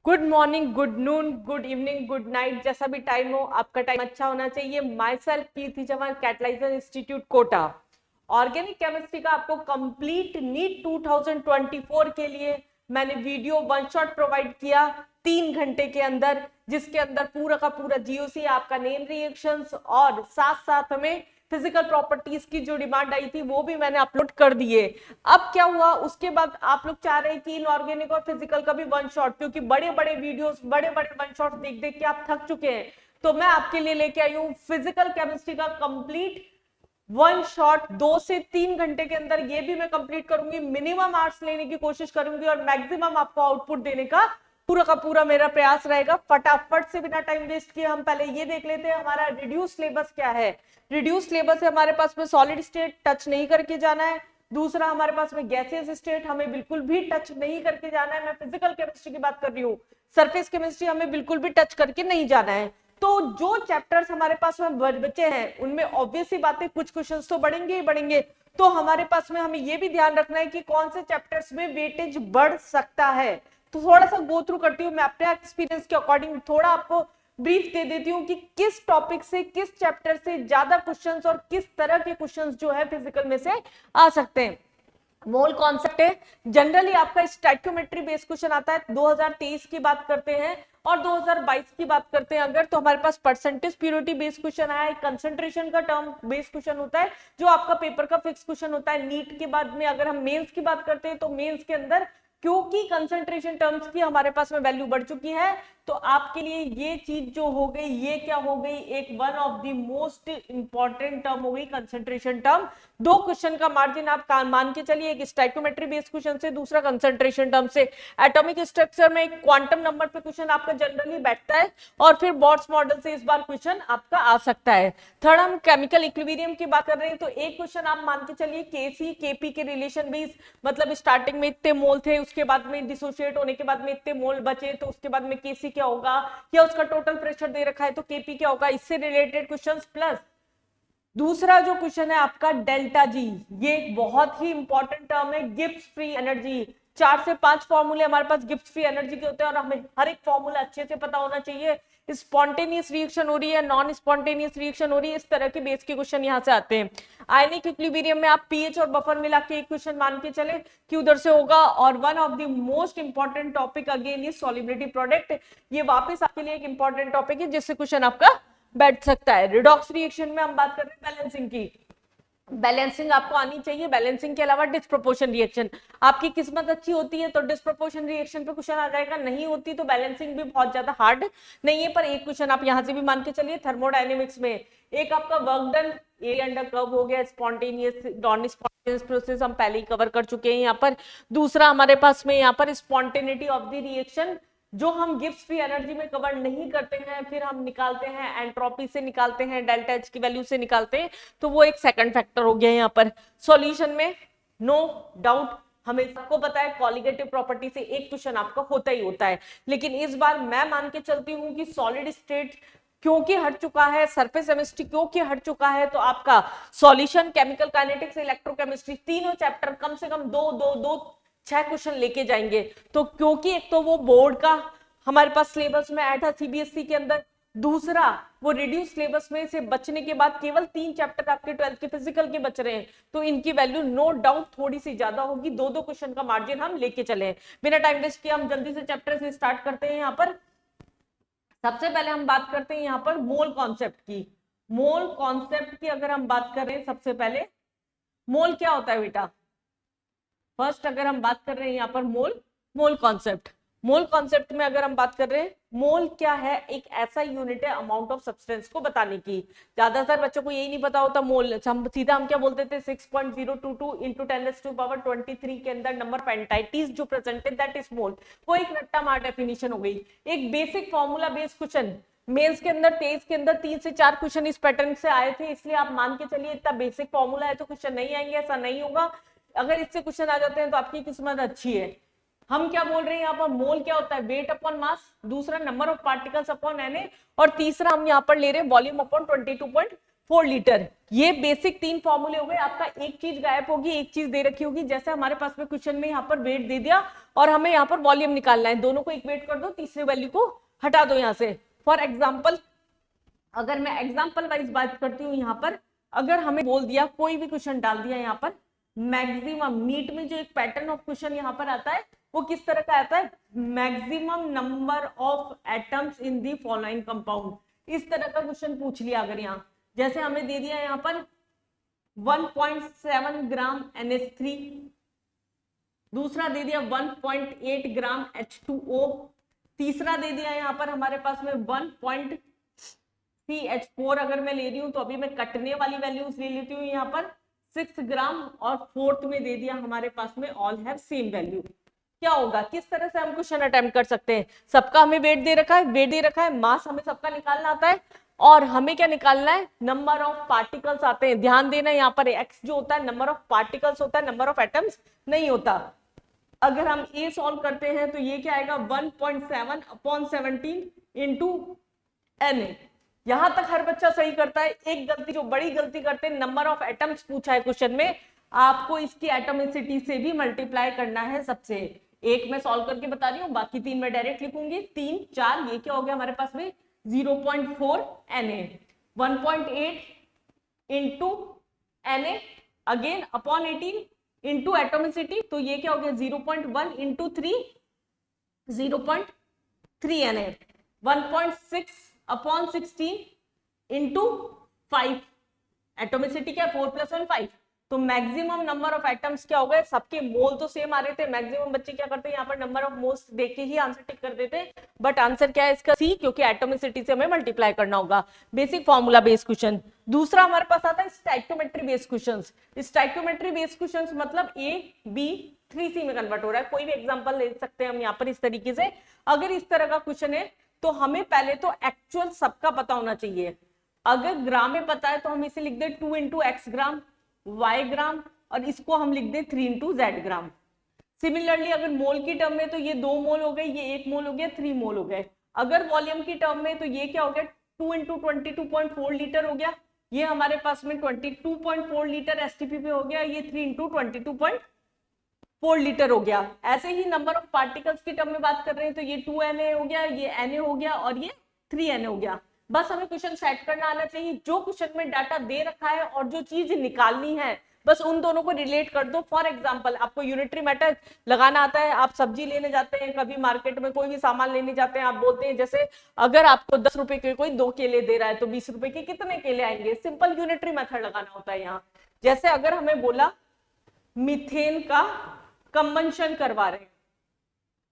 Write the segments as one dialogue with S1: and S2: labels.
S1: Good morning, good noon, good evening, good night, जैसा भी time हो आपका टाइम अच्छा होना चाहिए। माई सेल्फ कीर्ति जवान, कैटलाइजर इंस्टीट्यूट कोटा। ऑर्गेनिक केमिस्ट्री का आपको कंप्लीट नीट 2024 के लिए मैंने वीडियो वन शॉट प्रोवाइड किया 3 घंटे के अंदर, जिसके अंदर पूरा का पूरा जीओसी, आपका नेम रिएक्शंस और साथ साथ हमें फिजिकल प्रॉपर्टीज की जो डिमांड आई थी वो भी मैंने अपलोड कर दिए। अब क्या हुआ, उसके बाद आप लोग चाह रहे हैं कि इनऑर्गेनिक और फिजिकल का भी वन शॉट, क्योंकि बड़े बड़े वीडियोस, बड़े बड़े वन शॉट देख देख के आप थक चुके हैं। तो मैं आपके लिए लेके आई हूँ फिजिकल केमिस्ट्री का कंप्लीट वन शॉट 2 से 3 घंटे के अंदर। ये भी मैं कंप्लीट करूंगी, मिनिमम आर्ट्स लेने की कोशिश करूंगी और मैक्सिमम आपको आउटपुट देने का पूरा मेरा प्रयास रहेगा। फटाफट से बिना टाइम वेस्ट किए हम पहले ये देख लेते हैं हमारा रिड्यूस सिलेबस क्या है। रिड्यूस सिलेबस है हमारे पास में सॉलिड स्टेट टच नहीं करके जाना है। दूसरा हमारे पास में गैसियस स्टेट हमें बिल्कुल भी टच नहीं करके जाना है। मैं फिजिकल केमिस्ट्री की बात कर रही हूँ। सरफेस केमिस्ट्री हमें बिल्कुल भी टच करके नहीं जाना है। तो जो चैप्टर्स हमारे पास में बचे हैं उनमें ऑब्वियस सी बात है कुछ क्वेश्चंस तो बढ़ेंगे ही बढ़ेंगे। तो हमारे पास में हमें यह भी ध्यान रखना है कि कौन से चैप्टर्स में वेटेज बढ़ सकता है। तो थोड़ा सा गो थ्रू करती हूँ मैं अपने एक्सपीरियंस के अकॉर्डिंग, थोड़ा आपको ब्रीफ दे देती हूँ कि किस टॉपिक से, किस चैप्टर से ज्यादा क्वेश्चंस और किस तरह के क्वेश्चंस जो है फिजिकल में से आ सकते हैं। मोल कॉन्सेप्ट है, जनरली आपका स्टैक्योमेट्री बेस्ड क्वेश्चन आता है। 2023 की बात करते हैं और 2022 की बात करते हैं अगर, तो हमारे पास परसेंटेज प्योरिटी बेस्ड क्वेश्चन आया है। कंसंट्रेशन का टर्म बेस्ड क्वेश्चन होता है जो आपका पेपर का फिक्स क्वेश्चन होता है। नीट के बाद में अगर हम मेंस की बात करते हैं तो मेंस के अंदर क्योंकि कंसंट्रेशन टर्म्स की हमारे पास में वैल्यू बढ़ चुकी है, तो आपके लिए ये चीज जो हो गई, ये क्या हो गई, एक one of the most important term हो गई कंसंट्रेशन टर्म। 2 क्वेश्चन का मार्जिन आप मान के चलिए, एक स्टैक्योमेट्री बेस्ड क्वेश्चन से, दूसरा कंसंट्रेशन टर्म से। एटॉमिक स्ट्रक्चर में एक क्वांटम नंबर पे क्वेश्चन आपका जनरली बैठता है और फिर बॉर्ड्स मॉडल से इस बार क्वेश्चन आपका आ सकता है। थर्ड, हम केमिकल इक्विलिब्रियम की बात कर रहे हैं तो एक क्वेश्चन आप मान के चलिए केसी केपी के रिलेशन बेस, मतलब स्टार्टिंग में इतने मोल थे, उसके बाद में डिसोशिएट होने के बाद में इतने मोल बचे, तो उसके बाद में केसी क्या होगा, या उसका टोटल प्रेशर दे रखा है तो केपी क्या होगा, इससे रिलेटेड क्वेश्चंस। प्लस दूसरा जो क्वेश्चन है आपका डेल्टा जी, ये बहुत ही इंपॉर्टेंट टर्म है, गिब्स फ्री एनर्जी। 4 से 5 फॉर्मूले हमारे पास गिब्स फ्री एनर्जी के होते हैं और हमें हर एक फॉर्मूला अच्छे से पता होना चाहिए। स्पॉन्टेनियस रिएक्शन हो रही है, नॉन स्पॉन्टेनियस रिएक्शन हो रही है, इस तरह के बेस के क्वेश्चन यहाँ से आते हैं। आयनिक इक्विलिब्रियम में आप पीएच और बफर मिला के एक क्वेश्चन मान के चले कि उधर से होगा। और one of the most important topic again is solubility product, ये वापस आपके लिए एक इंपॉर्टेंट टॉपिक है जिससे क्वेश्चन आपका बैठ सकता है। रिडॉक्स रिएक्शन में हम बात कर रहे हैं बैलेंसिंग की। बैलेंसिंग आपको आनी चाहिए। बैलेंसिंग के अलावा डिस्प्रोपोर्शन रिएक्शन, आपकी किस्मत अच्छी होती है तो डिस्प्रोपोर्शन रिएक्शन पे क्वेश्चन आ जाएगा, नहीं होती तो बैलेंसिंग भी बहुत ज्यादा हार्ड नहीं है। पर एक क्वेश्चन आप यहां से भी मान के चलिए। थर्मोडायनेमिक्स में एक आपका work done area under curve हो गया, स्पॉन्टेनियस नॉन स्पॉन्टेनियस प्रोसेस हम पहले ही कवर कर चुके हैं यहाँ पर। दूसरा हमारे पास में यहाँ पर स्पॉन्टेनिटी ऑफ द रिएक्शन, जो हम गिब्स फ्री एनर्जी में कवर नहीं करते हैं, फिर हम निकालते हैं एंट्रोपी से, निकालते हैं डेल्टा एच की वैल्यू से निकालते हैं, तो वो एक सेकंड फैक्टर हो गया यहाँ पर। सॉल्यूशन में नो डाउट हमें सबको पता है कॉलिगेटिव प्रॉपर्टी से एक क्वेश्चन आपका होता ही होता है। लेकिन इस बार मैं मान के चलती हूँ कि सॉलिड स्टेट क्योंकि हट चुका है, सरफेस केमिस्ट्री क्योंकि हट चुका है, तो आपका सॉल्यूशन, केमिकल काइनेटिक्स, इलेक्ट्रोकेमिस्ट्री, तीनों चैप्टर कम से कम 6 क्वेश्चन लेके जाएंगे। तो क्योंकि एक तो वो बोर्ड का हमारे पास सिलेबस में आया था सीबीएसई के अंदर, दूसरा वो रिड्यूस सिलेबस में से बचने के बाद केवल 3 चैप्टर आपके 12th के फिजिकल के बच रहे हैं, तो इनकी वैल्यू नो डाउट थोड़ी सी ज्यादा होगी। 2-2 क्वेश्चन का मार्जिन हम लेके चले। बिना टाइम वेस्ट किए हम जल्दी से चैप्टर से स्टार्ट करते हैं। यहाँ पर सबसे पहले हम बात करते हैं यहाँ पर मोल कॉन्सेप्ट की। मोल कॉन्सेप्ट की अगर हम बात करें, सबसे पहले मोल क्या होता है बेटा, फर्स्ट अगर हम बात कर रहे हैं यहाँ पर मोल कॉन्सेप्ट। मोल कॉन्सेप्ट में अगर हम बात कर रहे हैं, मोल क्या है, एक ऐसा यूनिट है अमाउंट ऑफ सब्सटेंस को बताने की। ज्यादातर बच्चों को यही नहीं पता होता मोल, हम सीधा हम क्या बोलते थे 6.022 इंटू 10⁻23 के अंदर नंबर पेंटाइटीज जो प्रेजेंटेड दैट इज मोल। वो एक रट्टा मार डेफिनेशन हो गई, एक basic formula based question. Mains के अंदर 23 के अंदर 3 से 4 क्वेश्चन इस पैटर्न से आए थे, इसलिए आप मान के चलिए इतना बेसिक फॉर्मूला है तो क्वेश्चन नहीं आएंगे, ऐसा नहीं होगा। अगर इससे क्वेश्चन आ जाते हैं तो आपकी किस्मत अच्छी है। हम क्या बोल रहे हैं यहाँ पर, मोल क्या होता है, वेट अपॉन मास, दूसरा number of particles upon Na, और तीसरा हम यहाँ पर ले रहे हैं वॉल्यूम अपॉन 22.5 4 लीटर। ये बेसिक 3 फॉर्मूले हो गए। आपका एक चीज गायब होगी, एक चीज दे रखी होगी। जैसे हमारे पास में क्वेश्चन में यहाँ पर वेट दे दिया और हमें यहाँ पर वॉल्यूम निकालना है, दोनों को इक्वेट कर दो, तीसरी वैल्यू को हटा दो यहाँ से। फॉर एग्जाम्पल, अगर मैं एग्जाम्पल वाइज बात करती हूँ, यहाँ पर अगर हमें बोल दिया, कोई भी क्वेश्चन डाल दिया यहाँ पर, मैक्सिमम नीट में जो एक पैटर्न ऑफ क्वेश्चन यहाँ पर आता है वो किस तरह का आता है, maximum number of atoms in the following compound, इस तरह का क्वेश्चन पूछ लिया। अगर यहाँ जैसे हमें दे दिया यहाँ पर 1.7 ग्राम NH3, दूसरा दे दिया 1.8 ग्राम H2O, तीसरा दे दिया यहाँ पर हमारे पास में 1.CH4 अगर मैं ले रही हूँ तो अभी मैं कटने वाली वैल्यूज ले लेती हूँ यहाँ पर 6 ग्राम, और फोर्थ में दे दिया हमारे पास में ऑल हैव सेम वैल्यू। क्या होगा, किस तरह से हम क्वेश्चन अटेम्प्ट कर सकते हैं। सबका हमें वेट दे रखा है, वेट दे रखा है, मास हमें सबका निकालना आता है, और हमें क्या निकालना है, नंबर ऑफ पार्टिकल्स आते हैं। ध्यान देना यहाँ पर x जो होता है नंबर ऑफ पार्टिकल्स होता है, नंबर ऑफ एटम्स नहीं होता। अगर हम a सॉल्व करते हैं तो ये क्या आएगा 1.7/17 इंटू Na। यहां तक हर बच्चा सही करता है। एक गलती जो बड़ी गलती करते हैं, नंबर ऑफ एटम्स पूछा है क्वेश्चन में, आपको इसकी एटॉमिसिटी से भी मल्टीप्लाई करना है सबसे। एक मैं सॉल्व करके बता रही हूँ, बाकी 3 मैं डायरेक्ट लिखूंगी। 3 4 ये क्या हो गया हमारे पास में 0.4 Na, 1.8 into Na again upon 18 into atomicity, तो ये क्या हो गया 0.1 into 3 0.3 Na, 1.6 upon 16 into 5, atomicity क्या 4 + 1 5। तो मैक्सिमम नंबर ऑफ एटम्स क्या हो गए, सबके मोल तो सेम आ रहे थे। मैक्सिमम बच्चे क्या करते हैं यहाँ पर नंबर ऑफ मोल्स देख के ही आंसर टिक कर देते, बट आंसर क्या है इसका सी, क्योंकि एटोमिसिटी से हमें मल्टीप्लाई करना होगा। Basic formula based question. दूसरा हमारे पास आता है stoichiometry based questions. Stoichiometry based questions मतलब A B 3C में कन्वर्ट हो रहा है। कोई भी एग्जांपल ले सकते हैं हम यहाँ पर इस तरीके से। अगर इस तरह का क्वेश्चन है तो हमें पहले तो एक्चुअल सबका पता होना चाहिए। अगर ग्राम में पता है तो हम इसे लिख दे 2 × x ग्राम, y ग्राम, और इसको हम लिख दे 3 × z ग्राम। सिमिलरली अगर मोल की टर्म में तो ये 2 मोल हो गए, ये 1 मोल हो गया, 3 मोल हो गए। अगर वॉल्यूम की टर्म में तो ये क्या हो गया 2 × 22.4 लीटर हो गया, ये हमारे पास में 22.4 लीटर STP हो गया, ये 3 × 22.4 लीटर हो गया। ऐसे ही नंबर ऑफ पार्टिकल्स की टर्म में बात कर रहे हैं तो ये 2 Na हो गया, ये Na हो गया, और ये 3 Na हो गया। बस हमें क्वेश्चन सेट करना आना चाहिए। जो क्वेश्चन में डाटा दे रखा है और जो चीज निकालनी है, बस उन दोनों को रिलेट कर दो। फॉर एग्जांपल आपको यूनिटरी मेथड लगाना आता है, आप सब्जी लेने जाते हैं, कभी मार्केट में कोई भी सामान लेने जाते हैं, आप बोलते हैं जैसे अगर आपको 10 रुपए के कोई 2 केले दे रहा है तो 20 रुपए के कितने केले आएंगे। सिंपल यूनिटरी मेथड लगाना होता है यहाँ। जैसे अगर हमें बोला मीथेन का कंबंशन करवा रहे हैं,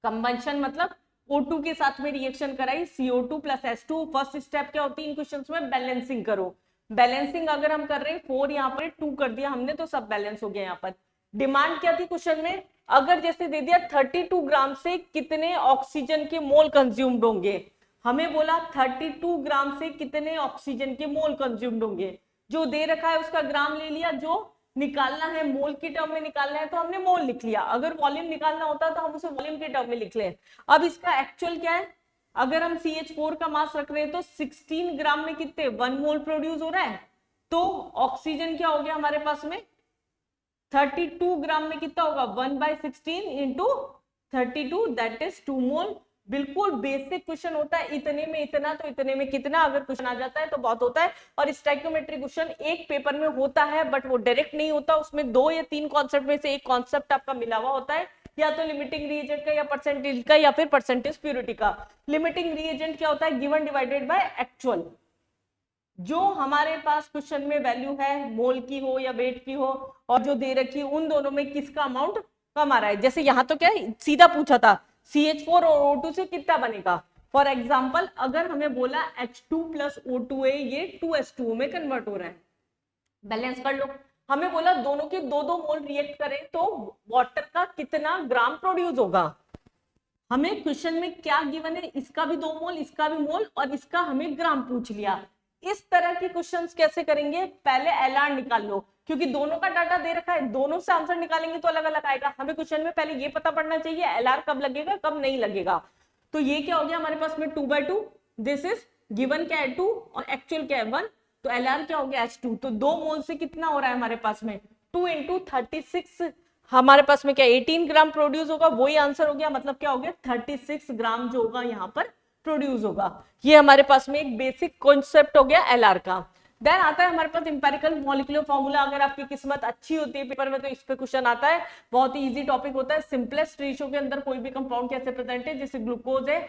S1: कंबंशन मतलब O2 के साथ में रिएक्शन कराई, CO2 + H2। फर्स्ट स्टेप क्या होती है इन क्वेश्चंस में, बैलेंसिंग करो। बैलेंसिंग अगर हम कर रहे हैं 4 यहाँ पर 2 कर दिया हमने तो सब बैलेंस हो गया। यहाँ पर डिमांड क्या थी क्वेश्चन में, अगर जैसे दे दिया 32 ग्राम से कितने ऑक्सीजन के मोल कंज्यूम्ड होंगे, हमें बोला 32 ग्राम से कितने ऑक्सीजन के मोल कंज्यूम्ड होंगे। जो दे रखा है उसका ग्राम ले लिया, जो निकालना है मोल की टर्म में निकालना है तो हमने मोल लिख लिया। अगर वॉल्यूम निकालना होता तो हम उसे वॉल्यूम के टर्म में लिख लें। अब इसका एक्चुअल क्या है, अगर हम CH4 का मास रख रहे हैं तो 16 ग्राम में कितने 1 मोल प्रोड्यूस हो रहा है, तो ऑक्सीजन क्या हो गया हमारे पास में 32 ग्राम में कितना होगा 1/16 इंटू 32, दैट इज 2 मोल। बिल्कुल बेसिक क्वेश्चन होता है, इतने में इतना तो इतने में कितना, अगर क्वेश्चन आ जाता है तो बहुत होता है। और स्टोइकियोमेट्री क्वेश्चन एक पेपर में होता है बट वो डायरेक्ट नहीं होता, उसमें 2 या 3 कॉन्सेप्ट में से एक कॉन्सेप्ट आपका मिला हुआ होता है, या तो लिमिटिंग रिएजेंट का, या परसेंटेज का, या फिर परसेंटेज प्योरिटी का। लिमिटिंग रिएजेंट क्या होता है, गिवन डिवाइडेड बाय एक्चुअल। जो हमारे पास क्वेश्चन में वैल्यू है मोल की हो या वेट की हो, और जो दे रखी है उन दोनों में किसका अमाउंट कम आ रहा है। जैसे यहाँ तो क्या है सीधा पूछा था CH4 और O2 से कितना बनेगा। फॉर एग्जाम्पल अगर हमें बोला H2 + O2A ये 2H2O में कन्वर्ट हो रहा है, बैलेंस कर लो। हमें बोला दोनों के 2-2 मोल रिएक्ट करें तो वाटर का कितना ग्राम प्रोड्यूस होगा। हमें क्वेश्चन में क्या गिवन है, इसका भी 2 मोल, इसका भी मोल, और इसका हमें ग्राम पूछ लिया। इस तरह के क्वेश्चंस कैसे करेंगे, पहले LR निकाल लो, क्योंकि दोनों का डाटा दे रखा है, दोनों से आंसर निकालेंगे तो अलग अलग आएगा। हमें क्वेश्चन में पहले ये पता पड़ना चाहिए LR कब लगेगा कब नहीं लगेगा। तो ये क्या हो गया हमारे पास में 2/2, दिस इज गिवन क्या है 2 और एक्चुअल क्या है 1। तो Lr क्या हो गया H2, तो 2 मोल से कितना हो रहा है हमारे पास में 2 इंटू 36, हमारे पास में क्या 18 ग्राम प्रोड्यूस होगा, वही आंसर हो गया, मतलब क्या हो गया 36 ग्राम जो होगा यहाँ पर प्रोड्यूस होगा। ये हमारे पास में एक बेसिक कॉन्सेप्ट हो गया Lr का। देन आता है हमारे पास इंपेरिकल मॉलिक्यूलर फॉर्मूला। अगर आपकी किस्मत अच्छी होती है पेपर में तो इस पे क्वेश्चन आता है, बहुत ही इजी टॉपिक होता है। सिंपलेस्ट रेशियो के अंदर कोई भी कंपाउंड कैसे प्रेजेंट है, जैसे ग्लूकोज है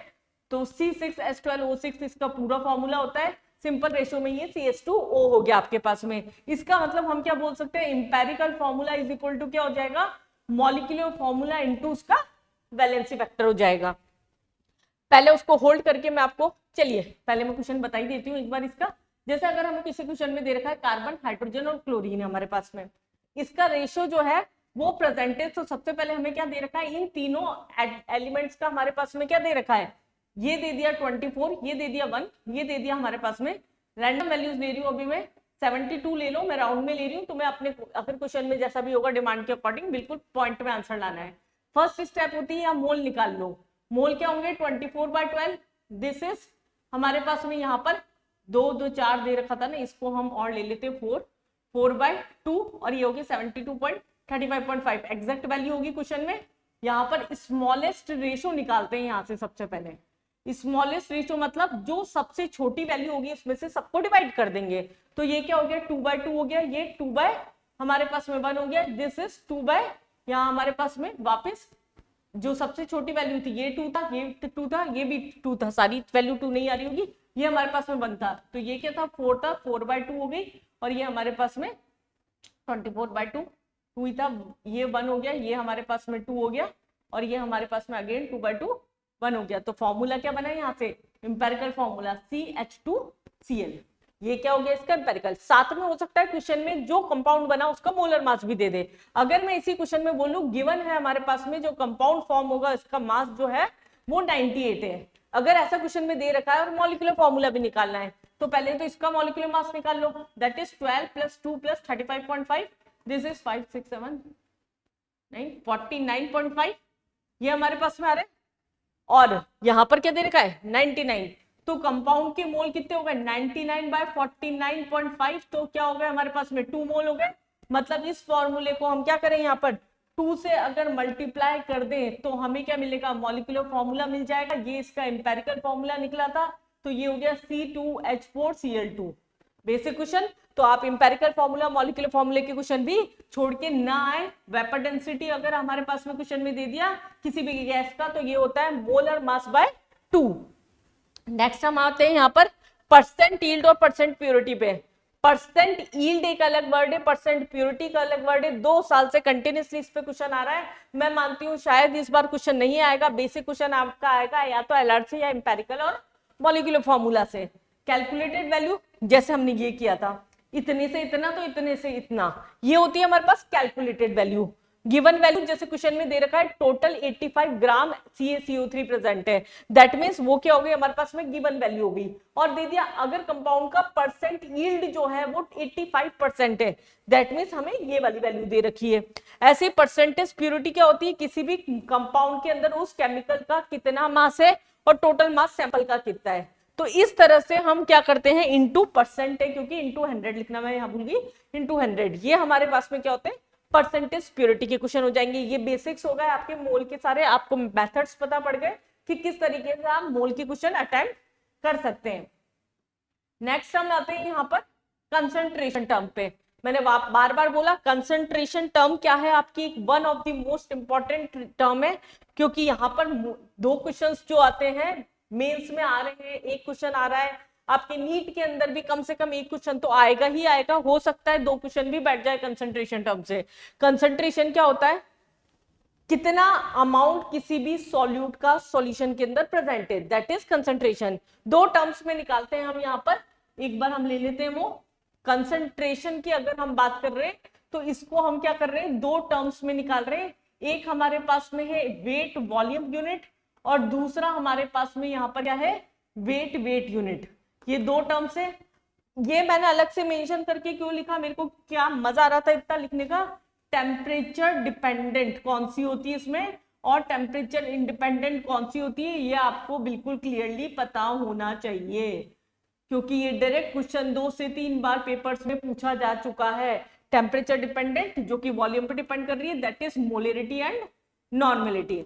S1: तो C6H12O6 इसका पूरा फॉर्मूला होता है, सिंपल रेशियो में ये CH2O हो गया आपके पास में। इसका मतलब हम क्या बोल सकते हैं, empirical formula is equal to क्या हो जाएगा, मॉलिक्यूलर फॉर्मूला इनटू उसका वैलेंसी वेक्टर हो जाएगा। पहले उसको होल्ड करके मैं आपको, चलिए पहले मैं क्वेश्चन बता ही देती हूँ एक बार इसका। जैसे अगर हमें किसी क्वेश्चन में दे रखा है कार्बन, हाइड्रोजन और क्लोरीन है हमारे पास में, इसका रेशियो जो है वो प्रेजेंटेज, तो सबसे पहले हमें क्या दे रखा है, इन तीनों एलिमेंट्स का हमारे पास में क्या दे रखा है, ये दे दिया 24, ये दे दिया 1, ये दे दिया हमारे पास में। रैंडम वैल्यूज ले रही हूँ अभी मैं 72 ले लो, मैं राउंड में ले रही हूँ, तुम्हें अपने अगर क्वेश्चन में जैसा भी होगा डिमांड के अकॉर्डिंग बिल्कुल पॉइंट में आंसर लाना है। फर्स्ट स्टेप होती है या मोल निकाल लो। मोल क्या होंगे 24/12, दिस इज हमारे पास में यहाँ पर 2 दे रखा था ना, इसको हम और ले लेते 4/2 और ये होगी 72.35.5 एग्जैक्ट वैल्यू होगी क्वेश्चन में। यहाँ पर स्मॉलेस्ट रेशियो निकालते हैं यहाँ से सबसे पहले। स्मॉलेस्ट रेशियो मतलब जो सबसे छोटी वैल्यू होगी उसमें से सबको डिवाइड कर देंगे। तो ये क्या हो गया 2/2 हो गया, ये 2 हमारे पास में 1 हो गया, दिस इज 2 यहाँ हमारे पास में वापस जो सबसे छोटी वैल्यू थी ये 2 था, ये 2 था, ये भी 2 था, सारी वैल्यू 2 नहीं आ रही होगी, ये हमारे पास में 1 था, तो ये क्या था 4 था, 4/2 हो गई, और ये हमारे पास में 24/2 2 ही था, ये 1 हो गया, ये हमारे पास में 2 हो गया, और ये हमारे पास में अगेन 2/2 1 हो गया। तो फॉर्मूला क्या बना है यहाँ से, इंपेरिकल फॉर्मूला CH2Cl, ये क्या हो गया इसका इंपेरिकल। साथ में हो सकता है क्वेश्चन में जो कंपाउंड बना उसका मोलर मास भी दे दे। अगर मैं इसी क्वेश्चन में बोलूं गिवन है हमारे पास में जो कंपाउंड फॉर्म होगा इसका मास जो है वो 98 है, अगर ऐसा क्वेश्चन में दे रखा है और मॉलिक्यूलर फॉर्मूला भी निकालना है, तो पहले तो इसका मॉलिक्यूलर मास निकाल लो, दैट इज 12 + 2 + 35.5, दिस इज 5 6 7 9 49.5, ये हमारे पास में आ रहा है, और यहां पर क्या दे रखा है 99, तो कंपाउंड के मोल कितने हो गए 99/49.5, तो क्या हो गया हमारे पास में 2 मोल हो गए। मतलब इस फॉर्मूले को हम क्या करें, यहाँ पर 2 से अगर मल्टीप्लाई कर दें तो हमें क्या मिलेगा, मॉलिक्यूलर फॉर्मूला मिल जाएगा। ये इसका इंपेरिकल फॉर्मूला निकला था, तो ये हो गया C2H4Cl2 बेसिक क्वेश्चन। तो आप इंपेरिकल फॉर्मूला मॉलिक्यूलर फॉर्मूले के क्वेश्चन भी छोड़ के ना आए। वेपर डेंसिटी अगर हमारे पास में क्वेश्चन में दे दिया किसी भी गैस का, तो ये होता है मोलर मास बाय 2। नेक्स्ट हम आते हैं यहाँ पर परसेंट यील्ड और परसेंट प्योरिटी पे। परसेंट यील्ड एक अलग वर्ड है, परसेंट प्योरिटी का अलग वर्ड है। 2 साल से कंटिन्यूसली इस पे क्वेश्चन आ रहा है। मैं मानती हूँ शायद इस बार क्वेश्चन नहीं आएगा, बेसिक क्वेश्चन आपका आएगा या तो एलआर से या इंपेरिकल और मॉलिक्यूलर फॉर्मूला से। कैलकुलेटेड वैल्यू जैसे हमने ये किया था, इतने से इतना तो इतने से इतना, ये होती है हमारे पास कैलकुलेटेड वैल्यू। गिवन वैल्यू जैसे क्वेश्चन में दे रखा है टोटल 85 ग्राम CaCO3 प्रेजेंट है, दैट मींस वो क्या हो गई हमारे पास में गिवन वैल्यू होगी। और दे दिया अगर कंपाउंड का परसेंट यील्ड जो है वो 85% है, दैट मींस हमें ये वाली वैल्यू दे रखी है। ऐसे परसेंटेज प्योरिटी क्या होती है, किसी भी कंपाउंड के अंदर उस केमिकल का कितना मास है और टोटल मास सैंपल का कितना है। तो इस तरह से हम क्या करते हैं, इनटू परसेंट है, क्योंकि इनटू 100 लिखना मैं यहाँ भूल गई, इनटू 100, ये हमारे पास में क्या होते हैं परसेंटेज प्योरिटी के क्वेश्चन हो जाएंगे। ये बेसिक्स हो गए आपके मोल के सारे, आपको मेथड्स पता पड़ गए कि किस तरीके से आप मोल के क्वेश्चन अटेम्प्ट कर सकते हैं। नेक्स्ट हम आते हैं यहाँ पर कंसंट्रेशन टर्म पे। मैंने बार बार बोला कंसंट्रेशन टर्म क्या है, आपकी one of the most important term है, क्योंकि यहाँ पर 2 क्वेश्चंस जो आते हैं मेंस में आ रहे हैं, एक क्वेश्चन आ रहा है आपके नीट के अंदर भी, कम से कम एक क्वेश्चन तो आएगा ही आएगा, हो सकता है 2 क्वेश्चन भी बैठ जाए कंसंट्रेशन टर्म से। कंसंट्रेशन क्या होता है, कितना अमाउंट किसी भी सॉल्यूट का सॉल्यूशन के अंदर प्रेजेंट है, दैट इज कंसंट्रेशन। 2 टर्म्स में निकालते हैं हम यहाँ पर, एक बार हम ले लेते हैं वो कंसंट्रेशन की। अगर हम बात कर रहे हैं तो इसको हम क्या कर रहे हैं 2 टर्म्स में निकाल रहे हैं। एक हमारे पास में है वेट वॉल्यूम यूनिट, और दूसरा हमारे पास में यहाँ पर क्या है वेट यूनिट। ये 2 टर्म्स है। ये मैंने अलग से मेंशन करके क्यों लिखा, मेरे को क्या मजा आ रहा था इतना लिखने का। टेम्परेचर डिपेंडेंट कौन सी होती है इसमें और टेम्परेचर इंडिपेंडेंट कौन सी होती है, ये आपको बिल्कुल क्लियरली पता होना चाहिए। क्योंकि ये डायरेक्ट क्वेश्चन 2 से 3 बार पेपर्स में पूछा जा चुका है। टेम्परेचर डिपेंडेंट जो कि वॉल्यूम पे डिपेंड कर रही है, that is molarity and normality.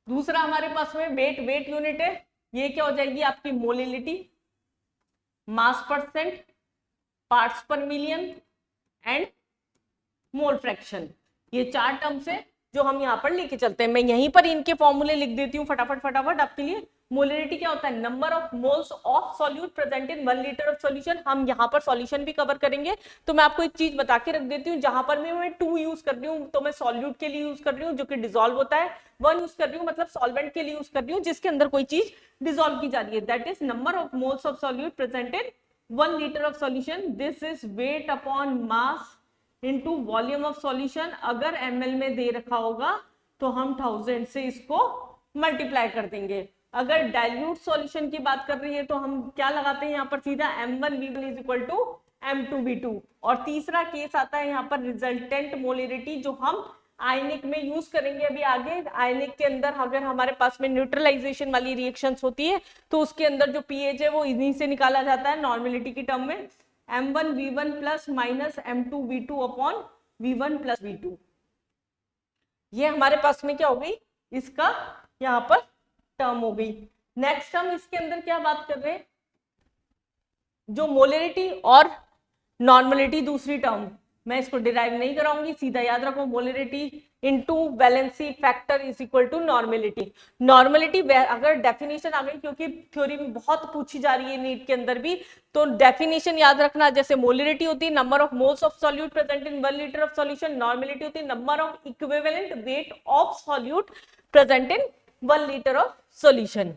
S1: दूसरा हमारे पास में वेट यूनिट है, ये क्या हो जाएगी आपकी मोलिलिटी, मास परसेंट, पार्ट्स पर मिलियन एंड मोल फ्रैक्शन। ये 4 टर्म्स है जो हम यहाँ पर लेके चलते हैं। मैं यहीं पर इनके फॉर्मूले लिख देती हूँ फटाफट आपके लिए। मोलरिटी क्या होता है, number of moles of solute present in 1 litre of solution. हम यहाँ पर सॉल्यूशन भी कवर करेंगे, तो मैं आपको एक चीज बता के रख देती हूँ, जहां पर मैं 2 यूज कर रही हूँ तो मैं सॉल्यूट के लिए यूज कर रही हूँ जो कि डिसॉल्व होता है, 1 यूज कर रही हूँ मतलब सॉल्वेंट के लिए यूज कर रही हूँ जिसके अंदर कोई चीज डिसॉल्व की जा रही है। That is number of moles of solute present in 1 litre of solution. This is weight upon mass into volume of solution. अगर ml में दे रखा होगा तो हम 1000 से इसको मल्टीप्लाई कर देंगे। अगर डाइल्यूट सॉल्यूशन की बात कर रही है तो हम क्या लगाते हैं यहाँ पर सीधा m1v1 is equal to m2v2। और तीसरा केस आता है यहाँ पर रिजल्टेंट मोलरिटी, जो हम आयनिक में यूज करेंगे अभी आगे। आयनिक के अंदर अगर हमारे पास में न्यूट्रलाइजेशन वाली रिएक्शंस होती है तो उसके अंदर जो पीएच है वो इन्हीं से निकाला जाता है नॉर्मेलिटी की टर्म में, m1v1 plus minus m2v2 upon v1 plus v2। ये हमारे पास में क्या हो गई, इसका यहाँ पर टर्म हो गई। नेक्स्ट टर्म इसके अंदर क्या बात कर रहे हैं, जो मोलरिटी और नॉर्मलिटी दूसरी टर्म, मैं इसको डिराइव नहीं कराऊंगी, सीधा याद रखो molarity into valency factor is equal to normality. Normality अगर डेफिनेशन आ गई, क्योंकि थ्योरी में बहुत पूछी जा रही है नीट के अंदर भी, तो डेफिनेशन याद रखना। जैसे मोलरिटी होती है number of moles of solute present in 1 litre of solution, normality होती है number of equivalent weight of solute present in 1 litre of solution.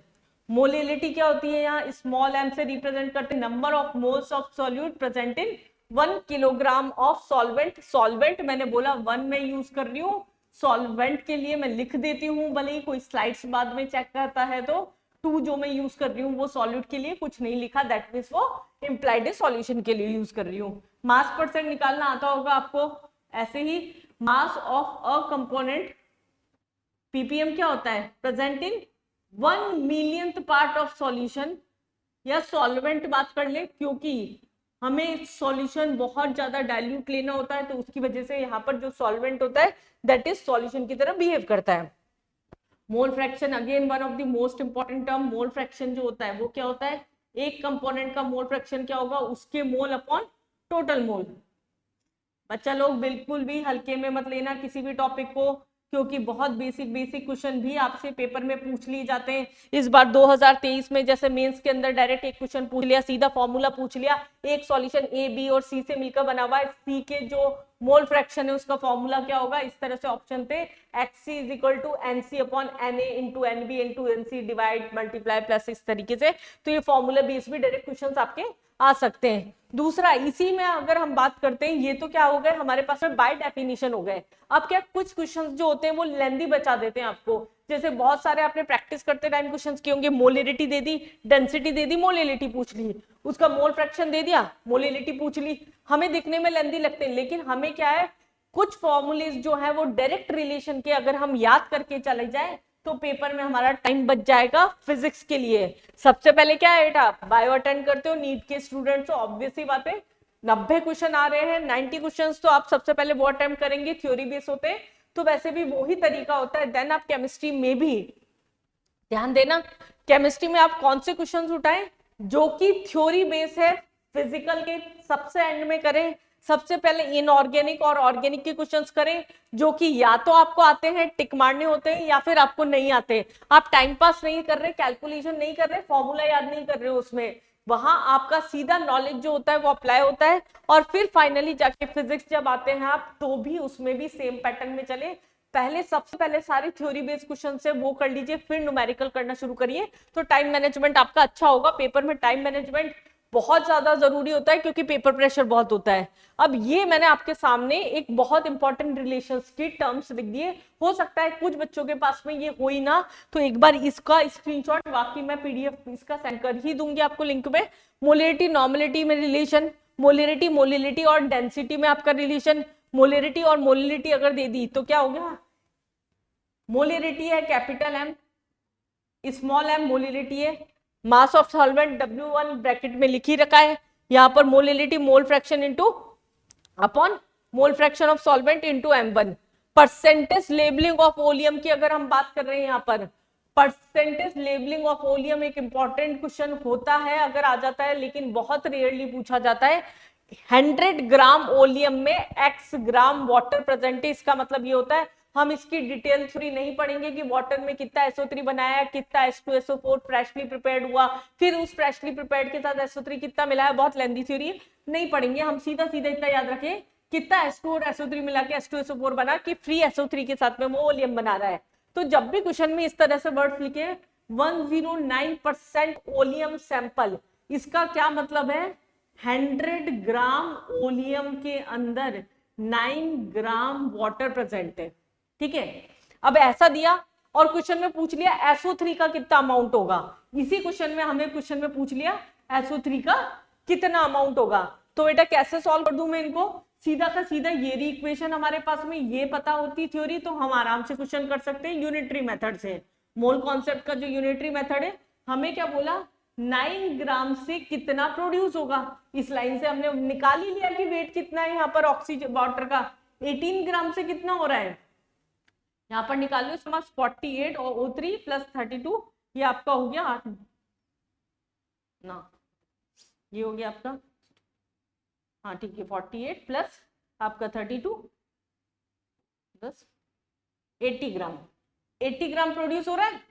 S1: Molality क्या होती है, यहाँ स्मॉल m से रिप्रेजेंट करते हैं number of moles of solute present in 1 kilogram of solvent. Solvent मैंने बोला 1 में यूज कर रही हूँ, सॉल्वेंट के लिए मैं लिख देती हूँ, भले ही कोई स्लाइड्स बाद में चेक करता है तो 2 जो मैं यूज कर रही हूँ वो सॉल्यूट के लिए, कुछ नहीं लिखा, दैट मीन्स वो इम्प्लाइड सॉल्यूशन के लिए यूज कर रही हूँ। मास परसेंट निकालना आता होगा आपको, ऐसे ही mass of a component ppm क्या होता है, present in 1 millionth part of solution या सॉल्वेंट बात कर ले, क्योंकि हमें सॉल्यूशन बहुत ज्यादा डाइल्यूट लेना होता है तो उसकी वजह से यहाँ पर जो सॉल्वेंट होता है दैट इज सॉल्यूशन की तरह बिहेव करता है। Mole fraction again one of the most important term. Mole fraction जो होता है वो क्या होता है, एक कंपोनेंट का मोल फ्रैक्शन क्या होगा, उसके मोल अपॉन टोटल मोल। बच्चा लोग बिल्कुल भी हल्के में मत लेना किसी भी टॉपिक को, क्योंकि बहुत बेसिक क्वेश्चन भी आपसे पेपर में पूछ लिए जाते हैं। इस बार 2023 में जैसे मेंस के अंदर डायरेक्ट एक क्वेश्चन पूछ लिया, सीधा फॉर्मूला पूछ लिया, एक सॉल्यूशन ए बी और सी से मिलकर बना हुआ है, सी के जो मोल फ्रैक्शन है उसका फॉर्मूला क्या होगा, इस तरह से ऑप्शन थे XC is equal to NC upon NA into NB into NC divide multiply plus, इस तरीके से। तो ये फॉर्मूला बेस भी डायरेक्ट क्वेश्चन आपके आ सकते हैं। दूसरा इसी में अगर हम बात करते हैं, ये तो क्या हो गए हमारे पास में बाय डेफिनेशन हो गए। अब क्या कुछ क्वेश्चंस जो होते हैं वो लेंदी बचा देते हैं आपको, जैसे बहुत सारे आपने प्रैक्टिस करते टाइम क्वेश्चंस किए होंगे, मोलिरिटी दे दी, डेंसिटी दे दी, मोलिलिटी पूछ ली, उसका मोल फ्रैक्शन दे दिया, मोलिलिटी पूछ ली। हमें दिखने में लेंदी लगते हैं, लेकिन हमें क्या है, कुछ फॉर्मूलेज जो है वो डायरेक्ट रिलेशन के अगर हम याद करके चले जाए तो पेपर में हमारा टाइम बच जाएगा फिजिक्स के लिए। सबसे पहले क्या है बेटा, बायो अटेंड करते हो नीट के स्टूडेंट्स, ऑब्वियसली बात है 90 क्वेश्चन आ रहे हैं, 90 क्वेश्चन तो आप सबसे पहले वो अटेम्प्ट करेंगे, थ्योरी बेस होते हैं तो वैसे भी वही तरीका होता है। देन आप केमिस्ट्री में भी ध्यान देना, केमिस्ट्री में आप कौन से क्वेश्चन उठाएं जो कि थ्योरी बेस है, फिजिकल के सबसे एंड में करें। सबसे पहले इनऑर्गेनिक और ऑर्गेनिक के क्वेश्चंस करें जो कि या तो आपको आते हैं, टिक मारने होते हैं, या फिर आपको नहीं आते, आप टाइम पास नहीं कर रहे, कैलकुलेशन नहीं कर रहे, फॉर्मूला याद नहीं कर रहे हो, उसमें वहां आपका सीधा नॉलेज जो होता है वो अप्लाई होता है। और फिर फाइनली जाके फिजिक्स जब आते हैं आप, तो भी उसमें भी सेम पैटर्न में चले, पहले सबसे पहले सारी थ्योरी बेस्ड क्वेश्चन से वो कर लीजिए, फिर न्यूमेरिकल करना शुरू करिए, तो टाइम मैनेजमेंट आपका अच्छा होगा। पेपर में टाइम मैनेजमेंट बहुत ज्यादा जरूरी होता है क्योंकि पेपर प्रेशर बहुत होता है। अब ये मैंने आपके सामने एक बहुत इंपॉर्टेंट रिलेशंस की टर्म्स लिख दिए, हो सकता है कुछ बच्चों के पास में ये हो ही ना, तो एक बार इसका स्क्रीनशॉट, बाकी मैं पीडीएफ इसका सेंड कर ही दूंगी आपको लिंक में। मोलिरिटी नॉर्मेलिटी में रिलेशन, मोलिरिटी मोलिलिटी और डेंसिटी में आपका रिलेशन, मोलिरिटी और मोलिलिटी अगर दे दी तो क्या हो गया, मोलिरिटी है capital M, small m molality है mass of solvent W1 bracket में लिख ही रखा है, यहाँ पर molality mole fraction into upon mole fraction of solvent into M1। Percentage labelling of oleum की अगर हम बात कर रहे हैं, यहाँ पर परसेंटेज लेबलिंग ऑफ ओलियम एक इंपॉर्टेंट क्वेश्चन होता है, अगर आ जाता है, लेकिन बहुत रेयरली पूछा जाता है। 100 ग्राम ओलियम में x ग्राम वाटर प्रेजेंट है, इसका मतलब ये होता है, हम इसकी डिटेल थ्योरी नहीं पढ़ेंगे कि वाटर में कितना SO3 बनाया, कितना H2SO4 फ्रेशली प्रिपेयर्ड हुआ, फिर उस फ्रेशली प्रिपेयर्ड के साथ SO3 कितना मिला है, बहुत लेंथी थ्योरी नहीं पढ़ेंगे। हम सीधा सीधा इतना याद रखें, कितना H2 और SO3 मिला के H2SO4 बना कि फ्री SO3 के साथ में वो ओलियम बना रहा है। तो जब भी क्वेश्चन में इस तरह से वर्ड्स लिखे 109% ओलियम सैंपल, इसका क्या मतलब है, 100 ग्राम ओलियम के अंदर 9 ग्राम वाटर प्रेजेंट है। ठीक है, अब ऐसा दिया और क्वेश्चन में पूछ लिया SO3 का कितना अमाउंट होगा, इसी क्वेश्चन में हमें क्वेश्चन में पूछ लिया SO3 का कितना अमाउंट होगा, तो बेटा कैसे सॉल्व कर दूं मैं इनको, सीधा का सीधा ये रही इक्वेशन, हमारे पास में ये पता होती थ्योरी तो हम आराम से क्वेश्चन कर सकते हैं यूनिटरी मेथड से। मोल कॉन्सेप्ट का जो यूनिटरी मेथड है, हमें क्या बोला, 9 ग्राम से कितना प्रोड्यूस होगा, इस लाइन से हमने निकाल ही लिया कि वेट कितना है यहाँ पर ऑक्सीजन वाटर का, 18 ग्राम से कितना हो रहा है, यहाँ पर निकाल लो, इसके पास 48 और O3 प्लस 32, ये आपका हो गया 8 ना, ये हो गया आपका, हाँ ठीक है, 48 प्लस आपका 32 प्लस 80 ग्राम, 80 ग्राम प्रोड्यूस हो रहा है।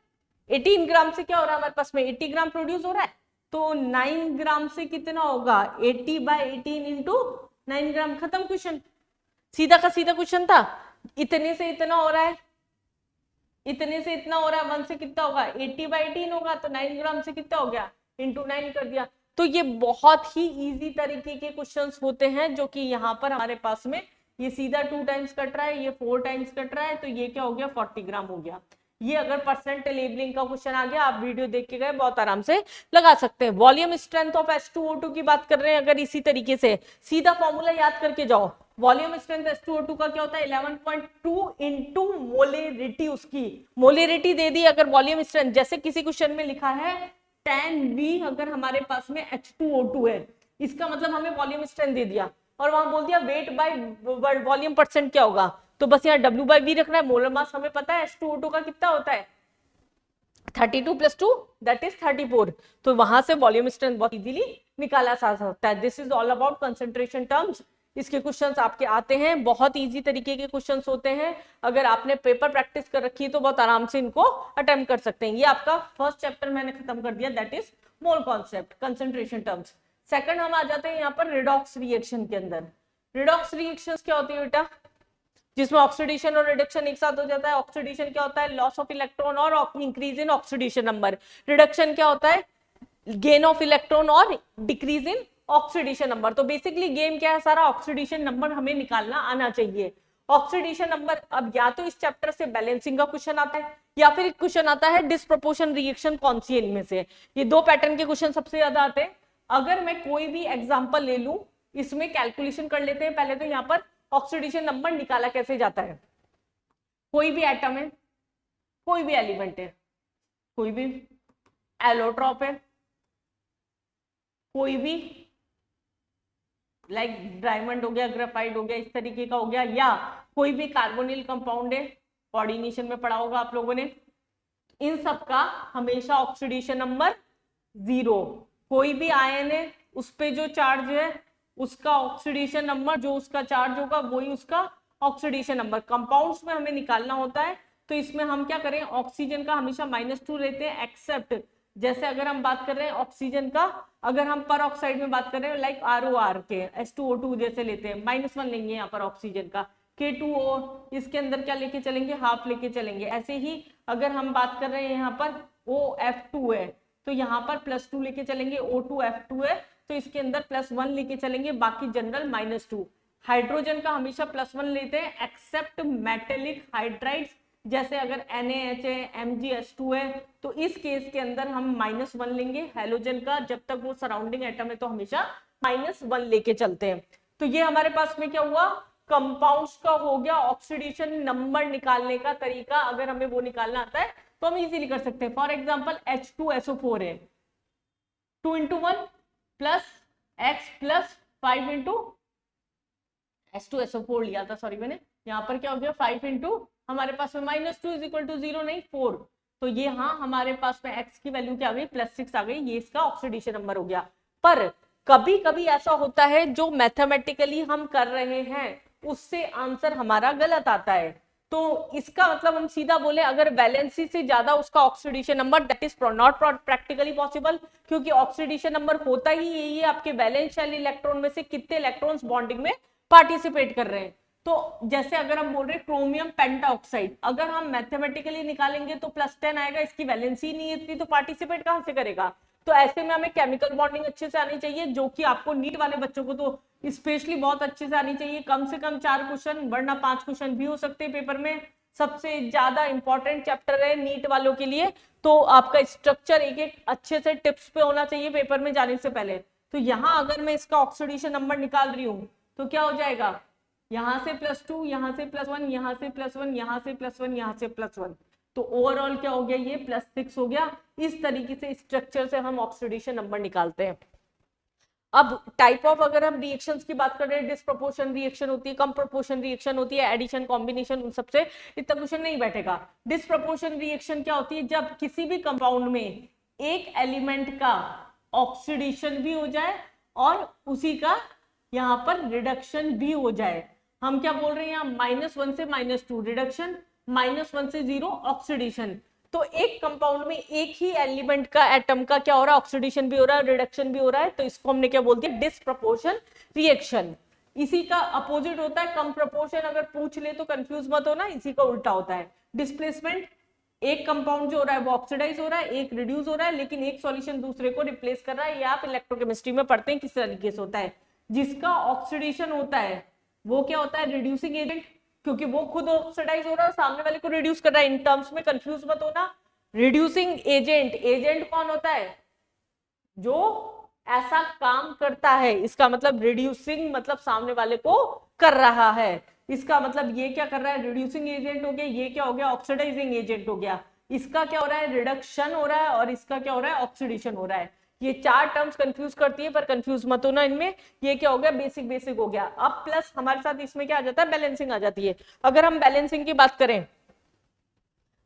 S1: 18 ग्राम से क्या हो रहा है हमारे पास में, 80 ग्राम प्रोड्यूस हो रहा है, तो 9 ग्राम से कितना होगा, 80/18 इंटू 9 ग्राम, खत्म क्वेश्चन, सीधा का सीधा क्वेश्चन था। इतने से इतना हो रहा है, इतने से इतना हो रहा है, 1 से कितना होगा, 80/18 होगा, तो 9 ग्राम से कितना हो गया, इंटू 9 कर दिया। तो ये बहुत ही इजी तरीके के क्वेश्चंस होते हैं, जो कि यहाँ पर हमारे पास में ये सीधा 2 टाइम्स कट रहा है, ये 4 टाइम्स कट रहा है, तो ये क्या हो गया, 40 ग्राम हो गया। ये अगर परसेंट लेबलिंग का क्वेश्चन आ गया, आप वीडियो देख के गए, बहुत आराम से लगा सकते हैं। वॉल्यूम स्ट्रेंथ ऑफ H2O2 की बात कर रहे हैं, अगर इसी तरीके से सीधा फॉर्मूला याद करके जाओ, वॉल्यूम स्ट्रेंथ H2O2 का क्या होता है, 11.2 इंटू मोलेरिटी, उसकी मोलेरिटी दे दी। अगर वॉल्यूम स्ट्रेंथ जैसे किसी क्वेश्चन में लिखा है 10V, अगर हमारे पास में H2O2 है, इसका मतलब हमें वॉल्यूम स्ट्रेंथ दे दिया, और वहां बोल दिया वेट बाय वॉल्यूम परसेंट क्या होगा, तो बस यहाँ W/V रखना है। मोलर मास हमें पता है H2O2 का कितना होता है, 32 + 2 दैट इज 34, तो वहां से वॉल्यूम स्ट्रेंथ बहुत इजीली निकाला जा सकता है। This is all about concentration terms. इसके क्वेश्चंस आपके आते हैं, बहुत इजी तरीके के क्वेश्चंस होते हैं, अगर आपने पेपर प्रैक्टिस कर रखी है तो बहुत आराम से इनको अटेम्प्ट कर सकते हैं। ये आपका फर्स्ट चैप्टर मैंने खत्म कर दिया, that is mole concept, concentration terms. Second हम आ जाते हैं यहाँ पर रिडॉक्स रिएक्शन के अंदर। रिडॉक्स रिएक्शंस क्या होती है बेटा, जिसमें ऑक्सीडेशन और रिडक्शन एक साथ हो जाता है। ऑक्सीडेशन क्या होता है, लॉस ऑफ इलेक्ट्रॉन और increase in oxidation number. Reduction क्या होता है, गेन ऑफ इलेक्ट्रॉन और डिक्रीज इन ऑक्सीडेशन नंबर। तो बेसिकली गेम क्या है, सारा ऑक्सीडेशन नंबर हमें निकालना आना चाहिए। ऑक्सीडेशन नंबर, अब या तो इस चैप्टर से बैलेंसिंग का क्वेश्चन आता है, या फिर एक क्वेश्चन आता है डिस्प्रोपोर्शन रिएक्शन कौन सी है इनमें से। ये 2 पैटर्न के क्वेश्चन सबसे ज्यादा आते हैं। अगर मैं कोई भी एग्जांपल ले लूं, इसमें कैलकुलेशन कर लेते हैं पहले। तो यहाँ पर ऑक्सीडेशन नंबर निकाला कैसे जाता है, कोई भी एटम है, कोई भी एलिमेंट है, कोई भी एलोट्रॉप है, कोई भी लाइक डायमंड हो गया, ग्रेफाइट हो गया, इस तरीके का हो गया, या कोई भी कार्बोनिल कंपाउंड है, कोऑर्डिनेशन में पढ़ा होगा आप लोगों ने, इन सब का हमेशा ऑक्सीडेशन नंबर 0। कोई भी आयन है, उस पे जो चार्ज है उसका ऑक्सीडेशन नंबर, जो उसका चार्ज होगा वही उसका ऑक्सीडेशन नंबर। कंपाउंड्स में हमें निकालना होता है, तो इसमें हम क्या करें, ऑक्सीजन का हमेशा -2 लेते हैं, एक्सेप्ट जैसे अगर हम बात कर रहे हैं ऑक्सीजन का, अगर हम पर ऑक्साइड में बात कर रहे हैं लाइक ROR के H2O2 जैसे लेते हैं, -1 लेंगे यहाँ पर ऑक्सीजन का। K2O, इसके अंदर क्या लेके चलेंगे, हाफ लेके चलेंगे। ऐसे ही अगर हम बात कर रहे हैं यहाँ पर OF2 है, तो यहाँ पर +2 लेके चलेंगे। O2F2 है, तो इसके अंदर +1 लेके चलेंगे, बाकी जनरल -2। हाइड्रोजन का हमेशा +1 लेते हैं, एक्सेप्ट मेटेलिक हाइड्राइड्स, जैसे अगर NaH है, MgH2 है, तो इस केस के अंदर हम -1 लेंगे हैलोजन का। जब तक वो सराउंडिंग एटम है तो हमेशा -1 लेके चलते हैं। तो ये हमारे पास में क्या हुआ, कंपाउंड्स का हो गया ऑक्सीडेशन नंबर निकालने का तरीका। अगर हमें वो निकालना आता है तो हम इजीली कर सकते हैं। फॉर एग्जांपल H2SO4 है, 2 into 1 plus x plus 5 into S2SO4 लिया था, सॉरी मैंने यहाँ पर क्या हो गया 5 इंटू हमारे पास में -2 इज इक्वल टू 0 नहीं 4, तो ये हाँ हमारे पास में x की वैल्यू क्या आ गई +6 आ गई, ये इसका ऑक्सीडेशन नंबर हो गया। पर कभी कभी ऐसा होता है जो मैथमेटिकली हम कर रहे हैं उससे आंसर हमारा गलत आता है, तो इसका मतलब हम सीधा बोले अगर वैलेंसी से ज्यादा उसका oxidation number, that is not practically possible, क्योंकि ऑक्सीडेशन नंबर होता ही यही है आपके वैलेंस शेल इलेक्ट्रॉन में से कितने इलेक्ट्रॉन्स बॉन्डिंग में पार्टिसिपेट कर रहे हैं। तो जैसे अगर हम बोल रहे हैं क्रोमियम पेंटाऑक्साइड, अगर हम मैथमेटिकली निकालेंगे तो +10 आएगा, इसकी वैलेंसी नहीं है इतनी तो पार्टिसिपेट कहां से करेगा। तो ऐसे में हमें केमिकल बॉन्डिंग अच्छे से आनी चाहिए, जो कि आपको नीट वाले बच्चों को तो स्पेशली बहुत अच्छे से आनी चाहिए, कम से कम 4 क्वेश्चन वरना 5 क्वेश्चन भी हो सकते हैं पेपर में। सबसे ज्यादा इंपॉर्टेंट चैप्टर है नीट वालों के लिए, तो आपका स्ट्रक्चर एक एक अच्छे से टिप्स पे होना चाहिए पेपर में जाने से पहले। तो यहाँ अगर मैं इसका ऑक्सीडेशन नंबर निकाल रही हूँ तो क्या हो जाएगा, यहाँ से +2, यहाँ से +1, यहाँ से +1, यहाँ से +1, यहाँ से +1, तो ओवरऑल क्या हो गया ये +6 हो गया। इस तरीके से स्ट्रक्चर से हम ऑक्सीडेशन नंबर निकालते हैं। अब टाइप ऑफ अगर हम रिएक्शंस की बात कर रहे हैं, डिस्प्रोपोर्शन रिएक्शन होती है, कम प्रोपोर्शन रिएक्शन होती है, एडिशन कॉम्बिनेशन, उन सबसे इतना क्वेश्चन नहीं बैठेगा। डिस्प्रोपोर्शन रिएक्शन क्या होती है, जब किसी भी कंपाउंड में एक एलिमेंट का ऑक्सीडेशन भी हो जाए और उसी का यहाँ पर रिडक्शन भी हो जाए। हम क्या बोल रहे हैं यहाँ -1 से -2 रिडक्शन, -1 से 0 ऑक्सीडेशन। तो एक कंपाउंड में एक ही एलिमेंट का एटम का क्या हो रहा है, ऑक्सीडेशन भी हो रहा है, रिडक्शन भी हो रहा है, तो इसको हमने क्या बोल दिया, डिस्प्रपोर्शन रिएक्शन। इसी का अपोजिट होता है कम प्रपोर्शन, अगर पूछ ले तो कंफ्यूज मत होना, इसी का उल्टा होता है डिस्प्लेसमेंट। एक कंपाउंड जो हो रहा है वो ऑक्सीडाइज हो रहा है, एक रिड्यूस हो रहा है, लेकिन एक सॉल्यूशन दूसरे को रिप्लेस कर रहा है। ये आप इलेक्ट्रोकेमिस्ट्री में पढ़ते हैं किस तरीके से होता है। जिसका ऑक्सीडेशन होता है वो क्या होता है, रिड्यूसिंग एजेंट, क्योंकि वो खुद ऑक्सीडाइज हो रहा है और सामने वाले को रिड्यूस कर रहा है। इन टर्म्स में कंफ्यूज मत होना। रिड्यूसिंग एजेंट, एजेंट कौन होता है, जो ऐसा काम करता है, इसका मतलब रिड्यूसिंग मतलब सामने वाले को कर रहा है, इसका मतलब ये क्या कर रहा है, रिड्यूसिंग एजेंट हो गया। ये क्या हो गया, ऑक्सीडाइजिंग एजेंट हो गया। इसका क्या हो रहा है, रिडक्शन हो रहा है, और इसका क्या हो रहा है, ऑक्सीडेशन हो रहा है। ये 4 टर्म्स कंफ्यूज करती है, पर कंफ्यूज मत होना इनमें। ये क्या हो गया, बेसिक बेसिक हो गया। अब प्लस हमारे साथ इसमें क्या आ जाता है, बैलेंसिंग आ जाती है। अगर हम बैलेंसिंग की बात करें,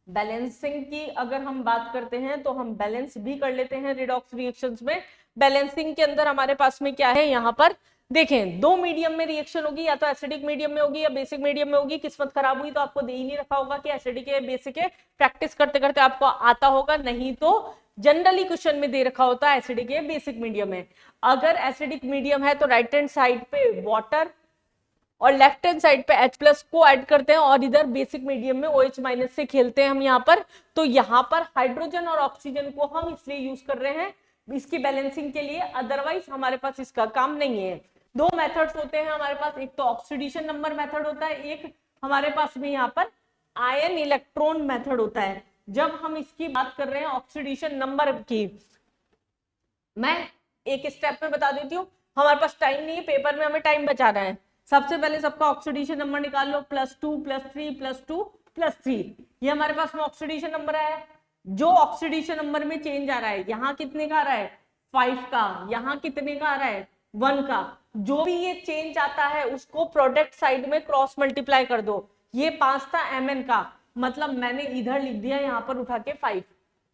S1: बैलेंसिंग की अगर हम बात करते हैं तो हम बैलेंस भी कर लेते हैं रिडॉक्स रिएक्शंस में। बैलेंसिंग के अंदर हमारे पास में क्या है, यहाँ पर देखें 2 मीडियम में रिएक्शन होगी, या तो एसिडिक मीडियम में होगी या बेसिक मीडियम में होगी। किस्मत खराब हुई तो आपको दे ही नहीं रखा होगा कि एसिडिक है बेसिक है, प्रैक्टिस करते करते आपको आता होगा, नहीं तो जनरली क्वेश्चन में दे रखा होता है एसिडिक है बेसिक मीडियम है। अगर एसिडिक मीडियम है तो राइट हैंड साइड पे वाटर और लेफ्ट हैंड साइड पे H+ को ऐड करते हैं, और इधर बेसिक मीडियम में OH- से खेलते हैं हम यहाँ पर। तो यहाँ पर हाइड्रोजन और ऑक्सीजन को हम इसलिए यूज कर रहे हैं इसकी बैलेंसिंग के लिए, अदरवाइज हमारे पास इसका काम नहीं है। 2 मेथड्स होते हैं हमारे पास, एक तो ऑक्सीडेशन नंबर मेथड होता है, एक हमारे पास में यहाँ पर आयन इलेक्ट्रॉन मेथड होता है। जब हम इसकी बात कर रहे हैं ऑक्सीडेशन नंबर की, मैं एक स्टेप में बता देती हूँ, हमारे पास टाइम नहीं है, पेपर में हमें टाइम बचाना है। सबसे पहले सबका ऑक्सीडेशन नंबर निकाल लो, +2 +3 +2 +3, ये हमारे पास में ऑक्सीडेशन नंबर है। जो ऑक्सीडेशन नंबर में चेंज आ रहा है, यहाँ कितने का आ रहा है 5 का, यहाँ कितने का आ रहा है 1 का, जो भी ये चेंज आता है उसको प्रोडक्ट साइड में क्रॉस मल्टीप्लाई कर दो। ये 5 था Mn का, मतलब मैंने इधर लिख दिया यहाँ पर उठा के 5,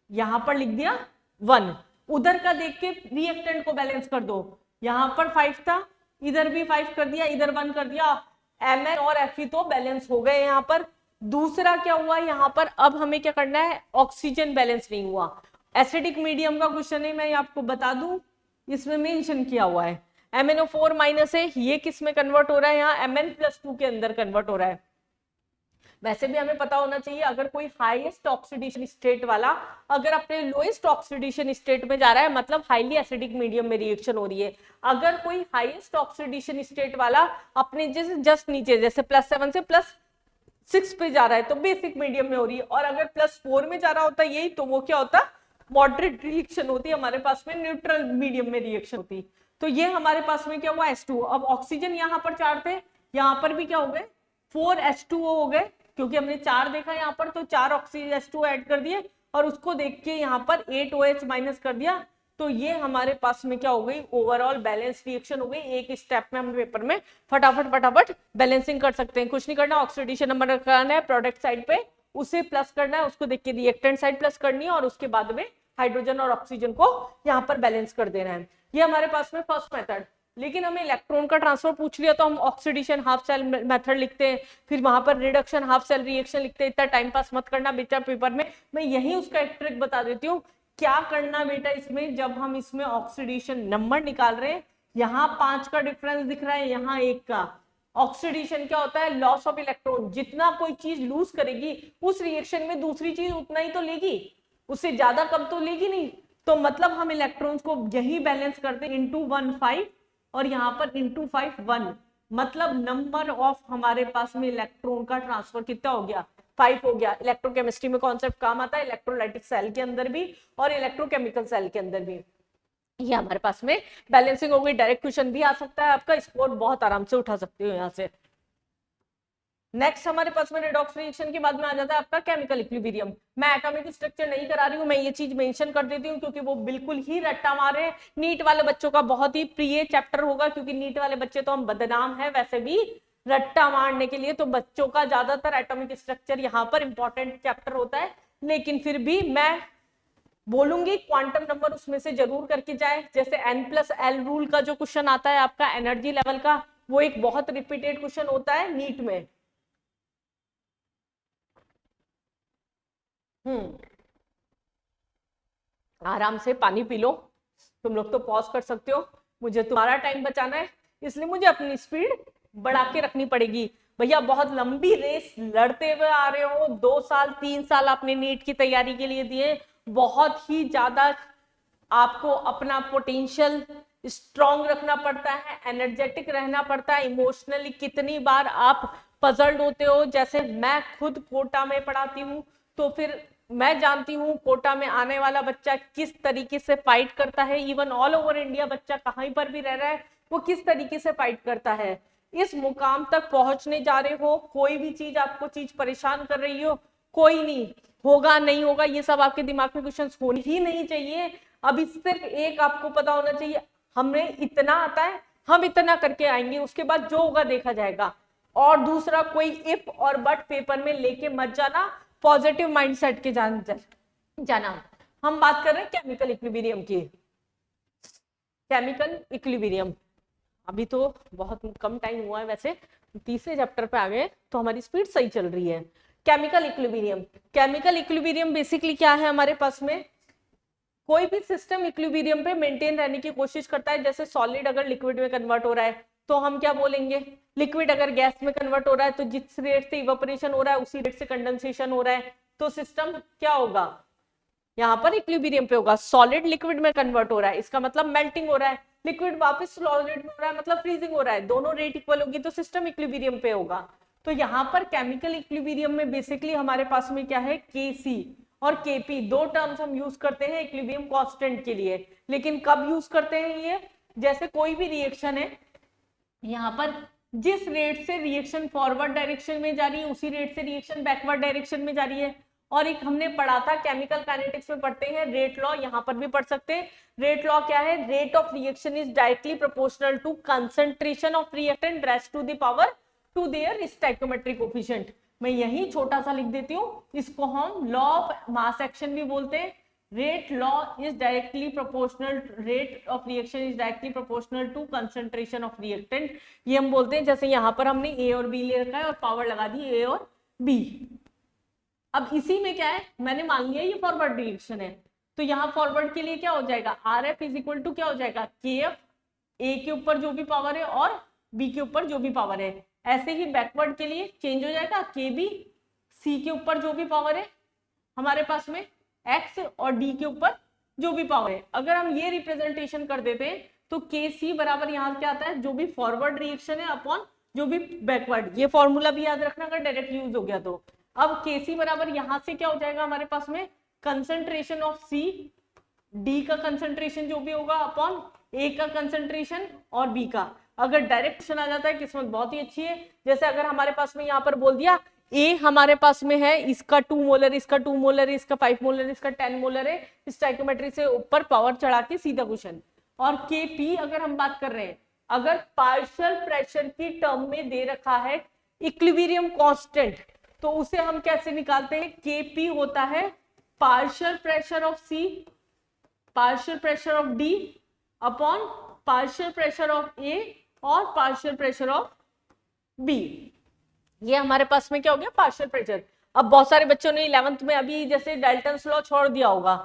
S1: यहाँ पर लिख दिया 1, उधर का देख के रिएक्टेंट को बैलेंस कर दो। यहाँ पर 5 था, इधर भी 5 कर दिया, इधर 1 कर दिया, Mn और Fe तो बैलेंस हो गए यहाँ पर। दूसरा क्या हुआ यहाँ पर, अब हमें क्या करना है, ऑक्सीजन बैलेंस नहीं हुआ। एसिडिक मीडियम का क्वेश्चन है, मैं आपको बता दूं, इसमें मेंशन किया हुआ है MnO4- है, ये किस में कन्वर्ट हो रहा है, यहाँ Mn+2 के अंदर कन्वर्ट हो रहा है। वैसे भी हमें पता होना चाहिए, अगर कोई हाईएस्ट ऑक्सीडेशन स्टेट वाला अगर अपने लोएस्ट ऑक्सीडेशन स्टेट में जा रहा है, मतलब हाईली एसिडिक मीडियम में रिएक्शन हो रही है। अगर कोई हाईएस्ट ऑक्सीडेशन स्टेट वाला अपने जस्ट नीचे, जैसे +7 से +6 पे जा रहा है, तो बेसिक मीडियम में हो रही है। और अगर +4 में जा रहा होता है यही, तो वो क्या होता, मॉडरेट रिएक्शन होती है, हमारे पास में न्यूट्रल मीडियम में रिएक्शन होती। तो ये हमारे पास में क्या हुआ, H2। अब ऑक्सीजन यहाँ पर 4 थे, यहाँ पर भी क्या हो गए 4 H2O हो गए, क्योंकि हमने 4 देखा यहाँ पर, तो 4 ऑक्सीजन H2O ऐड कर दिए, और उसको देख के यहाँ पर 8 OH माइनस कर दिया, तो ये हमारे पास में क्या हो गई, ओवरऑल बैलेंस रिएक्शन हो गई। एक स्टेप में हम पेपर में फटाफट बैलेंसिंग कर सकते हैं, कुछ नहीं करना, ऑक्सीडेशन नंबर करना है प्रोडक्ट साइड पे, उसे प्लस करना है, उसको देख के रिएक्टेंट साइड प्लस करनी है और उसके बाद में हाइड्रोजन और ऑक्सीजन को यहाँ पर बैलेंस कर देना है। ये हमारे पास में फर्स्ट मेथड। लेकिन हमें इलेक्ट्रॉन का ट्रांसफर पूछ लिया तो हम ऑक्सीडेशन हाफ सेल मेथड लिखते हैं, फिर वहां पर रिडक्शन हाफ सेल रिएक्शन लिखते हैं। इतना टाइम पास मत करना बेटा पेपर में, मैं यही उसका एक ट्रिक बता देती हूँ क्या करना बेटा इसमें। जब हम इसमें ऑक्सीडेशन नंबर निकाल रहे हैं, यहाँ 5 का डिफरेंस दिख रहा है, यहाँ 1 का। ऑक्सीडेशन क्या होता है, लॉस ऑफ इलेक्ट्रॉन। जितना कोई चीज लूज करेगी उस रिएक्शन में दूसरी चीज उतना ही तो लेगी, उससे ज्यादा कम तो लेगी नहीं। तो मतलब हम इलेक्ट्रॉन्स को यही बैलेंस करते हैं, इंटू 1 5 और यहाँ पर इंटू 5 1, मतलब नंबर ऑफ हमारे पास में इलेक्ट्रॉन का ट्रांसफर कितना हो गया, 5 हो गया। इलेक्ट्रोकेमिस्ट्री में कॉन्सेप्ट काम आता है, इलेक्ट्रोलाइटिक सेल के अंदर भी और इलेक्ट्रोकेमिकल सेल के अंदर भी। ये हमारे पास में बैलेंसिंग हो गई। डायरेक्ट क्वेश्चन भी आ सकता है आपका, स्कोर बहुत आराम से उठा सकते हो यहाँ से। नेक्स्ट हमारे पास में रेडॉक्स रिएक्शन के बाद में आ जाता है आपका केमिकल इक्विलिब्रियम। मैं एटॉमिक स्ट्रक्चर नहीं करा रही हूँ, मैं ये चीज मेंशन कर देती हूँ क्योंकि वो बिल्कुल ही रट्टा मार है। नीट वाले बच्चों का बहुत ही प्रिय चैप्टर होगा, क्योंकि नीट वाले बच्चे तो हम बदनाम है वैसे भी रट्टा मारने के लिए, तो बच्चों का ज्यादातर एटॉमिक स्ट्रक्चर यहाँ पर इंपॉर्टेंट चैप्टर होता है। लेकिन फिर भी मैं बोलूंगी क्वांटम नंबर उसमें से जरूर करके जाए। जैसे n+l रूल का जो क्वेश्चन आता है आपका एनर्जी लेवल का, वो एक बहुत रिपीटेड क्वेश्चन होता है नीट में। आराम से पानी पी लो, तुम लोग तो पॉज कर सकते हो, मुझे तुम्हारा टाइम बचाना है इसलिए मुझे अपनी स्पीड बढ़ा के रखनी पड़ेगी। भैया बहुत लंबी रेस लड़ते हुए आ रहे हो, 2 साल 3 साल आपने नीट की तैयारी के लिए दिए, बहुत ही ज्यादा आपको अपना पोटेंशियल स्ट्रॉन्ग रखना पड़ता है, एनर्जेटिक रहना पड़ता है। इमोशनली कितनी बार आप पजल्ड होते हो, जैसे मैं खुद कोटा में पढ़ाती हूँ तो फिर मैं जानती हूँ कोटा में आने वाला बच्चा किस तरीके से फाइट करता है। इवन ऑल ओवर इंडिया बच्चा कहीं पर भी रह रहा है वो किस तरीके से फाइट करता है। इस मुकाम तक पहुंचने जा रहे हो, कोई भी चीज आपको चीज परेशान कर रही हो, कोई नहीं होगा नहीं होगा ये सब आपके दिमाग में क्वेश्चंस होने ही नहीं चाहिए। अभी सिर्फ एक आपको पता होना चाहिए, हमें इतना आता है, हम इतना करके आएंगे, उसके बाद जो होगा देखा जाएगा। और दूसरा कोई इफ और बट पेपर में लेके मत जाना, पॉजिटिव माइंडसेट के जाना। हम बात कर रहे हैं केमिकल इक्विलिब्रियम की। केमिकल इक्विलिब्रियम अभी तो बहुत कम टाइम हुआ है, वैसे तीसरे चैप्टर पे आ गए तो हमारी स्पीड सही चल रही है। Chemical equilibrium, chemical equilibrium basically क्या है हमारे पास में, कोई भी सिस्टम इक्विलिब्रियम पे मेंटेन रहने की कोशिश करता है। जैसे सॉलिड अगर लिक्विड में कन्वर्ट हो रहा है तो हम क्या बोलेंगे, लिक्विड अगर गैस में कन्वर्ट हो रहा है तो जिस रेट से इवेपोरेशन हो रहा है उसी रेट से कंडेंसेशन हो रहा है, तो सिस्टम क्या होगा, यहाँ पर इक्विलिब्रियम पे होगा। सॉलिड लिक्विड में कन्वर्ट हो रहा है इसका मतलब मेल्टिंग हो रहा है, लिक्विड वापस सॉलिड में हो रहा है मतलब फ्रीजिंग हो रहा है, दोनों रेट इक्वल होगी तो सिस्टम इक्विलिब्रियम पे होगा। तो यहाँ पर केमिकल इक्विलिब्रियम में बेसिकली हमारे पास में क्या है, Kc और Kp, दो टर्म्स हम यूज करते हैं इक्विलिब्रियम कांस्टेंट के लिए। लेकिन कब यूज करते हैं ये, जैसे कोई भी रिएक्शन है, यहाँ पर जिस रेट से रिएक्शन फॉरवर्ड डायरेक्शन में जा रही है उसी रेट से रिएक्शन बैकवर्ड डायरेक्शन में जा रही है। और एक हमने पढ़ा था केमिकल काइनेटिक्स में पढ़ते हैं रेट लॉ, यहाँ पर भी पढ़ सकते हैं। रेट लॉ क्या है, rate of reaction is directly proportional to concentration of reactant raise to the power to their stoichiometric coefficient. मैं यही छोटा सा लिख देती हूँ, इसको हम लॉ ऑफ मास एक्शन भी बोलते हैं। rate law is directly proportional, rate of reaction is directly proportional to concentration of reactant, ये हम बोलते हैं। जैसे यहाँ पर हमने A और B ले रखा है और पावर लगा दी A और B। अब इसी में क्या है, मैंने मान लिया ये फॉरवर्ड रिएक्शन है, तो यहाँ फॉरवर्ड के लिए क्या हो जाएगा, RF इज इक्वल टू क्या हो जाएगा, KF, A के ऊपर जो भी पावर है और B के ऊपर जो भी पावर है। ऐसे ही बैकवर्ड के लिए चेंज हो जाएगा, KB, C के ऊपर जो भी पावर है हमारे पास में, X और D के ऊपर जो भी पावर है। अगर हम ये रिप्रेजेंटेशन कर देते हैं तो KC बराबर यहाँ क्या आता है, जो भी फॉरवर्ड रिएक्शन है अपॉन जो भी बैकवर्ड। ये फॉर्मूला भी याद रखना अगर डायरेक्ट यूज हो गया तो। अब KC बराबर यहाँ से क्या हो जाएगा हमारे पास में, कंसंट्रेशन ऑफ C, D का कंसंट्रेशन जो भी होगा अपॉन A का कंसंट्रेशन और B का। अगर डायरेक्ट क्वेश्चन आ जाता है, किस्मत बहुत ही अच्छी है। जैसे अगर हमारे पास में यहाँ पर बोल दिया ए हमारे पास में है, इसका 2 मोलर, इसका 2 मोलर, इसका 5 मोलर, इसका 10 मोलर है, स्टोइकियोमेट्री से ऊपर पावर चढ़ा के सीधा क्वेश्चन। और केपी अगर हम बात कर रहे हैं, अगर पार्शियल प्रेशर की टर्म में दे रखा है इक्विलिब्रियम कांस्टेंट, तो उसे हम कैसे निकालते हैं? केपी होता है partial pressure of C, partial pressure of D upon partial pressure of A और पार्शियल प्रेशर ऑफ बी। ये हमारे पास में क्या हो गया? Partial pressure. अब बहुत सारे बच्चों ने 11th में अभी जैसे डाल्टन्स लॉ छोड़ दिया होगा,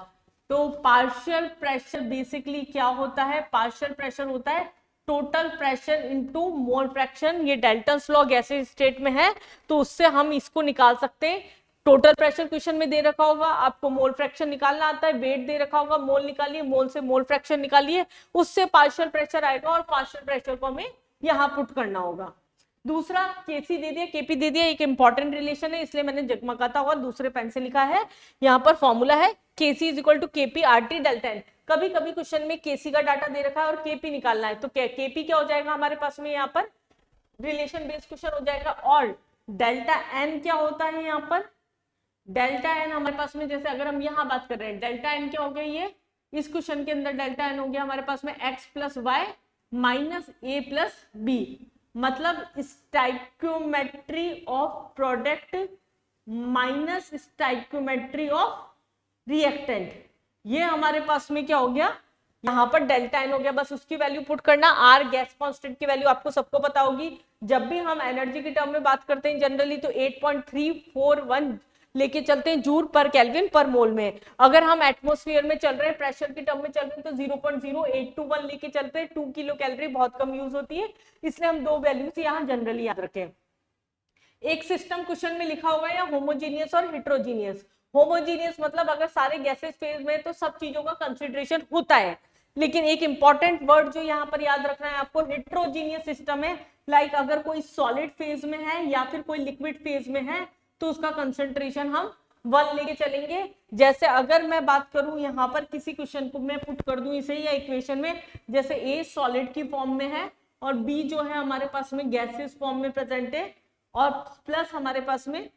S1: तो पार्शियल प्रेशर बेसिकली क्या होता है? पार्शियल प्रेशर होता है total pressure into mole fraction. ये डाल्टन्स लॉ गैसेस स्टेट में है, तो उससे हम इसको निकाल सकते हैं। टोटल प्रेशर क्वेश्चन में दे रखा होगा, आपको मोल फ्रैक्शन निकालना आता है, वेट दे रखा होगा, मोल निकालिए, मोल से मोल फ्रैक्शन निकालिए, उससे पार्शियल प्रेशर आएगा और पार्शियल प्रेशर को हमें यहाँ पुट करना होगा। दूसरा केसी दे दिया, केपी दे दिया, एक इंपॉर्टेंट रिलेशन है इसलिए मैंने जगमगाता हुआ दूसरे पेन से लिखा है। यहाँ पर फॉर्मूला है Kc is equal to Kp R T delta n. कभी कभी क्वेश्चन में केसी का डाटा दे रखा है और केपी निकालना है, तो केपी क्या हो जाएगा हमारे पास में? यहाँ पर रिलेशन बेस्ड क्वेश्चन हो जाएगा। और डेल्टा एन क्या होता है? यहाँ पर डेल्टा एन हमारे पास में, जैसे अगर हम यहाँ बात कर रहे हैं, डेल्टा एन क्या हो गया? ये इस क्वेश्चन के अंदर डेल्टा एन हो गया हमारे पास में एक्स प्लस वाई माइनस ए प्लस बी, मतलब stoichiometry of product minus stoichiometry of reactant. ये हमारे पास में क्या हो गया? यहाँ पर डेल्टा एन हो गया, बस उसकी वैल्यू पुट करना। आर गैस कांस्टेंट की वैल्यू आपको सबको पता होगी। जब भी हम एनर्जी की टर्म में बात करते हैं जनरली तो 8.341 लेके चलते हैं जूल पर केल्विन पर मोल में। अगर हम एटमॉस्फेयर में चल रहे हैं, प्रेशर की टर्म में चल रहे हैं, तो 0.0821 लेके चलते हैं। 2 किलो कैलोरी बहुत कम यूज होती है, इसलिए हम दो वैल्यूज यहाँ जनरली याद रखें। एक सिस्टम क्वेश्चन में लिखा होगा या होमोजीनियस और हेट्रोजीनियस। होमोजीनियस मतलब अगर सारे गैसेस फेज में तो सब चीजों का कंसिडरेशन होता है, लेकिन एक इंपॉर्टेंट वर्ड जो यहाँ पर याद रखना है आपको, हेट्रोजीनियस सिस्टम है। लाइक अगर कोई सॉलिड फेज में है या फिर कोई लिक्विड फेज में है तो उसका कंसंट्रेशन हम 1 लेके चलेंगे। जैसे अगर मैं बात करूं यहाँ पर किसी क्वेश्चन को मैं पुट कर दूं इसे या इक्वेशन में, जैसे ए सॉलिड की फॉर्म में है और बी जो है हमारे पास में गैसेस फॉर्म में प्रेजेंट है, और प्लस हमारे पास में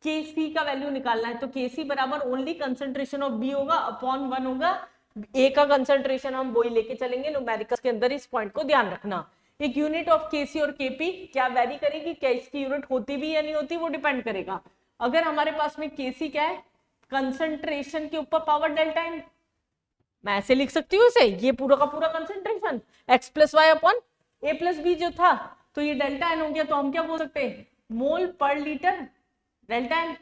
S1: Kc का वैल्यू निकालना है, तो Kc बराबर ओनली कंसंट्रेशन ऑफ बी होगा अपॉन 1 होगा। ए का कंसंट्रेशन हम वही लेके चलेंगे न्यूमेरिकल्स के अंदर, इस पॉइंट को ध्यान रखना। एक यूनिट ऑफ Kc और Kp क्या वेरी करेगी, क्या इसकी यूनिट होती भी या नहीं होती, वो डिपेंड करेगा। अगर हमारे पास में Kc क्या है? कंसंट्रेशन के ऊपर पावर डेल्टा एन, मैं ऐसे लिख सकती हूँ इसे, ये पूरा का पूरा concentration x plus y upon a plus b जो था, तो ये डेल्टा एन हो गया। तो हम क्या बोल सकते हैं? मोल पर लीटर डेल्टा एन,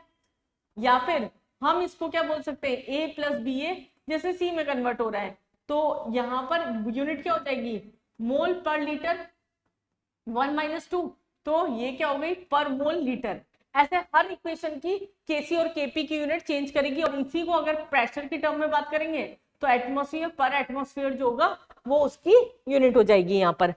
S1: या फिर हम इसको क्या बोल सकते हैं? ए प्लस बी ए, जैसे सी में कन्वर्ट हो रहा है तो यहाँ पर यूनिट क्या हो जाएगी? मोल पर लीटर 1 - 2, तो ये क्या हो गई? पर मोल लीटर। ऐसे हर इक्वेशन की केसी और केपी की यूनिट चेंज करेगी, और इसी को अगर प्रेशर की टर्म में बात करेंगे तो एटमॉस्फेयर पर एटमॉस्फेयर जो होगा वो उसकी यूनिट हो जाएगी। यहाँ पर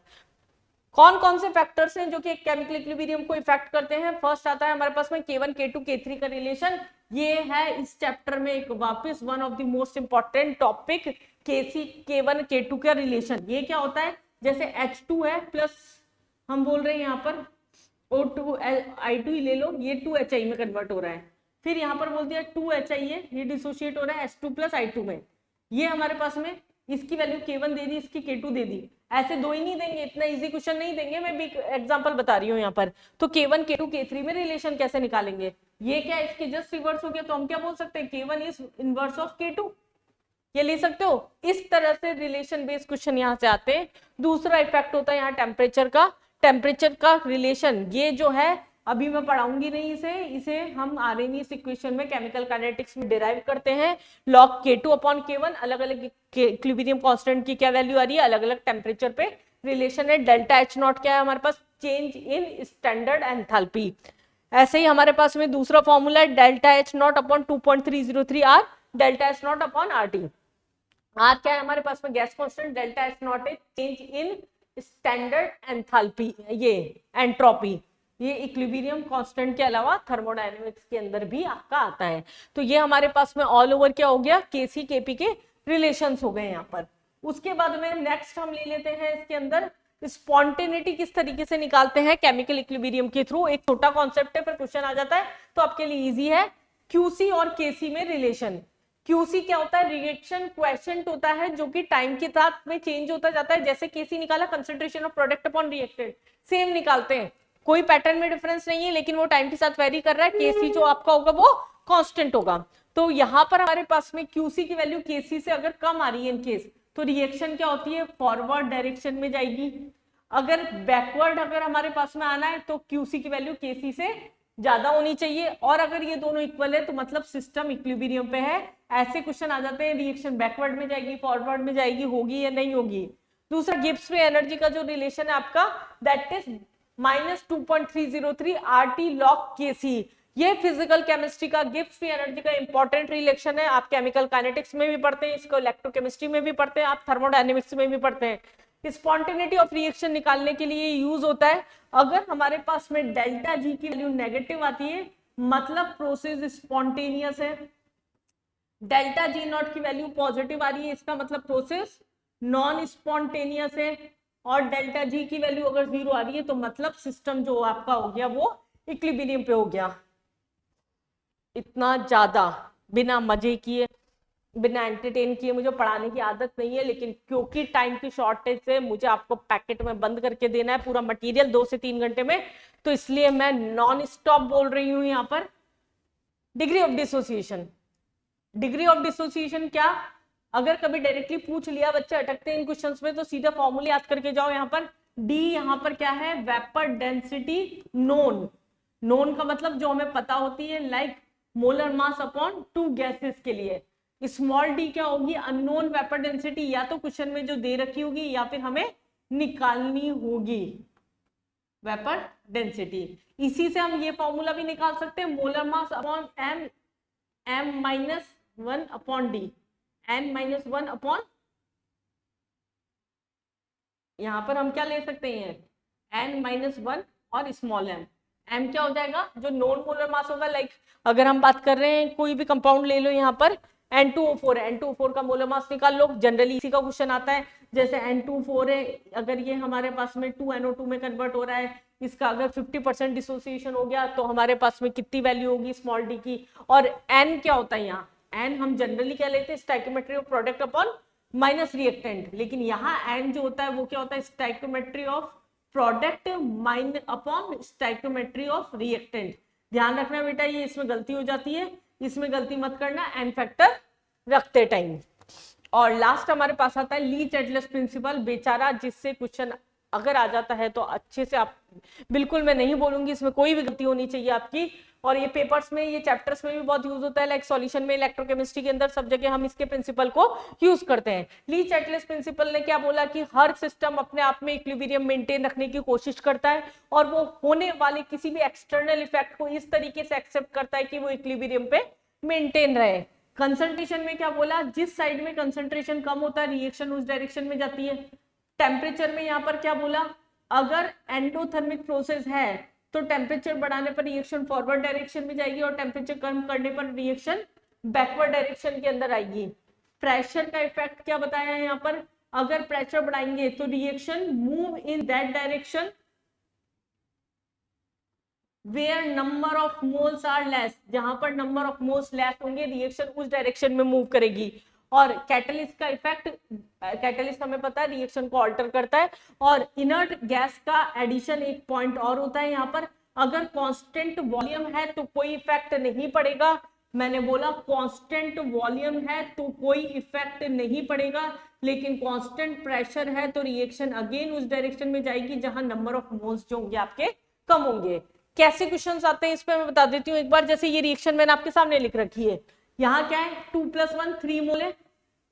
S1: कौन कौन से फैक्टर्स हैं जो कि केमिकल इक्विलिब्रियम को इफेक्ट करते हैं? फर्स्ट आता है हमारे पास में K1 K2 K3 का रिलेशन। ये है इस चैप्टर में एक वापस one of the most important topic, K1 K2 का रिलेशन। ये क्या होता है? जैसे H2 है प्लस हम बोल रहे हैं यहाँ पर O2 I2 ही ले लो, ये 2HI में कन्वर्ट हो रहा है। फिर यहाँ पर बोल दिया 2HI है, ये डिसोशिएट हो रहा है H2 प्लस I2 में। ये हमारे पास में इसकी वैल्यू K1 दे दी, इसकी K2 दे दी। ऐसे दो ही नहीं देंगे, इतना इजी क्वेश्चन नहीं देंगे, मैं भी एग्जांपल बता रही हूँ यहाँ पर। तो K1 K2 K3 में रिलेशन कैसे निकालेंगे? ये क्या इसके जस्ट रिवर्स हो गया, तो हम क्या बोल सकते हैं? K1 is inverse of K2, ये ले सकते हो। इस तरह से रिलेशन बेस्ड क्वेश्चन यहाँ से आते हैं। दूसरा इफेक्ट होता है यहाँ टेम्परेचर का। टेम्परेचर का रिलेशन ये जो है अभी मैं पढ़ाऊंगी नहीं इसे हम आरएनएस इक्वेशन में केमिकल काइनेटिक्स में डिराइव करते हैं। log K2 अपॉन K1, अलग अलग इक्विलिब्रियम कांस्टेंट की क्या वैल्यू आ रही है, अलग अलग टेम्परेचर पे रिलेशन है। डेल्टा H नॉट क्या है हमारे पास? Change in standard enthalpy. ऐसे ही हमारे पास में दूसरा फॉर्मूला है delta H naught upon 2.303 R, delta H naught upon RT। R क्या है हमारे पास में? Gas constant. Delta H naught है चेंज इन स्टैंडर्ड एंथैल्पी, ये एंट्रोपी। ये इक्विलिब्रियम कांस्टेंट के अलावा थर्मोडायनेमिक्स के अंदर भी आपका आता है। तो ये हमारे पास में ऑल ओवर क्या हो गया? Kc Kp के रिलेशंस हो गए यहाँ पर। उसके बाद में नेक्स्ट हम ले लेते हैं इसके अंदर स्पॉन्टेनिटी किस तरीके से निकालते हैं? केमिकल इक्विलिब्रियम के थ्रू। एक छोटा कॉन्सेप्ट है, पर क्वेश्चन आ जाता है तो आपके लिए इजी है। क्यूसी और केसी में रिलेशन। क्यूसी क्या होता है? रिएक्शन क्वेश्चन होता है जो कि टाइम के साथ में चेंज होता जाता है। जैसे केसी निकाला, concentration of product upon reactant, same निकालते हैं, कोई पैटर्न में डिफरेंस नहीं है, लेकिन वो टाइम के साथ वेरी कर रहा है। केसी जो आपका होगा वो कांस्टेंट होगा। तो यहां पर हमारे पास में क्यूसी की वैल्यू केसी से अगर कम आ रही है इन केस, तो रिएक्शन क्या होती है? फॉरवर्ड डायरेक्शन में जाएगी। अगर बैकवर्ड अगर हमारे पास में आना है तो क्यूसी की वैल्यू केसी से ज्यादा होनी चाहिए। और अगर ये दोनों इक्वल है तो मतलब सिस्टम इक्विलिब्रियम पे है। ऐसे क्वेश्चन आ जाते हैं, रिएक्शन बैकवर्ड में जाएगी, फॉरवर्ड में जाएगी, होगी या नहीं होगी। दूसरा, गिब्स फ्री एनर्जी का जो रिलेशन है आपका, that is -2.303 RT log Kc। ये फिजिकल केमिस्ट्री का गिब्स फ्री एनर्जी का इंपॉर्टेंट रिलेशन है। आप केमिकल काइनेटिक्स में भी पढ़ते हैं इसको, इलेक्ट्रोकेमिस्ट्री में भी पढ़ते हैं, आप थर्मोडायनेमिक्स में भी पढ़ते हैं। स्पॉन्टेनिटी ऑफ रिएक्शन निकालने के लिए यूज होता है। अगर हमारे पास में डेल्टा जी की वैल्यू नेगेटिव आती है मतलब प्रोसेस स्पॉन्टेनियस है। डेल्टा जी नॉट की वैल्यू पॉजिटिव आ रही है, इसका मतलब प्रोसेस नॉन स्पॉन्टेनियस है। और डेल्टा जी की वैल्यू अगर 0 आ रही है तो मतलब सिस्टम जो आपका हो गया वो इक्विलिब्रियम पे हो गया। इतना ज्यादा बिना मजे किए, बिना एंटरटेन किए मुझे पढ़ाने की आदत नहीं है, लेकिन क्योंकि टाइम की शॉर्टेज से मुझे आपको पैकेट में बंद करके देना है पूरा मटेरियल 2 से 3 घंटे में, तो इसलिए मैं नॉन स्टॉप बोल रही हूं यहाँ पर। Degree of dissociation. Degree of dissociation क्या? अगर कभी डायरेक्टली पूछ लिया, बच्चे अटकते हैं इन क्वेश्चंस में, तो सीधा फॉर्मूला याद करके जाओ। यहाँ पर डी यहाँ पर क्या है? Vapour density known. नोन का मतलब जो हमें पता होती है, like molar mass upon 2 gases के लिए। स्मॉल डी क्या होगी? अननोन वेपर डेंसिटी, या तो क्वेश्चन में जो दे रखी होगी या फिर हमें निकालनी होगी वेपर डेंसिटी। इसी से हम ये फॉर्मूला भी निकाल सकते हैं, molar mass upon M, m-1 upon D, n-1 upon, यहां पर हम क्या ले सकते हैं? n-1 और स्मॉल m। m क्या हो जाएगा? जो नॉन मोलर मास होगा, लाइक अगर हम बात कर रहे हैं कोई भी कंपाउंड ले लो, यहाँ पर N2O4 है, N2O4 का मोलर मास निकाल लो। जनरली इसी का क्वेश्चन आता है। जैसे N2O4 है, अगर ये हमारे पास में 2NO2 में कन्वर्ट हो रहा है, इसका अगर 50% डिसोसिएशन हो गया तो हमारे पास में कितनी वैल्यू होगी स्मॉल डी की। और n क्या होता है यहाँ? n हम जनरली क्या लेते हैं? Stoichiometry of product upon minus reactant. लेकिन यहाँ n जो होता है वो क्या होता है? Stoichiometry of product minus upon stoichiometry of reactant. ध्यान रखना बेटा, ये इसमें गलती हो जाती है, इसमें गलती मत करना एन फैक्टर रखते टाइम। और लास्ट हमारे पास आता है ली चैटलेस प्रिंसिपल, बेचारा जिससे क्वेश्चन अगर आ जाता है तो अच्छे से आप, बिल्कुल मैं नहीं बोलूंगी इसमें कोई भी गलती होनी चाहिए आपकी। और ये पेपर्स में, ये चैप्टर्स में भी बहुत यूज होता है, लाइक सॉल्यूशन में, इलेक्ट्रोकेमिस्ट्री के अंदर, सब जगह हम इसके प्रिंसिपल को यूज करते हैं। ली चैटलेस प्रिंसिपल ने क्या बोला कि हर सिस्टम अपने आप में इक्विलिब्रियम मेंटेन रखने की कोशिश करता है और वो होने वाले किसी भी एक्सटर्नल इफेक्ट को इस तरीके से एक्सेप्ट करता है कि वो इक्विलिब्रियम पे मेंटेन रहे। कंसंट्रेशन में क्या बोला? जिस साइड में कंसंट्रेशन कम होता है रिएक्शन उस डायरेक्शन में जाती है। टेम्परेचर में यहाँ पर क्या बोला? अगर एंडोथर्मिक प्रोसेस है तो टेम्परेचर बढ़ाने पर रिएक्शन फॉरवर्ड डायरेक्शन में जाएगी और टेम्परेचर कम करने पर रिएक्शन बैकवर्ड डायरेक्शन के अंदर आएगी। प्रेशर का इफेक्ट क्या बताया है यहाँ पर? अगर प्रेशर बढ़ाएंगे तो reaction move in that direction where number of moles are less. जहां पर नंबर ऑफ मोल्स लेस होंगे रिएक्शन उस डायरेक्शन में मूव करेगी। और कैटलिस्ट का इफेक्ट, कैटलिस्ट हमें पता है रिएक्शन को ऑल्टर करता है। और इनर्ट गैस का एडिशन एक पॉइंट और होता है यहाँ पर, अगर कांस्टेंट वॉल्यूम है तो कोई इफेक्ट नहीं पड़ेगा। मैंने बोला कांस्टेंट वॉल्यूम है तो कोई इफेक्ट नहीं पड़ेगा, लेकिन कांस्टेंट प्रेशर है तो रिएक्शन अगेन उस डायरेक्शन में जाएगी जहां नंबर ऑफ मोल्स जो होंगे आपके कम होंगे। कैसे क्वेश्चंस आते हैं इस पे मैं बता देती हूँ एक बार। जैसे ये रिएक्शन मैंने आपके सामने लिख रखी है, यहाँ क्या है? 2 + 1 3 मोल है।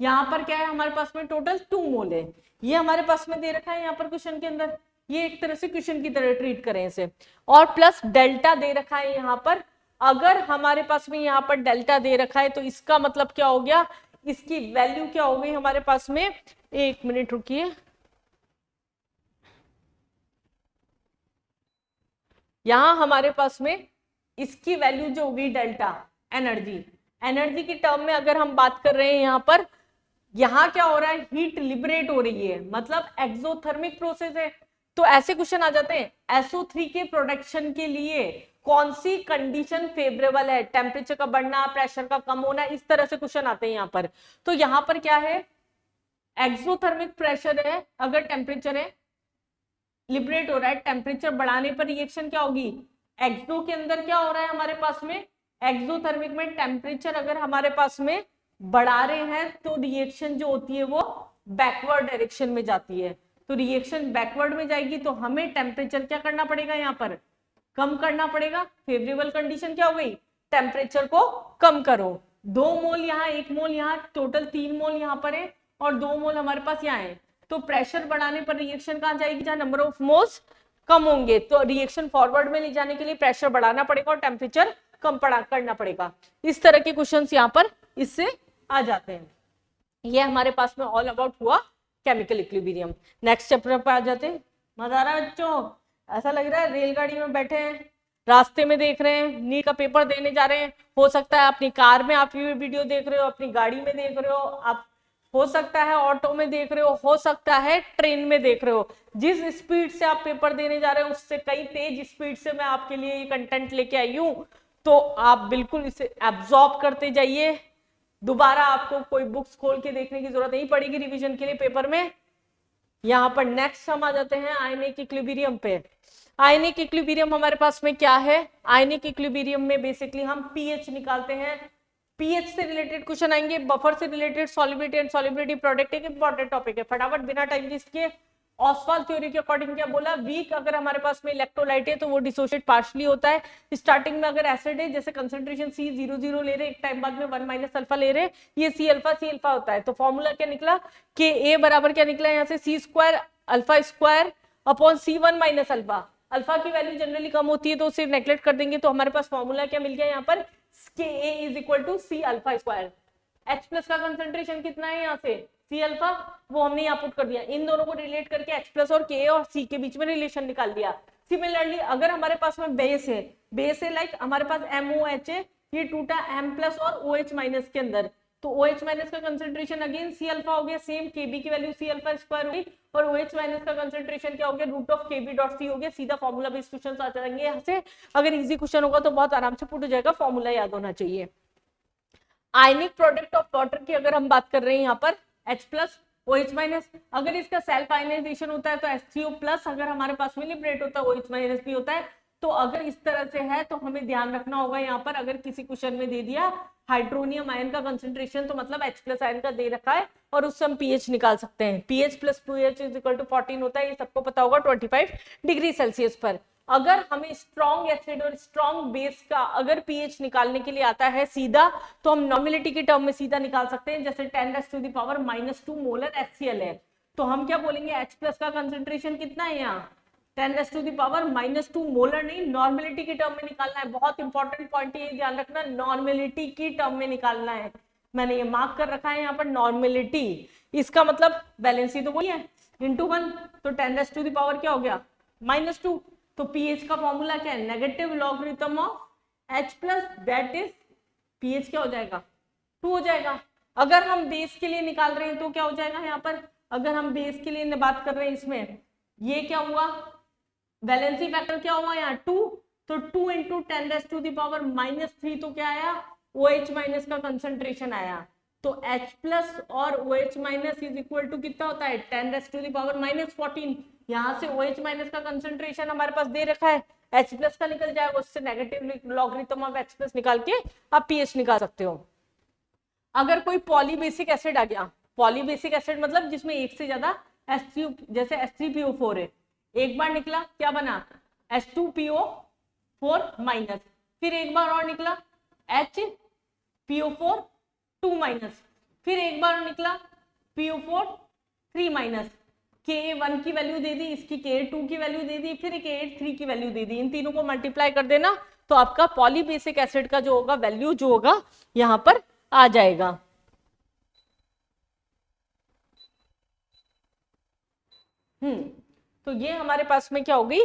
S1: यहाँ पर क्या है हमारे पास में? टोटल 2 मोल है। ये हमारे पास में दे रखा है यहाँ पर क्वेश्चन के अंदर, ये एक तरह से क्वेश्चन की तरह ट्रीट करें इसे। और प्लस डेल्टा दे रखा है यहाँ पर। अगर हमारे पास में यहाँ पर डेल्टा दे रखा है तो इसका मतलब क्या हो गया? इसकी वैल्यू क्या हो गई हमारे पास में? 1 मिनट रुकिए, यहां हमारे पास में इसकी वैल्यू जो होगी डेल्टा, एनर्जी, एनर्जी की टर्म में अगर हम बात कर रहे हैं यहाँ पर यहाँ क्या हो रहा है, हीट लिबरेट हो रही है, मतलब एक्सोथर्मिक प्रोसेस है। तो ऐसे क्वेश्चन आ जाते हैं, SO3 के प्रोडक्शन के लिए कौन सी कंडीशन फेवरेबल है, टेम्परेचर का बढ़ना, प्रेशर का कम होना, इस तरह से क्वेश्चन आते हैं यहाँ पर। तो यहाँ पर क्या है, एक्सोथर्मिक प्रेशर है, अगर टेम्परेचर है लिबरेट हो रहा है, टेम्परेचर बढ़ाने पर रिएक्शन क्या होगी, एक्सो के अंदर क्या हो रहा है हमारे पास में, एक्सोथर्मिक में टेम्परेचर अगर हमारे पास में बढ़ा रहे हैं तो रिएक्शन जो होती है वो बैकवर्ड डायरेक्शन में जाती है। तो रिएक्शन बैकवर्ड में जाएगी तो हमें टेम्परेचर क्या करना पड़ेगा, यहाँ पर कम करना पड़ेगा। फेवरेबल कंडीशन क्या हो गई, टेम्परेचर को कम करो। 2 मोल यहाँ, 1 मोल यहाँ, टोटल 3 मोल यहाँ पर है और 2 मोल हमारे पास यहाँ है। तो प्रेशर बढ़ाने पर रिएक्शन कहाँ जाएगी, जहां नंबर ऑफ मोल्स कम होंगे। तो रिएक्शन फॉरवर्ड में ले जाने के लिए प्रेशर बढ़ाना पड़ेगा और टेम्परेचर कम करना पड़ेगा। इस तरह के क्वेश्चंस यहाँ पर इससे आ जाते हैं। ये हमारे पास में ऑल अबाउट हुआ केमिकल इक्विलिब्रियम। नेक्स्ट चैप्टर पर आ जाते हैं। मजा आ रहा है बच्चों, ऐसा लग रहा है रेलगाड़ी में बैठे हैं, रास्ते में देख रहे हैं, नीट का पेपर देने जा रहे हैं। हो सकता है अपनी कार में आप ये वीडियो देख रहे हो, अपनी गाड़ी में देख रहे हो, आप हो सकता है ऑटो में देख रहे हो सकता है ट्रेन में देख रहे हो। जिस स्पीड से आप पेपर देने जा रहे हो उससे कई तेज स्पीड से मैं आपके लिए ये कंटेंट लेके आई हूं। तो आप बिल्कुल इसे एब्जॉर्ब करते जाइए, दोबारा आपको कोई बुक्स खोल के देखने की जरूरत नहीं पड़ेगी रिवीजन के लिए पेपर में। यहाँ पर नेक्स्ट हम आ जाते हैं आयनिक इक्विलिब्रियम पे। आयनिक इक्विलिब्रियम हमारे पास में क्या है, आयनिक इक्विलिब्रियम में बेसिकली हम पीएच निकालते हैं। पीएच से रिलेटेड क्वेश्चन आएंगे, बफर से related, solubility and solubility product एक इंपॉर्टेंट टॉपिक है। फटाफट बिना टाइम वेस्ट किए, ऑस्वाल्ड थ्योरी के अकॉर्डिंग क्या बोला, वीक अगर हमारे पास में इलेक्ट्रोलाइट है तो वो डिसोशिएट पार्शली होता है। स्टार्टिंग में अगर एसिड है, जैसे कंसंट्रेशन C00 ले रहे, एक टाइम बाद में 1 माइनस अल्फा ले रहे, ये C अल्फा होता है। तो फॉर्मूला क्या निकला कि A बराबर क्या निकला यहाँ से, C square alpha square upon C1 minus alpha. Alpha की वैल्यू जनरली कम होती है तो उसे नेग्लेक्ट कर देंगे, तो हमारे पास फॉर्मूला क्या मिल गया यहाँ पर, A is equal to C alpha square. H plus का कंसंट्रेशन कितना है यहाँ से, C अल्फा, वो हमने यहाँ पुट कर दिया। इन दोनों को रिलेट करके H प्लस और K और C के बीच में रिलेशन निकाल दिया। सिमिलरली अगर हमारे पास में बेस है लाइक हमारे पास MOH है, ये टूटा M प्लस और OH माइनस के अंदर, तो OH माइनस का कंसंट्रेशन अगेन C अल्फा हो गया, सेम KB की वैल्यू C अल्फा स्क्वायर हुई, और OH माइनस का कंसंट्रेशन क्या हो गया, root of KB dot C हो गया। सीधा फॉर्मूला बेस्ड क्वेश्चन आ जाएंगे यहाँ से। अगर इजी क्वेश्चन होगा तो बहुत आराम से पुट हो जाएगा, फॉर्मूला याद होना चाहिए। आयनिक प्रोडक्ट ऑफ वाटर की अगर हम बात कर रहे हैं यहाँ पर H प्लस OH माइनस, अगर इसका सेल्फ आयनाइजेशन होता है तो H3O प्लस, अगर हमारे पास में लिबरेट होता है OH माइनस भी होता है। तो अगर इस तरह से है तो हमें ध्यान रखना होगा यहाँ पर, अगर किसी क्वेश्चन में दे दिया हाइड्रोनियम आयन का कंसंट्रेशन तो मतलब H प्लस आयन का दे रखा है और उससे हम pH निकाल सकते हैं। pH plus pH is equal to 14 होता है, ये सबको पता होगा 25 डिग्री सेल्सियस पर। अगर हमें स्ट्रॉन्ग एसिड और स्ट्रॉन्ग बेस का अगर pH निकालने के लिए आता है सीधा, तो हम नॉर्मेलिटी के टर्म में सीधा निकाल सकते हैं। जैसे 10⁻⁻² मोलर HCl है, तो हम क्या बोलेंगे, H प्लस का कंसंट्रेशन कितना है यहाँ 10⁻⁻² मोलर, नहीं नॉर्मेलिटी की टर्म में निकालना है। बहुत इंपॉर्टेंट पॉइंट ये ध्यान रखना, नॉर्मेलिटी की टर्म में निकालना है। मैंने ये मार्क कर रखा है यहाँ पर नॉर्मेलिटी, इसका मतलब बैलेंसी तो वही है इंटू 1, तो 10⁻⁻ क्या हो गया -2। तो pH का फॉर्मूला क्या है, negative logarithm of H plus, that is pH क्या हो जाएगा 2 हो जाएगा। अगर हम बेस के लिए निकाल रहे हैं तो क्या हो जाएगा यहाँ पर, अगर हम बेस के लिए बात कर रहे हैं इसमें, ये क्या हुआ, वैलेंसी फैक्टर क्या हुआ यहाँ 2, तो 2 इंटू 10⁻⁻³ तो क्या आया, OH माइनस का कंसंट्रेशन आया। तो H प्लस और OH minus is equal to कितना होता है 10⁻⁻14। यहाँ से OH माइनस का कंसंट्रेशन हमारे पास दे रखा है, H प्लस का निकल जाएगा, उससे negative logarithm of H plus निकाल के आप pH निकाल सकते हो। अगर कोई पॉलीबेसिक एसिड आ गया, पॉलीबेसिक एसिड मतलब जिसमें एक से ज्यादा H3, जैसे H3PO4 है, एक बार निकला क्या बना H2PO4 माइनस, फिर एक बार और निकला HPO4 2 माइनस, फिर एक बार निकला PO4 3 माइनस, Ka1 की वैल्यू दे दी, इसकी Ka2 की वैल्यू दे दी, फिर Ka3 की वैल्यू दे दी, इन तीनों को मल्टीप्लाई कर देना तो आपका पॉलीबेसिक एसिड का जो होगा वैल्यू जो होगा यहाँ पर आ जाएगा। तो ये हमारे पास में क्या हो गई,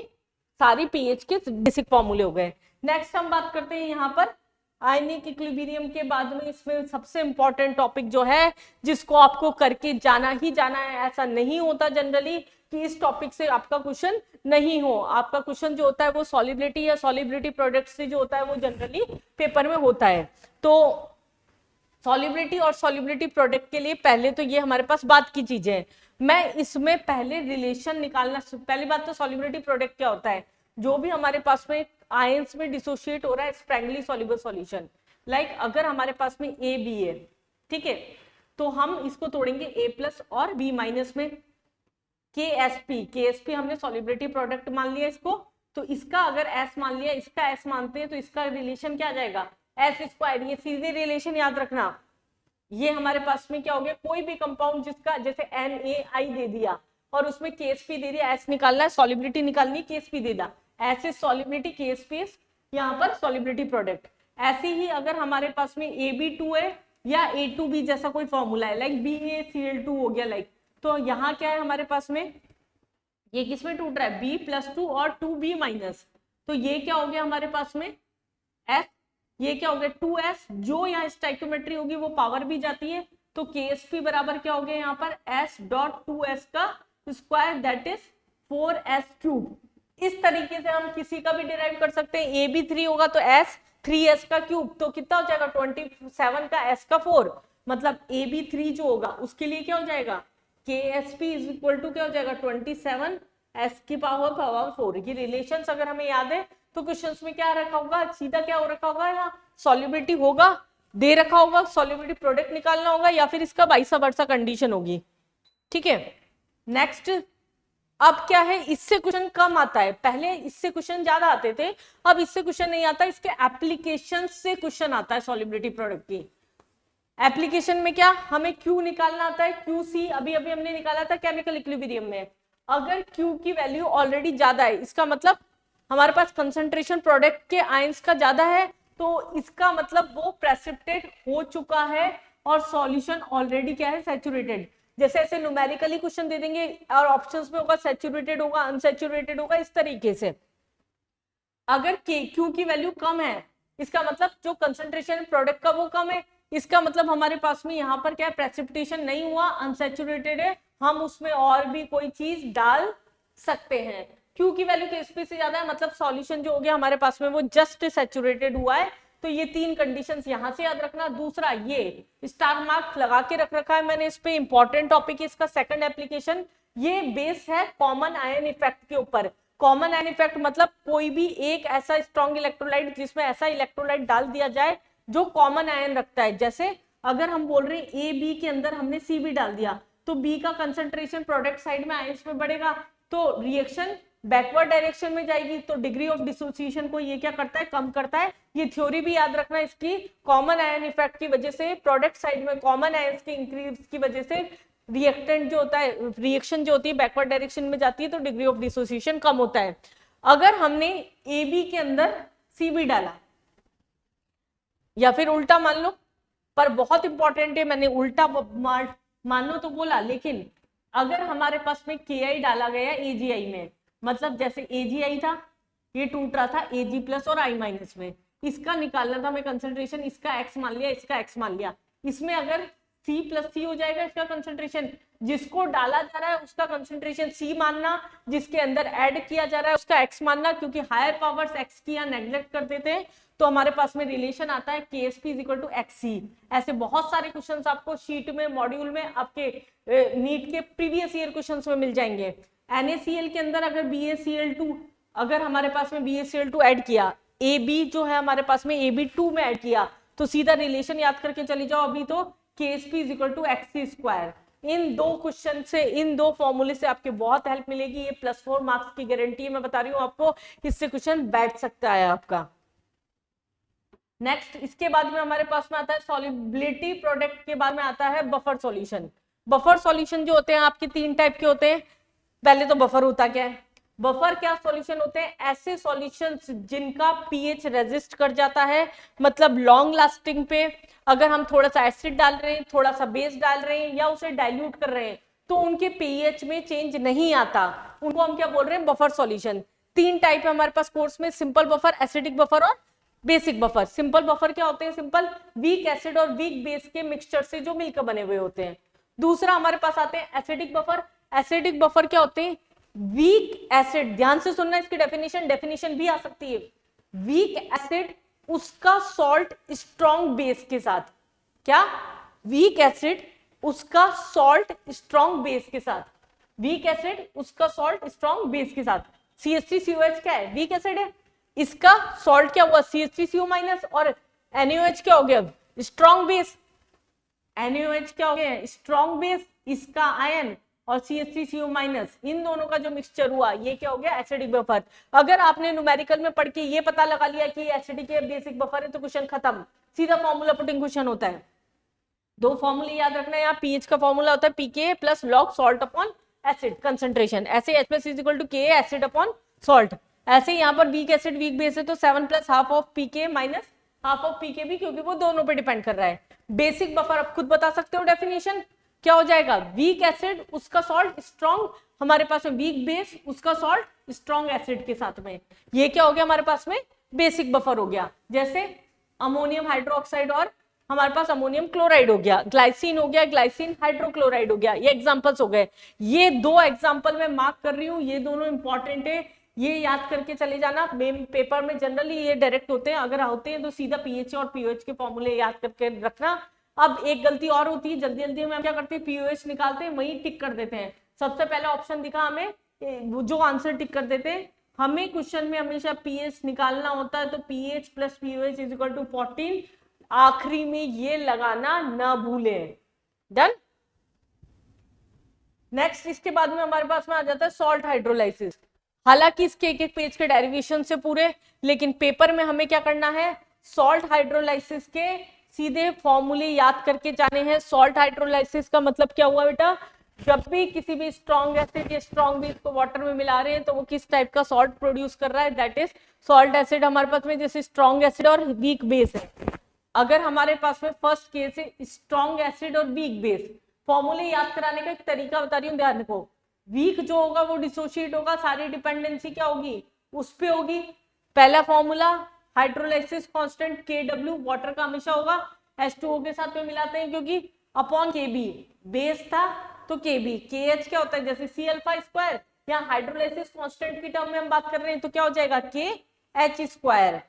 S1: सारी pH के बेसिक फॉर्मूले हो गए। नेक्स्ट हम बात करते हैं यहाँ पर आयनिक इक्विलिब्रियम के बाद में इसमें सबसे इंपॉर्टेंट टॉपिक जो है जिसको आपको करके जाना ही जाना है, ऐसा नहीं होता जनरली कि इस टॉपिक से आपका क्वेश्चन नहीं हो। आपका क्वेश्चन जो होता है वो सॉलिबिलिटी या सॉलिबिलिटी प्रोडक्ट से जो होता है वो जनरली पेपर में होता है। तो सॉलिबिलिटी और सॉलिबिलिटी प्रोडक्ट के लिए पहले तो ये हमारे पास बात की चीजें हैं। मैं इसमें पहले रिलेशन निकालना, पहली बात तो सॉलिबिलिटी प्रोडक्ट क्या होता है, जो भी हमारे पास में आयंस में डिसोशिएट हो रहा है स्प्रैंगली सॉल्युबल सॉल्यूशन। लाइक अगर हमारे पास में ए बी है, ठीक है, तो हम इसको तोड़ेंगे ए प्लस और बी माइनस में। के एस पी हमने सॉलिबिलिटी प्रोडक्ट मान लिया इसको, तो इसका अगर एस मान लिया, इसका एस मानते हैं, तो इसका रिलेशन क्या आ जाएगा, एस स्क्वायर। ये सीधे रिलेशन याद रखना। ये हमारे पास में क्या हो गया, कोई भी कंपाउंड जिसका जैसे NaI दे दिया और उसमें KSP दे दिया, एस निकालना है, सॉलिबिलिटी निकालनी है, KSP दे दिया, ऐसे सॉलिबिलिटी KSP यहाँ पर सॉलिबिलिटी प्रोडक्ट। ऐसे ही अगर हमारे पास में AB2 है या A2B जैसा कोई फॉर्मूला है, लाइक BaCl2 हो गया, लाइक तो यहाँ क्या है हमारे पास में, ये किसमें टूट रहा है, B+2 और 2B माइनस, तो ये क्या हो गया हमारे पास में S, ये क्या हो गया 2S, जो यहाँ स्टाइकोमेट्री होगी वो पावर भी जाती है, तो KSP बराबर क्या हो गया यहाँ पर S.2S का स्क्वायर, दैट इज 4S3। इस तरीके से हम किसी का भी डिराइव कर सकते हैं। AB3 होगा तो S 3S का क्यूब, तो कितना हो जाएगा 27 का S का 4, मतलब AB3 जो होगा उसके लिए क्या हो जाएगा KSP इज इक्वल टू क्या हो जाएगा 27 S की पावर 4। ये रिलेशंस अगर हमें याद है तो क्वेश्चंस में क्या रखा होगा, सीधा क्या हो रखा होगा, यहाँ सॉल्युबिलिटी होगा दे रखा होगा, सॉल्युबिलिटी प्रोडक्ट निकालना होगा या फिर इसका वाइस वर्सा कंडीशन होगी। ठीक है, नेक्स्ट अब क्या है, इससे क्वेश्चन कम आता है, पहले इससे क्वेश्चन ज्यादा आते थे, अब इससे क्वेश्चन नहीं आता, इसके एप्लीकेशन से क्वेश्चन आता है सॉल्युबिलिटी प्रोडक्ट की। एप्लीकेशन में क्या हमें क्यू निकालना आता है, QC अभी अभी हमने निकाला था केमिकल इक्विलिब्रियम में। अगर Q की वैल्यू ऑलरेडी ज्यादा है, इसका मतलब हमारे पास कंसंट्रेशन प्रोडक्ट के आयंस का ज्यादा है, तो इसका मतलब वो प्रेसिपिटेट हो चुका है और सॉल्यूशन ऑलरेडी क्या है सैचुरेटेड। जैसे ऐसे न्यूमेरिकली क्वेश्चन दे देंगे और ऑप्शंस में होगा सैचुरेटेड होगा अनसैचुरेटेड होगा, इस तरीके से। अगर Q की वैल्यू कम है, इसका मतलब जो कंसंट्रेशन प्रोडक्ट का वो कम है, इसका मतलब हमारे पास में यहाँ पर क्या है प्रेसिपिटेशन नहीं हुआ, अनसैचुरेटेड है, हम उसमें और भी कोई चीज डाल सकते हैं। Q की वैल्यू KSP से ज्यादा है, मतलब सॉल्यूशन जो हो गया हमारे पास में वो जस्ट सैचुरेटेड हुआ है। तो ये तीन कंडीशंस यहाँ से याद रखना। दूसरा, ये स्टार मार्क लगा के रख रखा है मैंने इस पे, इंपॉर्टेंट टॉपिक है इसका सेकंड एप्लीकेशन। ये बेस है कॉमन आयन इफेक्ट के ऊपर। कॉमन आयन इफेक्ट मतलब कोई भी एक ऐसा स्ट्रॉन्ग इलेक्ट्रोलाइट जिसमें ऐसा इलेक्ट्रोलाइट डाल दिया जाए जो कॉमन आयन रखता है। जैसे अगर हम बोल रहे हैं ए बी के अंदर हमने CB डाल दिया, तो बी का कंसंट्रेशन प्रोडक्ट साइड में आयंस में बढ़ेगा, तो रिएक्शन बैकवर्ड डायरेक्शन में जाएगी, तो डिग्री ऑफ डिसोसिएशन को ये क्या करता है कम करता है। ये थ्योरी भी याद रखना इसकी, कॉमन आयन इफेक्ट की वजह से प्रोडक्ट साइड में कॉमन आयंस के इंक्रीज की वजह से रिएक्टेंट जो होता है, रिएक्शन जो होती है बैकवर्ड डायरेक्शन में जाती है, तो डिग्री ऑफ डिसोसिएशन कम होता है। अगर हमने ए बी के अंदर CB डाला या फिर उल्टा मान लो, पर बहुत इंपॉर्टेंट है, मैंने उल्टा मान लो तो बोला, लेकिन अगर हमारे पास में KI डाला गया AgI में, मतलब जैसे AgI था ये टूट रहा था Ag प्लस और I माइनस में, इसका निकालना था हमें कंसंट्रेशन, इसका X मान लिया, इसका X मान लिया, इसमें अगर C प्लस C हो जाएगा इसका कंसंट्रेशन, जिसको डाला जा रहा है उसका कंसंट्रेशन C मानना, जिसके अंदर ऐड किया जा रहा है उसका X मानना, क्योंकि हायर पावर्स X की यहाँ नेग्लेक्ट कर देते हैं, तो हमारे पास में रिलेशन आता है KSP is equal to XC। ऐसे बहुत सारे क्वेश्चंस आपको शीट में मॉड्यूल में आपके नीट के प्रीवियस ईयर क्वेश्चंस में मिल जाएंगे। NaCl के अंदर अगर BaCl2, अगर हमारे पास में BaCl2 ऐड किया, AB जो है हमारे पास में AB2 में ऐड किया, तो सीधा रिलेशन याद करके चली जाओ अभी, तो KSP is equal to XC square. इन दो क्वेश्चन से, इन दो फॉर्मूले से आपके बहुत हेल्प मिलेगी। ये +4 मार्क्स की गारंटी है, मैं बता रही हूँ आपको, इससे क्वेश्चन बैठ सकता है आपका। नेक्स्ट, इसके बाद में हमारे पास में आता है सॉल्युबिलिटी प्रोडक्ट के बाद में आता है बफर सॉल्यूशन। बफर सॉल्यूशन जो होते हैं आपके तीन टाइप के होते हैं। पहले तो बफर होता क्या है, बफर क्या सॉल्यूशन होते हैं, ऐसे सॉल्यूशंस जिनका पीएच रेजिस्ट कर जाता है, मतलब लॉन्ग लास्टिंग पे अगर हम थोड़ा सा एसिड डाल रहे हैं, थोड़ा सा बेस डाल रहे हैं या उसे डाइल्यूट कर रहे हैं, तो उनके पीएच में चेंज नहीं आता, उनको हम क्या बोल रहे हैं बफर सॉल्यूशन। तीन टाइप है हमारे पास कोर्स में, सिंपल बफर, एसिडिक बफर और बेसिक बफर। सिंपल बफर क्या होते हैं? सिंपल वीक एसिड और वीक बेस के मिक्सचर से जो मिलकर बने हुए होते हैं। दूसरा हमारे पास आते हैं एसिडिक बफर। एसिडिक बफर क्या होते हैं? वीक एसिड, ध्यान से सुनना इसकी डेफिनेशन भी आ सकती है। वीक एसिड उसका सॉल्ट स्ट्रॉन्ग बेस के साथ, क्या? वीक एसिड उसका सॉल्ट स्ट्रॉन्ग बेस के साथ, वीक एसिड उसका सॉल्ट स्ट्रॉन्ग बेस के साथ। CH3COH क्या है? वीक एसिड है, इसका सॉल्ट क्या हुआ? CH3CO माइनस, और NaOH क्या हो गया? Strong base. NaOH क्या हो गया? स्ट्रॉन्ग बेस, इसका आयन और CH3CO माइनस, इन दोनों का जो मिक्सचर हुआ ये क्या हो गया? Acidic buffer. अगर आपने न्यूमेरिकल में पढ़ के ये पता लगा लिया कि एसिडिक या बेसिक बफर है तो क्वेश्चन खत्म, सीधा फॉर्मूला पुटिंग क्वेश्चन होता है। दो फॉर्मूले याद रखना है, यहाँ पीएच का फॉर्मूला होता है pKa plus log salt upon acid concentration. ऐसे H+ is equal to Ka acid upon salt. ऐसे यहाँ पर वीक एसिड वीक बेस है तो 7 plus half of pKa minus half of pKb, क्योंकि वो दोनों पे डिपेंड कर रहा है। बेसिक बफर आप खुद बता सकते हो, डेफिनेशन क्या हो जाएगा? वीक एसिड उसका सॉल्ट स्ट्रॉन्ग, हमारे पास में वीक बेस उसका सॉल्ट स्ट्रॉन्ग एसिड के साथ में, ये क्या हो गया हमारे पास में? बेसिक बफर हो गया। जैसे अमोनियम हाइड्रोक्साइड और हमारे पास अमोनियम क्लोराइड हो गया, ग्लाइसिन हो गया, ग्लाइसिन हाइड्रोक्लोराइड हो गया, ये एग्जांपल्स हो गए। ये दो एग्जांपल मैं मार्क कर रही हूँ, ये दोनों इंपॉर्टेंट है, ये याद करके चले जाना। पेपर में जनरली ये डायरेक्ट होते हैं, अगर होते हैं तो सीधा पीएच और पीओएच के फॉर्मूले याद करके रखना। अब एक गलती और होती है, जल्दी जल्दी में हम क्या करते हैं? पीओएच निकालते हैं, वही टिक कर देते हैं। सबसे पहला ऑप्शन दिखा हमें, जो आंसर टिक कर देते हैं। हमें क्वेश्चन में हमेशा पीएच निकालना होता है, तो pH plus pOH is equal to 14, आखिरी में ये लगाना ना भूलें। डन। नेक्स्ट इसके बाद में हमारे पास में आ जाता है सॉल्ट हाइड्रोलाइसिस। हालांकि इसके एक एक पेज के डेरिवेशन से पूरे, लेकिन पेपर में हमें क्या करना है? सॉल्ट हाइड्रोलाइसिस के सीधे फॉर्मूले याद करके जाने हैं। सॉल्ट हाइड्रोलाइसिस का मतलब क्या हुआ बेटा? जब भी किसी भी स्ट्रॉन्ग एसिड या स्ट्रॉन्ग बेस को वाटर में मिला रहे हैं तो वो किस टाइप का सॉल्ट प्रोड्यूस कर रहा है? That is salt acid. हमारे पास में जैसे स्ट्रॉन्ग एसिड और वीक बेस है, अगर हमारे पास में फर्स्ट केस है स्ट्रॉन्ग एसिड और वीक बेस, फॉर्मूले याद कराने का एक तरीका बता रही हूँ, ध्यान रखो। वीक जो होगा वो डिसोशिएट होगा, सारी डिपेंडेंसी क्या होगी? उस पे होगी। पहला formula hydrolysis constant Kw, water का हमेशा होगा, H2O के साथ में मिलाते हैं क्योंकि अपॉन Kb, बेस था तो Kb, KH क्या होता है? जैसे C∝², यहाँ हाइड्रोलाइसिस कांस्टेंट की टर्म में हम बात कर रहे हैं तो क्या हो जाएगा? KH²।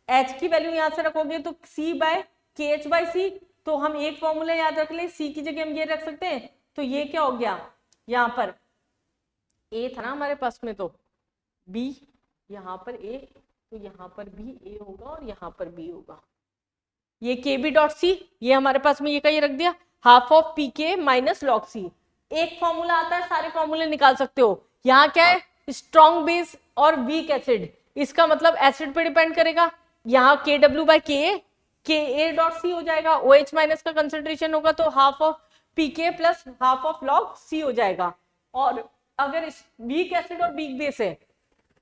S1: H की वैल्यू यहां से रखोगे तो C/KH/C, तो हम एक फॉर्मूला याद रख ले, C की जगह हम ये रख सकते हैं, तो ये क्या हो गया? यहाँ पर A था ना हमारे पास में, तो B, यहाँ पर A, तो यहाँ पर भी A होगा और यहाँ पर B होगा। ये Kb.C, ये हमारे पास में ये का ये रख दिया, half of pK minus log C। एक फॉर्मूला आता है, सारे फॉर्मूले निकाल सकते हो। यहाँ क्या है? स्ट्रॉन्ग बेस और वीक एसिड, इसका मतलब एसिड पे डिपेंड करेगा। यहाँ Kw/Ka, Ka.C हो जाएगा, OH माइनस का कंसेंट्रेशन होगा तो half of pK plus half of log C हो जाएगा। और अगर वीक एसिड और वीक बेस है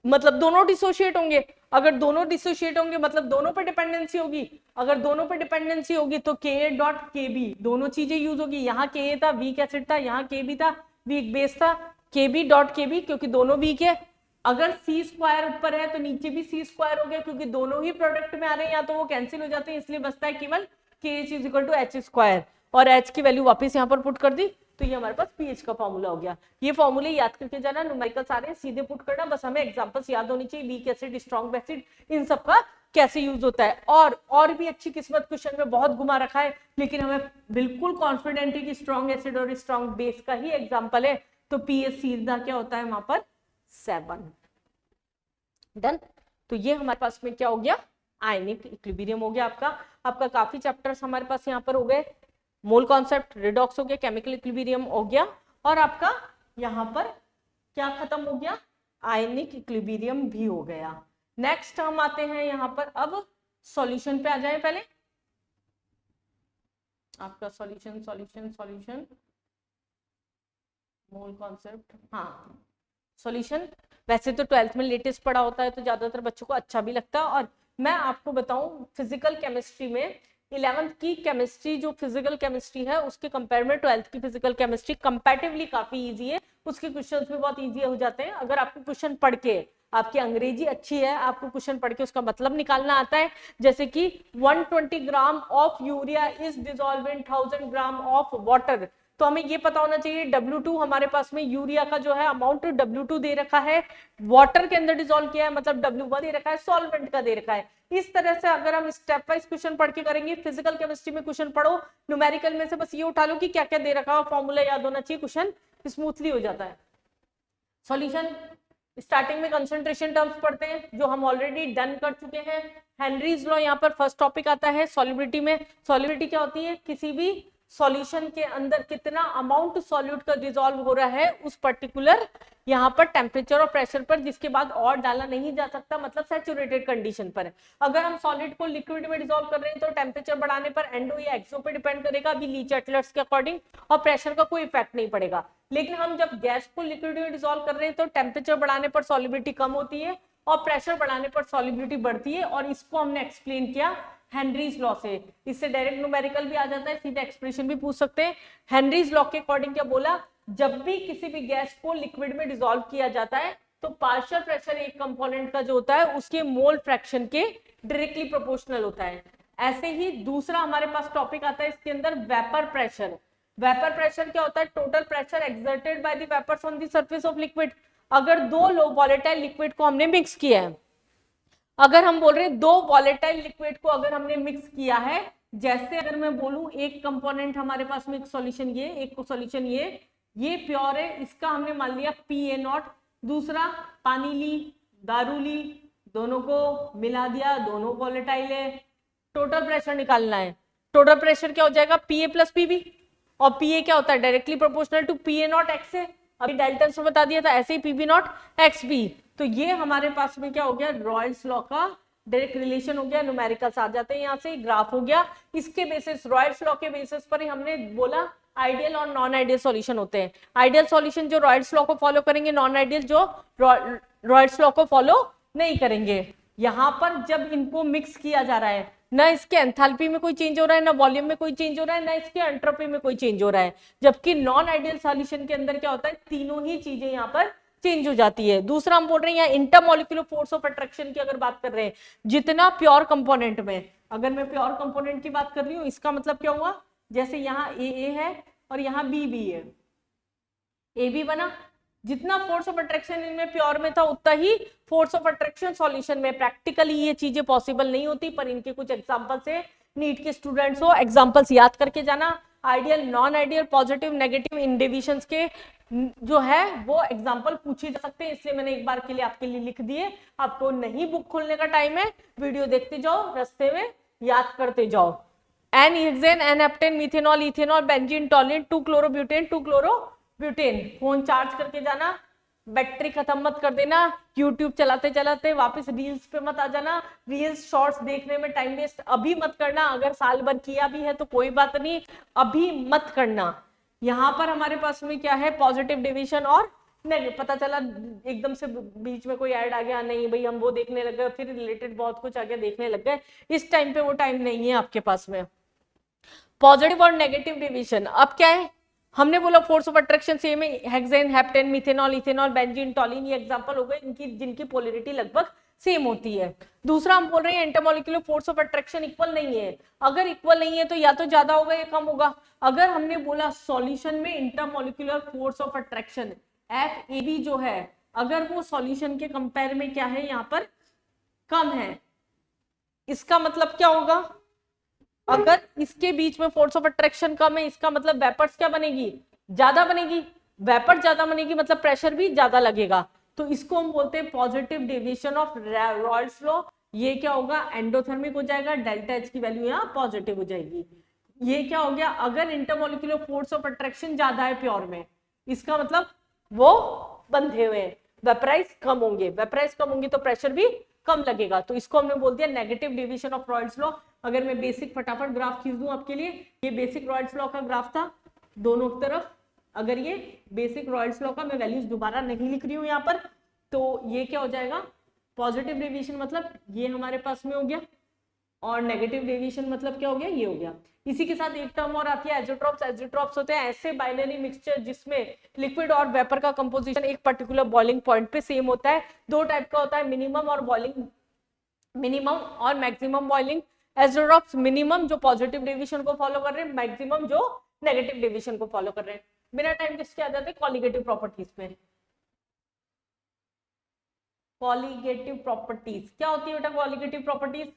S1: मतलब दोनों डिसोशिएट होंगे, अगर दोनों डिसोशिएट होंगे मतलब दोनों पे डिपेंडेंसी होगी, अगर दोनों पे डिपेंडेंसी होगी तो Ka.Kb, दोनों चीजें यूज होगी। यहाँ Ka था वीक एसिड था, यहाँ Kb था वीक बेस था, Kb.Kb क्योंकि दोनों वीक है। अगर C² ऊपर है तो नीचे भी C² हो गया क्योंकि दोनों ही प्रोडक्ट में आ रहे हैं, या तो वो कैंसिल हो जाते हैं, इसलिए बचता है केवल KH is equal to H², और H की वैल्यू वापस यहाँ पर पुट कर दी तो ये हमारे पास पीएच का फॉर्मूला हो गया। ये फॉर्मूले याद करके जाना, न्यूमेरिकल सारे सीधे पुट करना, बस हमें एग्जांपल्स याद होनी चाहिए, weak acid strong acid in सब का कैसे यूज होता है। और भी अच्छी किस्मत क्वेश्चन में बहुत घुमा रखा है, लेकिन हमें बिल्कुल कॉन्फिडेंट है कि स्ट्रॉन्ग एसिड और स्ट्रॉन्ग बेस का ही एग्जाम्पल है, तो पीएच सीधा क्या होता है वहां पर? 7। डन। तो ये हमारे पास में क्या हो गया? आयनिक इक्विलिब्रियम हो गया। आपका काफी चैप्टर्स हमारे पास यहाँ पर हो गए। मोल कॉन्सेप्ट, रिडॉक्स हो गया, केमिकल इक्विलिब्रियम हो गया, और आपका यहाँ पर क्या खत्म हो गया? आयनिक इक्विलिब्रियम भी हो गया। नेक्स्ट हम आते हैं यहाँ पर, अब सॉल्यूशन पे आ जाए। पहले आपका सॉल्यूशन मोल कॉन्सेप्ट, हाँ सॉल्यूशन वैसे तो 12th में लेटेस्ट पढ़ा होता है तो ज्यादातर बच्चों को अच्छा भी लगता है। और मैं आपको बताऊं, फिजिकल केमिस्ट्री में 11th की केमिस्ट्री जो फिजिकल केमिस्ट्री है उसके कंपेयर में 12th की फिजिकल केमिस्ट्री कंपैरेटिवली काफी इजी है, उसके क्वेश्चंस भी बहुत इजी हो जाते हैं। अगर आपको क्वेश्चन पढ़ के आपकी अंग्रेजी अच्छी है, आपको क्वेश्चन पढ़ के उसका मतलब निकालना आता है, जैसे कि 120 gram of urea is dissolve in 1000 gram of water, तो हमें ये पता होना चाहिए W2 हमारे पास में यूरिया का जो है अमाउंट W2 दे रखा है, वाटर के अंदर डिसॉल्व किया है मतलब W1 दे रखा है, सॉल्वेंट का दे रखा है। इस तरह से अगर हम स्टेप वाइज क्वेश्चन पढ़ के करेंगे, फिजिकल केमिस्ट्री में क्वेश्चन पढ़ो, न्यूमेरिकल में से बस ये उठा लो कि क्या क्या दे रखा है, फॉर्मूला याद होना चाहिए, क्वेश्चन स्मूथली हो जाता है। सॉल्यूशन स्टार्टिंग में कंसंट्रेशन टर्म्स पढ़ते हैं जो हम ऑलरेडी डन कर चुके हैं। हेनरीज लॉ यहाँ पर फर्स्ट टॉपिक आता है। सॉल्युबिलिटी में सॉल्युबिलिटी क्या होती है, किसी भी सॉल्यूशन के अंदर कितना अमाउंट सॉल्यूट का डिसॉल्व हो रहा है उस पर्टिकुलर यहाँ पर टेम्परेचर और प्रेशर पर, जिसके बाद और डाला नहीं जा सकता, मतलब सैचुरेटेड कंडीशन पर। अगर हम सॉलिड को लिक्विड में डिसॉल्व कर रहे हैं तो टेम्परेचर बढ़ाने पर एंडो या एक्सो पे डिपेंड करेगा, अभी लीच एटलर्स के अकॉर्डिंग, और प्रेशर का कोई इफेक्ट नहीं पड़ेगा। लेकिन हम जब गैस को लिक्विड में डिसॉल्व कर रहे हैं तो टेम्परेचर बढ़ाने पर सॉल्युबिलिटी कम होती है और प्रेशर बढ़ाने पर सॉल्युबिलिटी बढ़ती है, और इसको हमने एक्सप्लेन किया हेनरीज लॉ से। इससे डायरेक्ट न्यूमेरिकल भी आ जाता है, सीधा एक्सप्रेशन भी पूछ सकते हैं। हेनरीज लॉ के अकॉर्डिंग क्या बोला, जब भी किसी भी गैस को लिक्विड में डिसॉल्व किया जाता है तो पार्शियल प्रेशर एक कंपोनेंट का जो होता है उसके मोल फ्रैक्शन के डायरेक्टली प्रोपोर्शनल होता है। ऐसे ही दूसरा हमारे पास टॉपिक आता है इसके अंदर, वेपर प्रेशर। वेपर प्रेशर क्या होता है, total pressure exerted by the vapours on the surface of liquid. अगर दो लो वॉलेटाइल लिक्विड को हमने मिक्स किया है, अगर हम बोल रहे हैं दो वॉलेटाइल लिक्विड को अगर हमने मिक्स किया है, जैसे अगर मैं बोलूं एक कंपोनेंट हमारे पास में एक सॉल्यूशन ये, एक को सॉल्यूशन ये प्योर है, इसका हमने मान लिया PA0, दूसरा पानी ली, दारू ली, दोनों को मिला दिया, दोनों वॉलेटाइल है, टोटल प्रेशर निकालना है। टोटल प्रेशर क्या हो जाएगा, PA प्लस PB, और PA क्या होता है, directly proportional to PA0 x है, अभी डाल्टन से बता दिया था, ऐसे ही PB0 XB। तो ये हमारे पास में क्या हो गया, रॉयल्स लॉ का डायरेक्ट रिलेशन हो गया, न्यूमेरिकल्स आ जाते हैं यहाँ से, ग्राफ हो गया। इसके बेसिस, रॉयल्स लॉ के बेसिस पर ही हमने बोला आइडियल और नॉन आइडियल सॉल्यूशन होते हैं। आइडियल सॉल्यूशन जो रॉयल्स लॉ को फॉलो करेंगे, नॉन आइडियल जो रॉयल्स लॉ को फॉलो नहीं करेंगे। यहाँ पर जब इनको मिक्स किया जा रहा है, ना इसके एंथैल्पी में कोई चेंज हो रहा है, ना वॉल्यूम में कोई चेंज हो रहा है, ना इसके एंट्रोपी में कोई चेंज हो रहा है, जबकि नॉन आइडियल सॉल्यूशन के अंदर क्या होता है, तीनों ही चीजें यहाँ पर चेंज हो जाती है। दूसरा हम बोल रहे हैं यहाँ इंटरमोलिकुलर फोर्स ऑफ अट्रैक्शन की अगर बात कर रहे हैं, जितना प्योर कंपोनेंट में, अगर मैं प्योर कंपोनेंट की बात कर रही हूँ, इसका मतलब क्या हुआ, जैसे यहाँ AA है और यहाँ BB है, AB बना, जितना फोर्स ऑफ अट्रैक्शन इनमें प्योर में था उतना ही फोर्स ऑफ अट्रैक्शन सॉल्यूशन में। प्रैक्टिकली ये चीजें पॉसिबल नहीं होती, पर इनके कुछ एग्जांपल्स है, नीट के स्टूडेंट्स हो एग्जांपल्स याद करके जाना। Ideal, non ideal, positive, negative इन डिविजन्स के जो है वो एग्जांपल पूछे जा सकते हैं, इसलिए मैंने एक बार के लिए आपके लिए लिख दिए। आपको नहीं बुक खोलने का टाइम है, वीडियो देखते जाओ, रास्ते में याद करते जाओ। N hexane, n heptane, methanol, ethanol, benzene, toluene, 2 chlorobutane, 2 chlorobutane. Phone charge करके जाना, बैटरी खत्म मत कर देना, यूट्यूब चलाते चलाते वापस रील्स पे मत आ जाना, रील्स शॉर्ट्स देखने में टाइम वेस्ट अभी मत करना। अगर साल भर किया भी है तो कोई बात नहीं, अभी मत करना। यहाँ पर हमारे पास में क्या है, पॉजिटिव डिविजन और नहीं, पता चला एकदम से बीच में कोई ऐड आ गया, नहीं भाई हम वो देखने लग गए, फिर रिलेटेड बहुत कुछ आ गया, देखने लग गए, इस टाइम पे वो टाइम नहीं है आपके पास में। पॉजिटिव और नेगेटिव डिविजन, अब क्या है, हमने बोला फोर्स ऑफ अट्रैक्शन सेम है, hexane, heptane, methanol, ethanol, benzene, टॉलिन, ये एग्जांपल हो गए इनकी जिनकी पोलैरिटी लगभग सेम होती है। दूसरा हम बोल रहे हैं intermolecular force of attraction equal नहीं है। अगर इक्वल नहीं है तो या तो ज्यादा होगा या कम होगा। अगर हमने बोला सॉल्यूशन में intermolecular force of attraction FAB जो है, अगर वो सॉल्यूशन के कंपेयर में क्या है, यहाँ पर कम है, इसका मतलब क्या होगा, अगर इसके बीच में फोर्स ऑफ अट्रैक्शन कम है, इसका मतलब वेपर्स क्या बनेगी, ज्यादा बनेगी, वेपर ज्यादा बनेगी मतलब प्रेशर भी ज्यादा लगेगा। तो इसको हम बोलते हैं positive deviation of Royals law. ये क्या होगा, एंडोथर्मिक हो जाएगा, डेल्टा H की वैल्यू यहाँ पॉजिटिव हो जाएगी। ये क्या हो गया, अगर इंटरमोलिकुलर फोर्स ऑफ अट्रैक्शन ज्यादा है प्योर में, इसका मतलब वो बंधे हुए हैं, वेपराइज कम होंगे, वेपराइज कम होंगे तो प्रेशर भी कम लगेगा। तो इसको हमने बोल दिया negative deviation of Royals law. अगर मैं बेसिक फटाफट ग्राफ खींच दूं आपके लिए, ये बेसिक रॉयल्स लॉ का ग्राफ था दोनों तरफ। अगर ये बेसिक रॉयल्स लॉ का, मैं वैल्यूज दोबारा नहीं लिख रही हूं यहाँ पर, तो ये क्या हो जाएगा, पॉजिटिव डेविएशन मतलब ये हमारे पास में हो गया, और नेगेटिव डेविएशन मतलब क्या हो गया, ये हो गया। इसी के साथ एक टर्म और आती है एज़ोट्रॉप्स। एज़ोट्रॉप्स होते हैं ऐसे बाइनरी मिक्सचर जिसमें लिक्विड और वेपर का कंपोजिशन एक पर्टिकुलर बॉइलिंग पॉइंट पे सेम होता है। दो टाइप का होता है, मिनिमम और बॉइलिंग, मिनिमम और मैक्सिमम बॉइलिंग। एज़ोट्रॉप्स मिनिमम जो पॉजिटिव डेविएशन को फॉलो कर रहे हैं, मैक्सिमम जो नेगेटिव डेविएशन को फॉलो कर रहे हैं। बिना टाइम वेस्ट किए आ जाते हैं कॉलिगेटिव प्रॉपर्टीज में। कॉलिगेटिव प्रॉपर्टीज क्या होती है बेटा? कॉलिगेटिव प्रॉपर्टीज,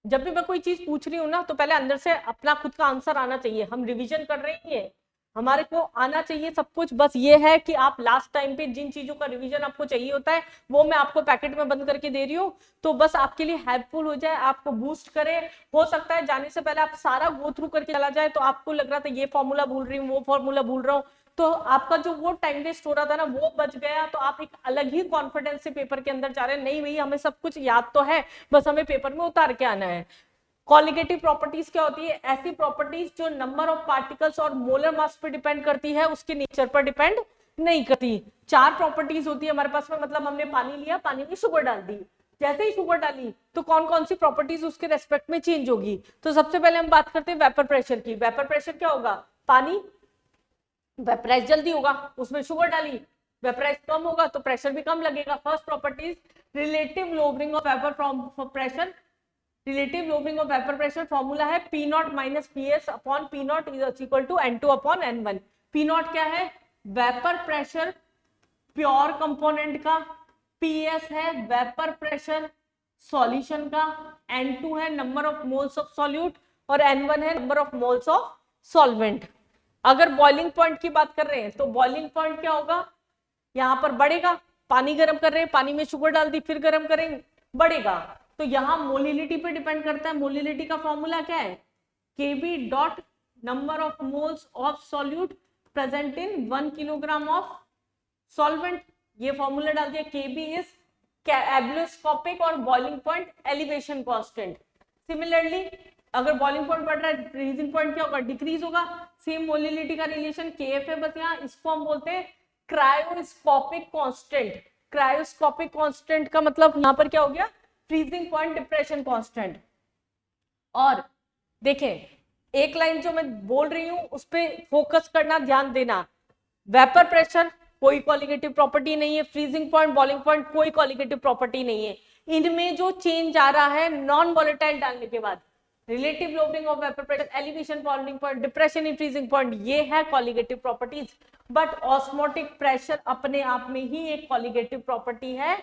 S1: जब भी मैं कोई चीज पूछ रही हूँ ना तो पहले अंदर से अपना खुद का आंसर आना चाहिए। हम रिवीजन कर रहे हैं, हमारे को आना चाहिए सब कुछ। बस ये है कि आप लास्ट टाइम पे जिन चीजों का रिवीजन आपको चाहिए होता है वो मैं आपको पैकेट में बंद करके दे रही हूँ, तो बस आपके लिए हेल्पफुल हो जाए, आपको बूस्ट करे। हो सकता है जाने से पहले आप सारा गो थ्रू करके चला जाए तो आपको लग रहा था ये फॉर्मूला भूल रही हूँ, वो फॉर्मूला भूल रहा हूँ, तो आपका जो वो टाइम वेस्ट हो रहा था ना वो बच गया। तो आप एक अलग ही कॉन्फिडेंस से पेपर के अंदर जा रहे हैं, नहीं भैया हमें सब कुछ याद तो है, बस हमें पेपर में उतार के आना है। कॉलिगेटिव प्रॉपर्टीज क्या होती है? ऐसी प्रॉपर्टीज जो नंबर ऑफ पार्टिकल्स और मोलर मास पे डिपेंड करती है, उसके नेचर पर डिपेंड नहीं करती। चार प्रॉपर्टीज होती है हमारे पास में, मतलब हमने पानी लिया, पानी में शुगर डाल दी, जैसे ही शुगर डाली तो कौन कौन सी प्रॉपर्टीज उसके रेस्पेक्ट में चेंज होगी। तो सबसे पहले हम बात करते हैं वेपर प्रेशर की। वेपर प्रेशर क्या होगा? पानी वेपराइज जल्दी होगा, उसमें शुगर डाली, वेपराइज कम होगा तो प्रेशर भी कम लगेगा। First properties relative lowering of vapour from pressure. Relative lowering of vapour pressure formula है P not minus P S upon P not is equal to N2 upon N1। P not क्या है? Vapour pressure pure component का, PS है vapour pressure solution का, N2 है number of moles of solute और N1 है number of moles of solvent. अगर boiling point की बात कर रहे हैं तो बॉइलिंग पॉइंट क्या होगा? यहाँ पर बढ़ेगा, पानी गर्म कर रहे हैं, पानी में शुगर डाल दी, फिर गर्म करेंगे, बढ़ेगा। तो यहाँ मोलिलिटी पे डिपेंड करता है। मोलिलिटी का फॉर्मूला क्या है? Kb dot number of moles of solute present in 1 kilogram of solvent. ये फॉर्मूला डाल दिया। Kb इज एब्लोस्कोपिक और boiling point elevation constant. Similarly अगर बॉइलिंग पॉइंट बढ़ रहा है, फ्रीजिंग पॉइंट क्या होगा? डिक्रीज होगा। सेम मोलिलिटी का रिलेशन Kf है, बस यहाँ इसको हम बोलते हैं क्रायोस्कोपिक कांस्टेंट। क्रायोस्कोपिक कांस्टेंट का मतलब यहाँ पर क्या हो गया? Freezing point depression constant. और देखें एक लाइन जो मैं बोल रही हूं उस पर फोकस करना, ध्यान देना। वेपर प्रेशर कोई कॉलिगेटिव प्रॉपर्टी नहीं है, फ्रीजिंग पॉइंट बॉइलिंग पॉइंट कोई कॉलिगेटिव प्रॉपर्टी नहीं है। इनमें जो चेंज आ रहा है नॉन वॉलेटाइल डालने के बाद, relative lowering of vapour pressure, elevation boiling point, depression in freezing point, ये है colligative properties. But osmotic pressure अपने आप में ही एक कॉलिगेटिव प्रॉपर्टी है।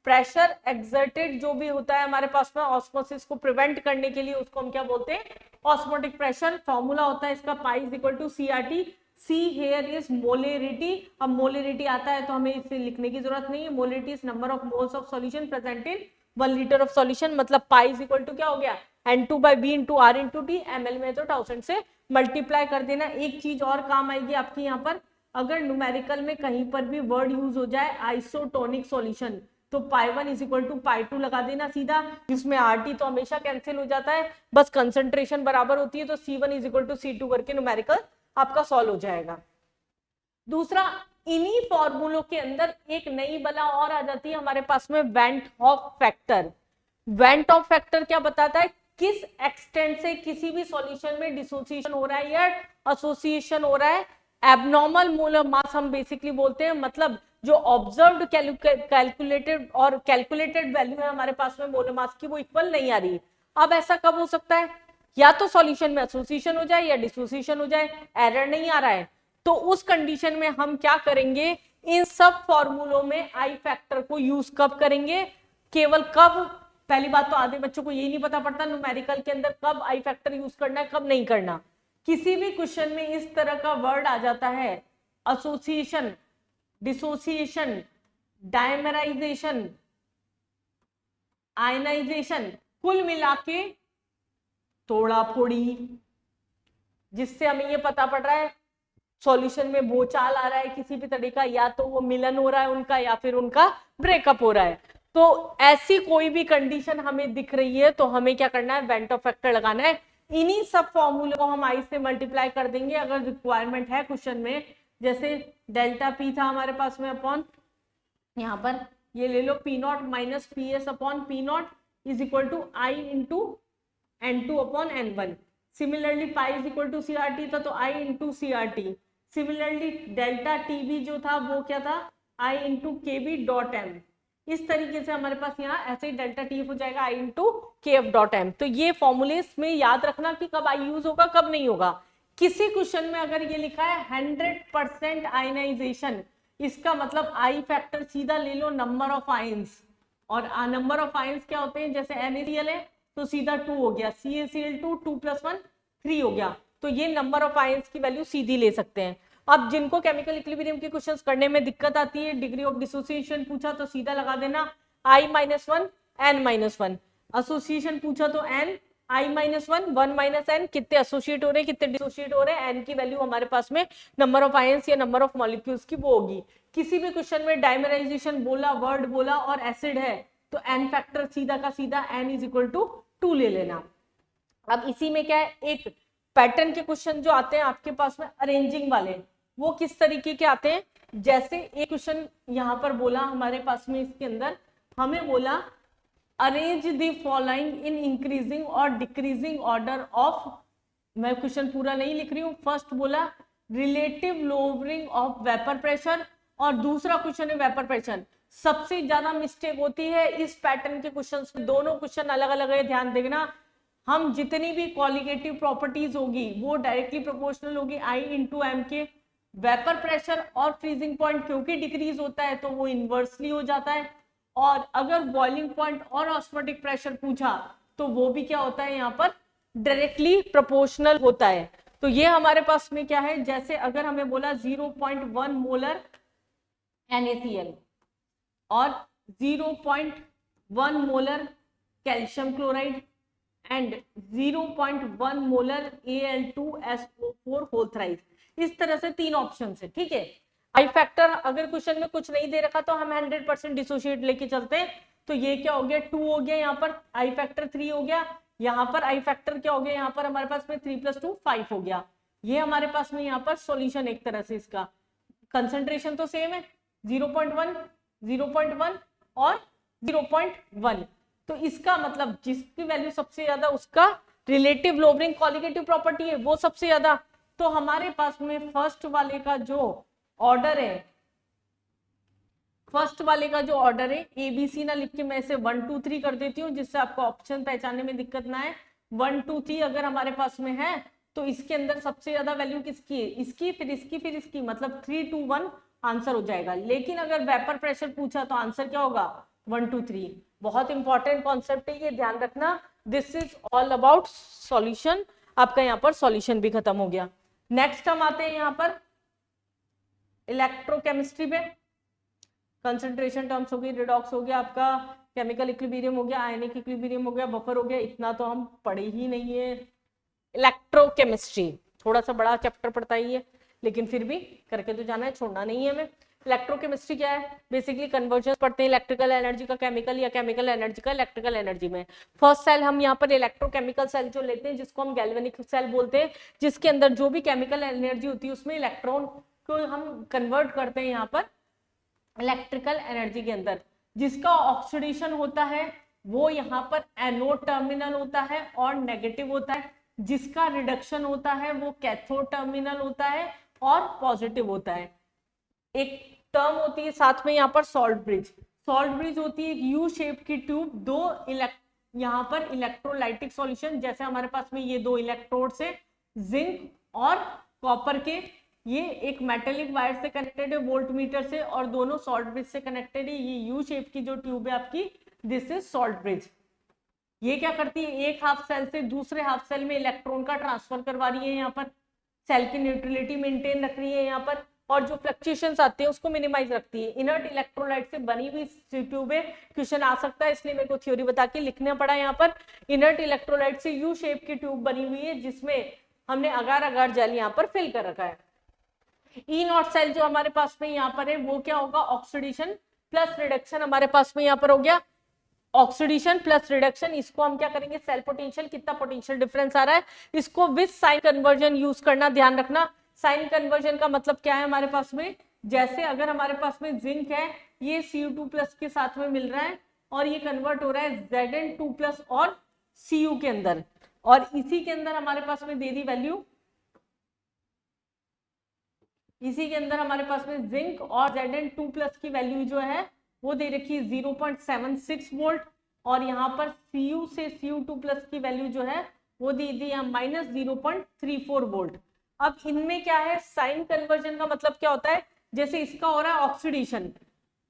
S1: प्रेशर एक्सर्टेड जो भी होता है हमारे पास में ऑस्मोसिस को प्रिवेंट करने के लिए, उसको हम क्या बोलते हैं? Osmotic pressure. फॉर्मूला होता है इसका pi is equal to CRT। C here is molarity. अब मोलेरिटी आता है तो हमें इसे लिखने की जरूरत नहीं है। Molarity is number of moles of solution present in 1 litre of solution. मतलब पाई इज इक्वल टू क्या हो गया? N2 by B into R into T. ML में तो 1000 से मल्टीप्लाई कर देना। एक चीज और काम आएगी आपकी यहाँ पर, अगर न्यूमेरिकल में कहीं पर भी वर्ड यूज हो जाए आइसोटोनिक सॉल्यूशन, तो पाई1 इज इक्वल टू पाई2 लगा देना सीधा, जिसमें RT तो हमेशा कैंसिल हो जाता है, बस कंसंट्रेशन बराबर होती है, तो C1 is equal to C2 करके न्यूमेरिकल आपका सॉल्व हो जाएगा। दूसरा, इन्हीं फॉर्मूलों के अंदर एक नई बला और आ जाती है हमारे पास में, went half factor. Went half factor क्या बताता है? किस एक्सटेंट से किसी भी सॉल्यूशन में डिसोसिएशन हो रहा है या एसोसिएशन हो रहा है। एबनॉर्मल मोलर मास हम बेसिकली बोलते हैं, मतलब जो ऑब्जर्व्ड कैलकुलेटेड और कैलकुलेटेड वैल्यू है हमारे पास में मोलर मास की, वो इक्वल नहीं आ रही। अब ऐसा कब हो सकता है? या तो सॉल्यूशन में एसोसिएशन हो जाए या डिसोसिएशन हो जाए, एरर नहीं आ रहा है, तो उस कंडीशन में हम क्या करेंगे? इन सब फॉर्मूलों में आई फैक्टर को यूज कब करेंगे? केवल कब? पहली बात तो आधे बच्चों को यही नहीं पता पड़ता न्यूमेरिकल के अंदर कब आई फैक्टर यूज करना है कब नहीं करना। किसी भी क्वेश्चन में इस तरह का वर्ड आ जाता है, एसोसिएशन, डिसोसिएशन, डायमराइजेशन, आयनाइजेशन, कुल मिला के थोड़ा फोड़ी, जिससे हमें ये पता पड़ रहा है सॉल्यूशन में बोचाल आ रहा है किसी भी तरह का, या तो वो मिलन हो रहा है उनका या फिर उनका ब्रेकअप हो रहा है। तो ऐसी कोई भी कंडीशन हमें दिख रही है तो हमें क्या करना है? वेंट ऑफ फैक्टर लगाना है। इन्हीं सब फॉर्मूले को हम आई से मल्टीप्लाई कर देंगे अगर रिक्वायरमेंट है क्वेश्चन में। जैसे डेल्टा पी था हमारे पास में अपॉन, यहाँ पर ये ले लो P not minus P S upon P not, is equal to i into N2 upon N1। Similarly pi is equal to CRT था, तो i into CRT। Similarly delta TB जो था वो क्या था, i into KB dot m. इस तरीके से हमारे पास यहाँ ऐसे ही डेल्टा TF हो जाएगा आई इंटू KF डॉट एम। तो ये फॉर्मूलेस में याद रखना कि कब आई यूज होगा कब नहीं होगा। किसी क्वेश्चन में अगर ये लिखा है 100% आयनाइजेशन, इसका मतलब आई फैक्टर सीधा ले लो नंबर ऑफ आयंस, और नंबर ऑफ आयंस क्या होते हैं, जैसे NaCl है तो सीधा 2 हो गया, CaCl2 2 + 1 3 हो गया। तो ये नंबर ऑफ आयंस की वैल्यू सीधी ले सकते हैं। अब जिनको केमिकल इक्विलिब्रियम के क्वेश्चंस करने में दिक्कत आती है, डिग्री ऑफ डिसोसिएशन पूछा तो सीधा लगा देना I-1 N-1, एसोसिएशन पूछा तो N I-1 1 - N, कितने एसोसिएट हो रहे हैं कितने डिसोसिएट हो रहे हैं, N की वैल्यू हमारे पास में नंबर ऑफ आयंस या नंबर ऑफ मॉलिक्यूल्स की वो होगी। किसी भी क्वेश्चन में डाइमराइजेशन बोला, वर्ड बोला और एसिड है तो N फैक्टर सीधा का सीधा N इज इक्वल टू 2 ले लेना। अब इसी में क्या है, एक पैटर्न के क्वेश्चन जो आते हैं आपके पास में अरेंजिंग वाले, वो किस तरीके के आते हैं, जैसे एक क्वेश्चन यहाँ पर बोला हमारे पास में, इसके अंदर हमें बोला arrange the following in increasing और डिक्रीजिंग ऑर्डर ऑफ, मैं क्वेश्चन पूरा नहीं लिख रही हूँ, फर्स्ट बोला relative lowering of vapour pressure और दूसरा क्वेश्चन है वेपर प्रेशर। सबसे ज्यादा मिस्टेक होती है इस पैटर्न के क्वेश्चंस में, दोनों क्वेश्चन अलग अलग है, ध्यान देना। हम जितनी भी क्वालिटेटिव प्रॉपर्टीज होगी वो डायरेक्टली प्रोपोर्शनल होगी I इंटू एम के। वेपर प्रेशर और फ्रीजिंग पॉइंट क्योंकि डिक्रीज होता है तो वो इनवर्सली हो जाता है, और अगर बॉइलिंग पॉइंट और ऑस्मोटिक प्रेशर पूछा तो वो भी क्या होता है, यहाँ पर डायरेक्टली प्रोपोर्शनल होता है। तो ये हमारे पास में क्या है, जैसे अगर हमें बोला 0.1 मोलर NaCl और 0.1 molar calcium chloride and 0.1 molar Al2SO4 whole thrice, इस तरह से 3 ऑप्शन है, ठीक है। आई फैक्टर अगर क्वेश्चन में कुछ नहीं दे रखा तो हम 100% डिसोशिएट लेके चलते हैं, तो ये क्या हो गया 2 हो गया, यहाँ पर आई फैक्टर 3 हो गया, यहाँ पर आई फैक्टर क्या हो गया, यहाँ पर हमारे पास में 3 + 2 5 हो गया। ये हमारे पास में यहाँ पर सॉल्यूशन एक तरह से, इसका कंसंट्रेशन तो सेम है 0.1 0.1 और 0.1, तो इसका मतलब जिसकी वैल्यू सबसे ज्यादा उसका रिलेटिव लोअरिंग क्वालिटेटिव प्रॉपर्टी है वो सबसे ज्यादा। तो हमारे पास में फर्स्ट वाले का जो ऑर्डर है, फर्स्ट वाले का जो ऑर्डर है ABC ना लिख के मैं इसे 1 2 3 कर देती हूँ, जिससे आपको ऑप्शन पहचानने में दिक्कत ना है। 1 2 3 अगर हमारे पास में है तो इसके अंदर सबसे ज्यादा वैल्यू किसकी है, इसकी, फिर इसकी, फिर इसकी, मतलब 3 2 1 आंसर हो जाएगा। लेकिन अगर वेपर प्रेशर पूछा तो आंसर क्या होगा 1 2 3। बहुत इंपॉर्टेंट कॉन्सेप्ट है ये, ध्यान रखना। This is all about solution. आपका यहाँ पर सॉल्यूशन भी खत्म हो गया। नेक्स्ट हम आते हैं यहाँ पर इलेक्ट्रोकेमिस्ट्री पे। कंसंट्रेशन टर्म्स हो गई, रिडॉक्स हो गया, आपका केमिकल इक्विलिब्रियम हो गया, आयनिक इक्विलिब्रियम हो गया, बफर हो गया, इतना तो हम पढ़े ही नहीं है। इलेक्ट्रोकेमिस्ट्री थोड़ा सा बड़ा चैप्टर पड़ता ही है, लेकिन फिर भी करके तो जाना है, छोड़ना नहीं है हमें। इलेक्ट्रोकेमिस्ट्री क्या है, बेसिकली कन्वर्जन पढ़ते हैं इलेक्ट्रिकल एनर्जी का केमिकल या केमिकल एनर्जी का इलेक्ट्रिकल एनर्जी में। फर्स्ट सेल हम यहाँ पर इलेक्ट्रोकेमिकल सेल जो लेते हैं जिसको हम गैल्वेनिक सेल बोलते हैं, जिसके अंदर जो भी केमिकल एनर्जी होती है उसमें इलेक्ट्रॉन को हम कन्वर्ट करते हैं यहाँ पर इलेक्ट्रिकल एनर्जी के अंदर। जिसका ऑक्सीडेशन होता है वो यहाँ पर एनोड टर्मिनल होता है और नेगेटिव होता है, जिसका रिडक्शन होता है वो कैथोड टर्मिनल होता है और पॉजिटिव होता है। एक टर्म होती है साथ में यहाँ पर सॉल्ट ब्रिज। सॉल्ट ब्रिज होती है एक यू शेप की ट्यूब, दो यहाँ पर इलेक्ट्रोलाइटिक सॉल्यूशन, जैसे हमारे पास में ये दो इलेक्ट्रोड से जिंक और कॉपर के, ये एक मेटेलिक वायर से कनेक्टेड है वोल्ट मीटर से, और दोनों सॉल्ट ब्रिज से कनेक्टेड है। ये यू शेप की जो ट्यूब है आपकी, दिस इज सॉल्ट ब्रिज। ये क्या करती है, एक हाफ सेल से दूसरे हाफ सेल में इलेक्ट्रॉन का ट्रांसफर करवा रही है, यहाँ पर सेल की न्यूट्रलिटी मेंटेन रख रही है यहाँ पर, और जो फ्लक्चुएशंस आते हैं उसको मिनिमाइज रखती है। इनर्ट इलेक्ट्रोलाइट से बनी हुई ट्यूब है, क्वेश्चन आ सकता है इसलिए मेरे को थ्योरी बता के लिखना पड़ा यहाँ पर। इनर्ट इलेक्ट्रोलाइट से यू शेप की ट्यूब बनी हुई है जिसमें हमने अगार अगार जेल यहाँ पर फिल कर रखा है। ई नॉट सेल जो हमारे पास में यहाँ पर है वो क्या होगा, ऑक्सीडेशन प्लस रिडक्शन हमारे पास में यहाँ पर हो गया। ऑक्सीडेशन प्लस रिडक्शन, इसको हम क्या करेंगे, सेल पोटेंशियल, कितना पोटेंशियल डिफरेंस आ रहा है, इसको विद साइन कन्वर्जन यूज करना, ध्यान रखना। साइन कन्वर्जन का मतलब क्या है हमारे पास में, जैसे अगर हमारे पास में जिंक है, ये Cu2+ के साथ में मिल रहा है, और ये कन्वर्ट हो रहा है Zn2+ और Cu के अंदर, और इसी के अंदर हमारे पास में दे दी वैल्यू, इसी के अंदर हमारे पास में जिंक और Zn2+ की वैल्यू जो है वो दे रखी है 0.76 वोल्ट, और यहाँ पर Cu से Cu2+ की वैल्यू जो है वो दे दी है -0.34 वोल्ट। अब इनमें क्या है, साइन कन्वर्जन का मतलब क्या होता है, जैसे इसका हो रहा है ऑक्सीडेशन,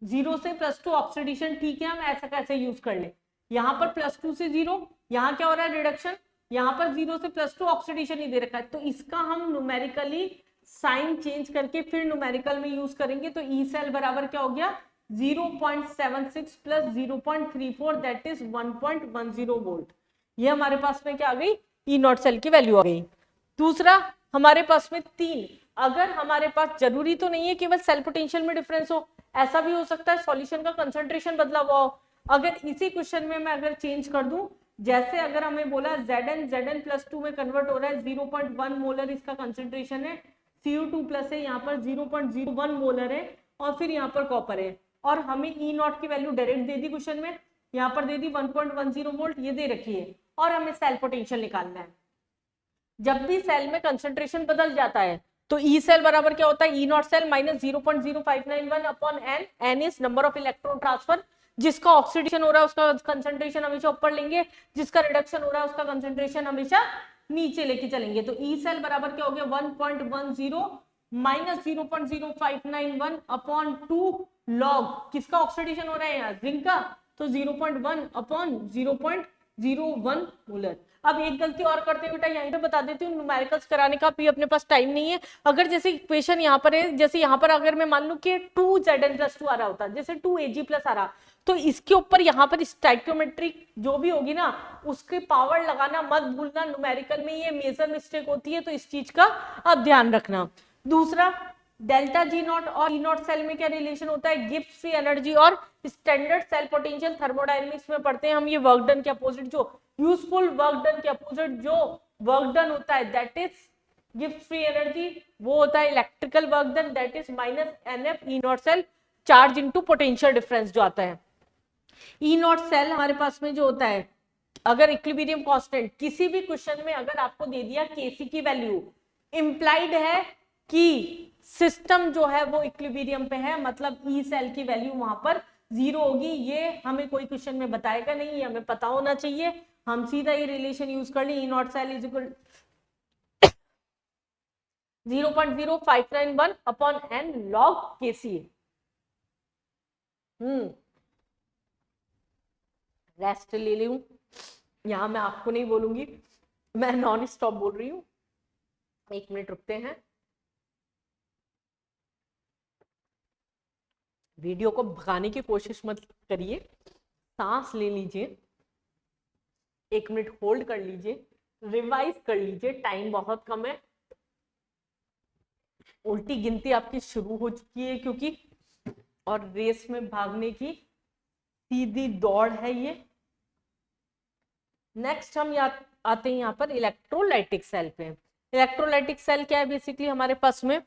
S1: 0 से +2 ऑक्सीडेशन, ठीक है, हम ऐसा कैसे यूज कर ले, यहाँ पर +2 से 0, यहाँ क्या हो रहा है रिडक्शन, यहाँ पर 0 से +2 ऑक्सीडेशन ही दे रखा है, तो इसका हम न्यूमेरिकली साइन चेंज करके फिर न्यूमेरिकल में यूज करेंगे, तो ई सेल बराबर क्या हो गया 0.76 + 0.34 दैट इज 1.10 वोल्ट। ये हमारे पास में क्या आ गई, ई नॉट सेल की वैल्यू आ गई। दूसरा हमारे पास में 3, अगर हमारे पास, जरूरी तो नहीं है केवल सेल पोटेंशियल में डिफरेंस हो, ऐसा भी हो सकता है सॉल्यूशन का कंसंट्रेशन बदला हुआ हो। अगर इसी क्वेश्चन में मैं अगर चेंज कर दूं, जैसे अगर हमें बोला Zn+2 में कन्वर्ट हो रहा है 0.1 मोलर इसका कंसंट्रेशन है, Cu2+ है यहाँ पर 0.01 मोलर है, और फिर यहाँ पर कॉपर है, और हमें ई नॉट की value direct they the question में, यहाँ पर दे दी 1.10 वोल्ट ये दे रखी है, और हमें सेल पोटेंशियल निकालना है। जब भी सेल में कंसंट्रेशन बदल जाता है तो ई सेल बराबर क्या होता है, E not cell -0.0591 upon n, n is number of electron transfer, जिसका ऑक्सीडेशन हो रहा है उसका कंसंट्रेशन हमेशा ऊपर लेंगे, जिसका रिडक्शन हो रहा है उसका कंसंट्रेशन हमेशा नीचे लेके चलेंगे, तो ई सेल बराबर क्या हो गया 1.10 -0.0591 अपॉन 2 लॉग, किसका ऑक्सीडेशन हो रहा है यहाँ जिंक का, तो 0.1 अपॉन 0.01 मोलर। अब एक गलती और करते हैं बेटा, यहीं पे बता देती हूँ, न्यूमेरिकल्स कराने का भी अपने पास टाइम नहीं है। अगर जैसे इक्वेशन यहाँ पर है, जैसे यहाँ पर अगर मैं मान लूं कि 2Zn+2 आ रहा होता, जैसे 2Ag+ आ रहा, तो इसके ऊपर यहाँ पर स्टाइक्योमेट्रिक जो भी होगी ना उसके पावर लगाना मत भूलना, न्यूमेरिकल में ये मेजर मिस्टेक होती है, तो इस चीज का अब ध्यान रखना। दूसरा डेल्टा जी नॉट और ई नॉट सेल में क्या रिलेशन होता है, गिब्स फ्री एनर्जी और स्टैंडर्ड सेल पोटेंशियल थर्मोडायनेमिक्स में पढ़ते हैं हम, ये वर्क डन के अपोजिट, जो यूजफुल वर्क डन के अपोजिट जो वर्क डन होता है that is Gibbs free energy, वो होता है electrical work done that is -NF E not cell charge into potential difference जो आता है। ई नॉट सेल हमारे पास में जो होता है, अगर इक्विलिब्रियम कांस्टेंट किसी भी क्वेश्चन में अगर आपको दे दिया Kc की वैल्यू, इंप्लाइड है कि सिस्टम जो है वो इक्विलिब्रियम पे है, मतलब ई सेल की वैल्यू वहां पर 0 होगी, ये हमें कोई क्वेश्चन में बताएगा नहीं, ये हमें पता होना चाहिए, हम सीधा ये रिलेशन यूज कर ली, E not cell is equal 0.0591 upon n log Kc। Rest ले लूं, यहां मैं आपको नहीं बोलूंगी, मैं नॉन स्टॉप बोल रही हूं, 1 मिनट रुकते हैं, वीडियो को भगाने की कोशिश मत करिए, सांस ले लीजिए, 1 मिनट होल्ड कर लीजिए, रिवाइज कर लीजिए, टाइम बहुत कम है, उल्टी गिनती आपकी शुरू हो चुकी है क्योंकि, और रेस में भागने की सीधी दौड़ है ये। नेक्स्ट हम आते हैं यहाँ पर इलेक्ट्रोलाइटिक सेल पे। इलेक्ट्रोलाइटिक सेल क्या है, बेसिकली हमारे पास में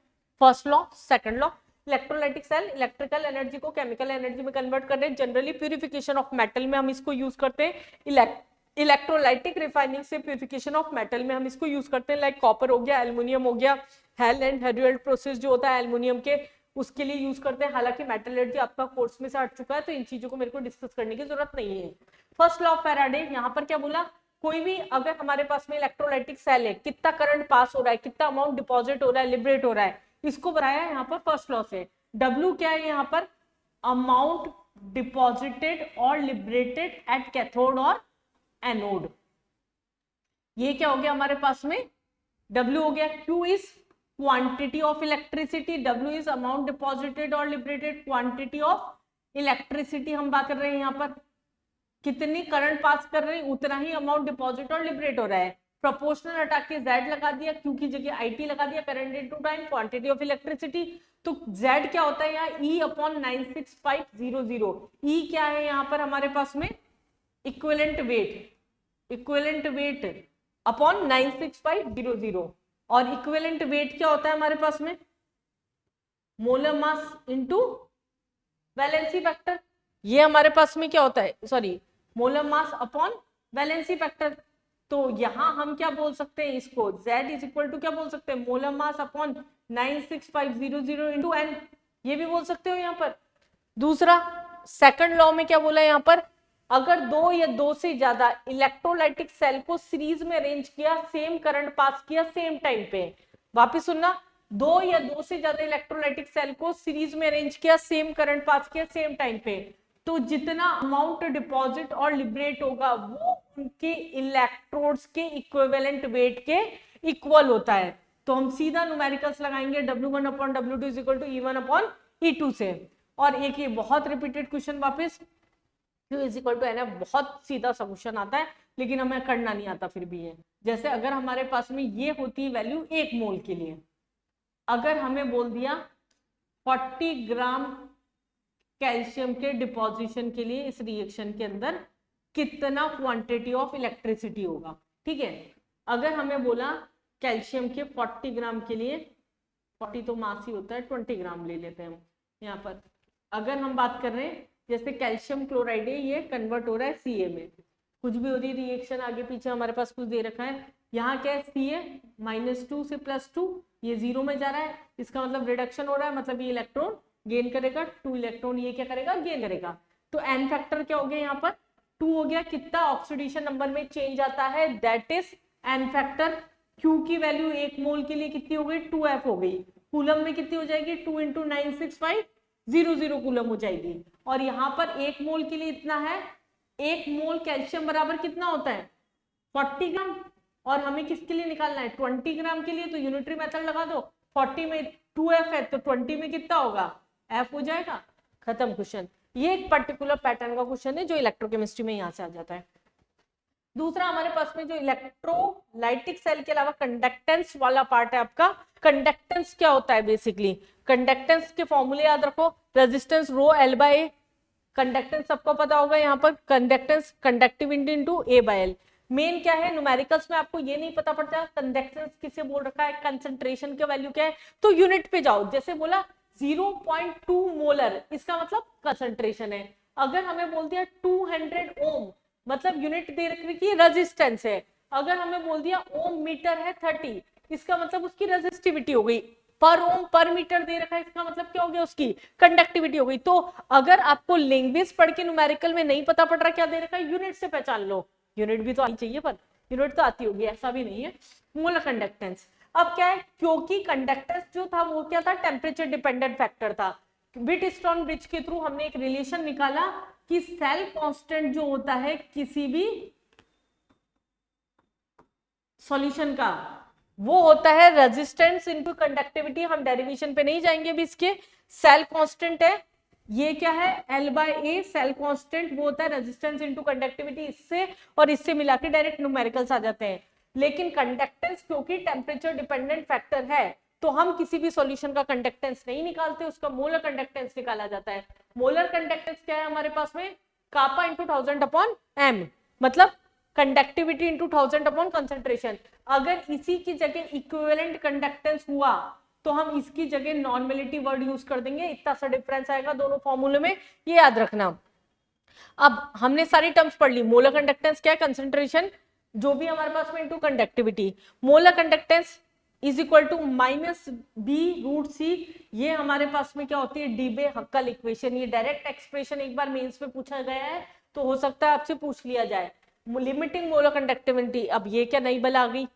S1: first law second law, electrolytic cell electrical energy को केमिकल एनर्जी में कन्वर्ट कर रहे हैं, जनरली प्यूरिफिकेशन ऑफ मेटल में हम इसको यूज करते हैं, इलेक्ट्रोलाइटिक रिफाइनिंग से प्यूरिफिकेशन ऑफ मेटल में हम इसको यूज करते हैं, लाइक कॉपर हो गया, एल्युमिनियम हो गया, हेल एंड हेरुएल्ड प्रोसेस जो होता है एल्युमिनियम के, उसके लिए यूज करते हैं, हालांकि मेटलर्जी आपका कोर्स में से हट चुका है तो इन चीजों को मेरे को डिस्कस करने की जरूरत नहीं है। फर्स्ट लॉ ऑफ फैराडे, यहाँ पर क्या बोला, कोई भी अगर हमारे पास में इलेक्ट्रोलाइटिक सेल है, कितना करंट पास हो रहा है, कितना अमाउंट डिपॉजिट हो रहा है, लिबरेट हो रहा है, इसको बताया यहाँ पर फर्स्ट लॉ से। W क्या है यहाँ पर, अमाउंट डिपॉजिटेड और लिबरेटेड एट कैथोड और एनोड, ये क्या हो गया हमारे पास में, W हो गया। Q is quantity of electricity, W is amount deposited और लिबरेटेड क्वांटिटी ऑफ इलेक्ट्रिसिटी, हम बात कर रहे हैं यहाँ पर कितनी करंट पास कर रहे हैं उतना ही अमाउंट डिपॉजिट और लिबरेट हो रहा है, प्रोपोर्शनल हटा के Z लगा दिया, Q की जगह IT लगा दिया, current into time, quantity of electricity, तो Z क्या होता है यहाँ E/96500, E क्या है यहाँ पर हमारे पास में, इक्विवेलेंट वेट अपॉन 96500, और इक्विवेलेंट वेट क्या होता है हमारे पास में, molar mass into valency factor, ये हमारे पास में क्या होता है, sorry, molar mass upon valency factor. तो यहां हम क्या बोल सकते हैं इसको, Z इज इक्वल टू क्या बोल सकते हैं, molar mass upon 96500 into N, ये भी बोल सकते हो यहाँ पर। दूसरा, सेकंड लॉ में क्या बोला यहाँ पर, अगर दो या दो से ज्यादा इलेक्ट्रोलाइटिक सेल को सीरीज में अरेंज किया, सेम करंट पास किया सेम टाइम पे, वापिस सुनना, दो या दो से ज्यादा इलेक्ट्रोलाइटिक सेल को सीरीज में अरेंज किया, सेम करंट पास किया सेम टाइम पे, तो जितना अमाउंट डिपॉजिट और लिबरेट होगा वो उनके इलेक्ट्रोड्स के इक्विवेलेंट वेट के इक्वल होता है। तो हम सीधा न्यूमेरिकल्स लगाएंगे W1 upon W2 is equal to E1 upon E2 से। और एक ये बहुत रिपीटेड क्वेश्चन वापस, Q is equal to NF, बहुत सीधा सॉल्यूशन आता है लेकिन हमें करना नहीं आता फिर भी है। जैसे अगर हमारे पास में ये होती है वैल्यू 1 मोल के लिए, अगर हमें बोल दिया 40 ग्राम कैल्शियम के डिपोजिशन के लिए इस रिएक्शन के अंदर कितना क्वांटिटी ऑफ इलेक्ट्रिसिटी होगा, ठीक है। अगर हमें बोला कैल्शियम के 40 ग्राम के लिए, 40 तो मास ही होता है, 20 ग्राम ले लेते हैं हम यहाँ पर। अगर हम बात कर रहे हैं जैसे कैल्शियम क्लोराइड है, ये कन्वर्ट हो रहा है Ca में, कुछ भी हो रही रिएक्शन आगे पीछे हमारे पास कुछ दे रखा है, यहाँ क्या है Ca -2 से +2, ये 0 में जा रहा है, इसका मतलब रिडक्शन हो रहा है, मतलब ये इलेक्ट्रॉन गेन करेगा, 2 इलेक्ट्रॉन ये क्या करेगा, गेन करेगा। तो एन फैक्टर क्या हो गया यहाँ पर, 2 हो गया। कितना ऑक्सीडेशन नंबर में चेंज आता है, that is an factor. Q की वैल्यू 1 मोल के लिए कितनी हो गई, 2F हो गई। कूलम में कितनी हो जाएगी, 2 × 96500 कूलम हो जाएगी। और यहाँ पर 1 मोल के लिए इतना है, 1 मोल कैल्शियम बराबर कितना होता है, 40 ग्राम। और हमें किसके लिए निकालना है, 20 ग्राम के लिए, तो यूनिटरी मेथड लगा दो, 40 में 2F है तो 20 में कितना होगा, F हो जाएगा, खत्म क्वेश्चन। ये एक पर्टिकुलर पैटर्न का क्वेश्चन है जो इलेक्ट्रोकेमिस्ट्री में यहाँ से आ जाता है। दूसरा हमारे पास में जो इलेक्ट्रोलाइटिक सेल के अलावा कंडक्टेंस वाला पार्ट है आपका, कंडक्टेंस क्या होता है बेसिकली, कंडक्टेंस के फॉर्मूले याद रखो, रेजिस्टेंस ρL/A, कंडक्टेंस सबको पता होगा, यहाँ पर conductance conductivity into A/L। Main क्या है, न्यूमेरिकल्स में आपको ये नहीं पता पड़ता कंडक्टेंस किसे बोल रखा है, कंसंट्रेशन की वैल्यू क्या है, तो यूनिट पे जाओ। जैसे बोला 0.2 मोलर, इसका मतलब कंसंट्रेशन है। अगर हमें बोल दिया 200 ओम, मतलब यूनिट दे रखी की रेजिस्टेंस है। अगर हमें बोल दिया ओम मीटर है 30, इसका मतलब उसकी रेजिस्टिविटी हो गई। पर ओम पर मीटर दे रखा है, इसका मतलब क्या हो गया, उसकी कंडक्टिविटी हो गई। तो अगर आपको लैंग्वेज पढ़ के न्यूमेरिकल में नहीं पता पड़ रहा क्या दे रखा है, यूनिट से पहचान लो। यूनिट भी तो आनी चाहिए, पर यूनिट तो आती होगी, ऐसा भी नहीं है। मोलर कंडक्टेंस अब क्या है, क्योंकि कंडक्टेंस जो था वो क्या था, टेम्परेचर डिपेंडेंट फैक्टर था। व्हिटस्टोन ब्रिज के थ्रू हमने एक रिलेशन निकाला कि सेल कांस्टेंट जो होता है किसी भी सॉल्यूशन का, वो होता है रेजिस्टेंस इनटू कंडक्टिविटी। हम डेरिवेशन पे नहीं जाएंगे अभी इसके। सेल कांस्टेंट है, ये क्या है, L/A, सेल कांस्टेंट वो होता है रेजिस्टेंस इनटू कंडक्टिविटी। इससे और इससे मिला के डायरेक्ट न्यूमेरिकल्स आ जाते हैं। लेकिन कंडक्टेंस क्योंकि टेम्परेचर डिपेंडेंट फैक्टर है, तो हम किसी भी सॉल्यूशन का कंडक्टेंस नहीं निकालते, उसका मोलर कंडक्टेंस निकाला जाता है। मोलर कंडक्टेंस क्या है हमारे पास में, कापा इंटू 1000/m, मतलब कंडक्टिविटी इंटू 1000 कंसंट्रेशन। अगर इसी की जगह इक्विवेलेंट कंडक्टेंस हुआ तो हम इसकी जगह नॉर्मेलिटी वर्ड यूज कर देंगे, इतना सा डिफरेंस आएगा दोनों फॉर्मूले में, ये याद रखना। अब हमने सारी टर्म्स पढ़ ली। मोलर कंडक्टेंस क्या है, कंसंट्रेशन जो भी हमारे पास में into conductivity. Molar conductance is equal to -B√C। ये हमारे पास में क्या होती है, डीबे-हक्कल इक्वेशन। ये डायरेक्ट एक्सप्रेशन एक बार मेंस में पूछा गया है तो हो सकता है आपसे पूछ लिया जाए। लिमिटिंग मोलर कंडक्टिविटी, अब ये क्या नई बल आ गई,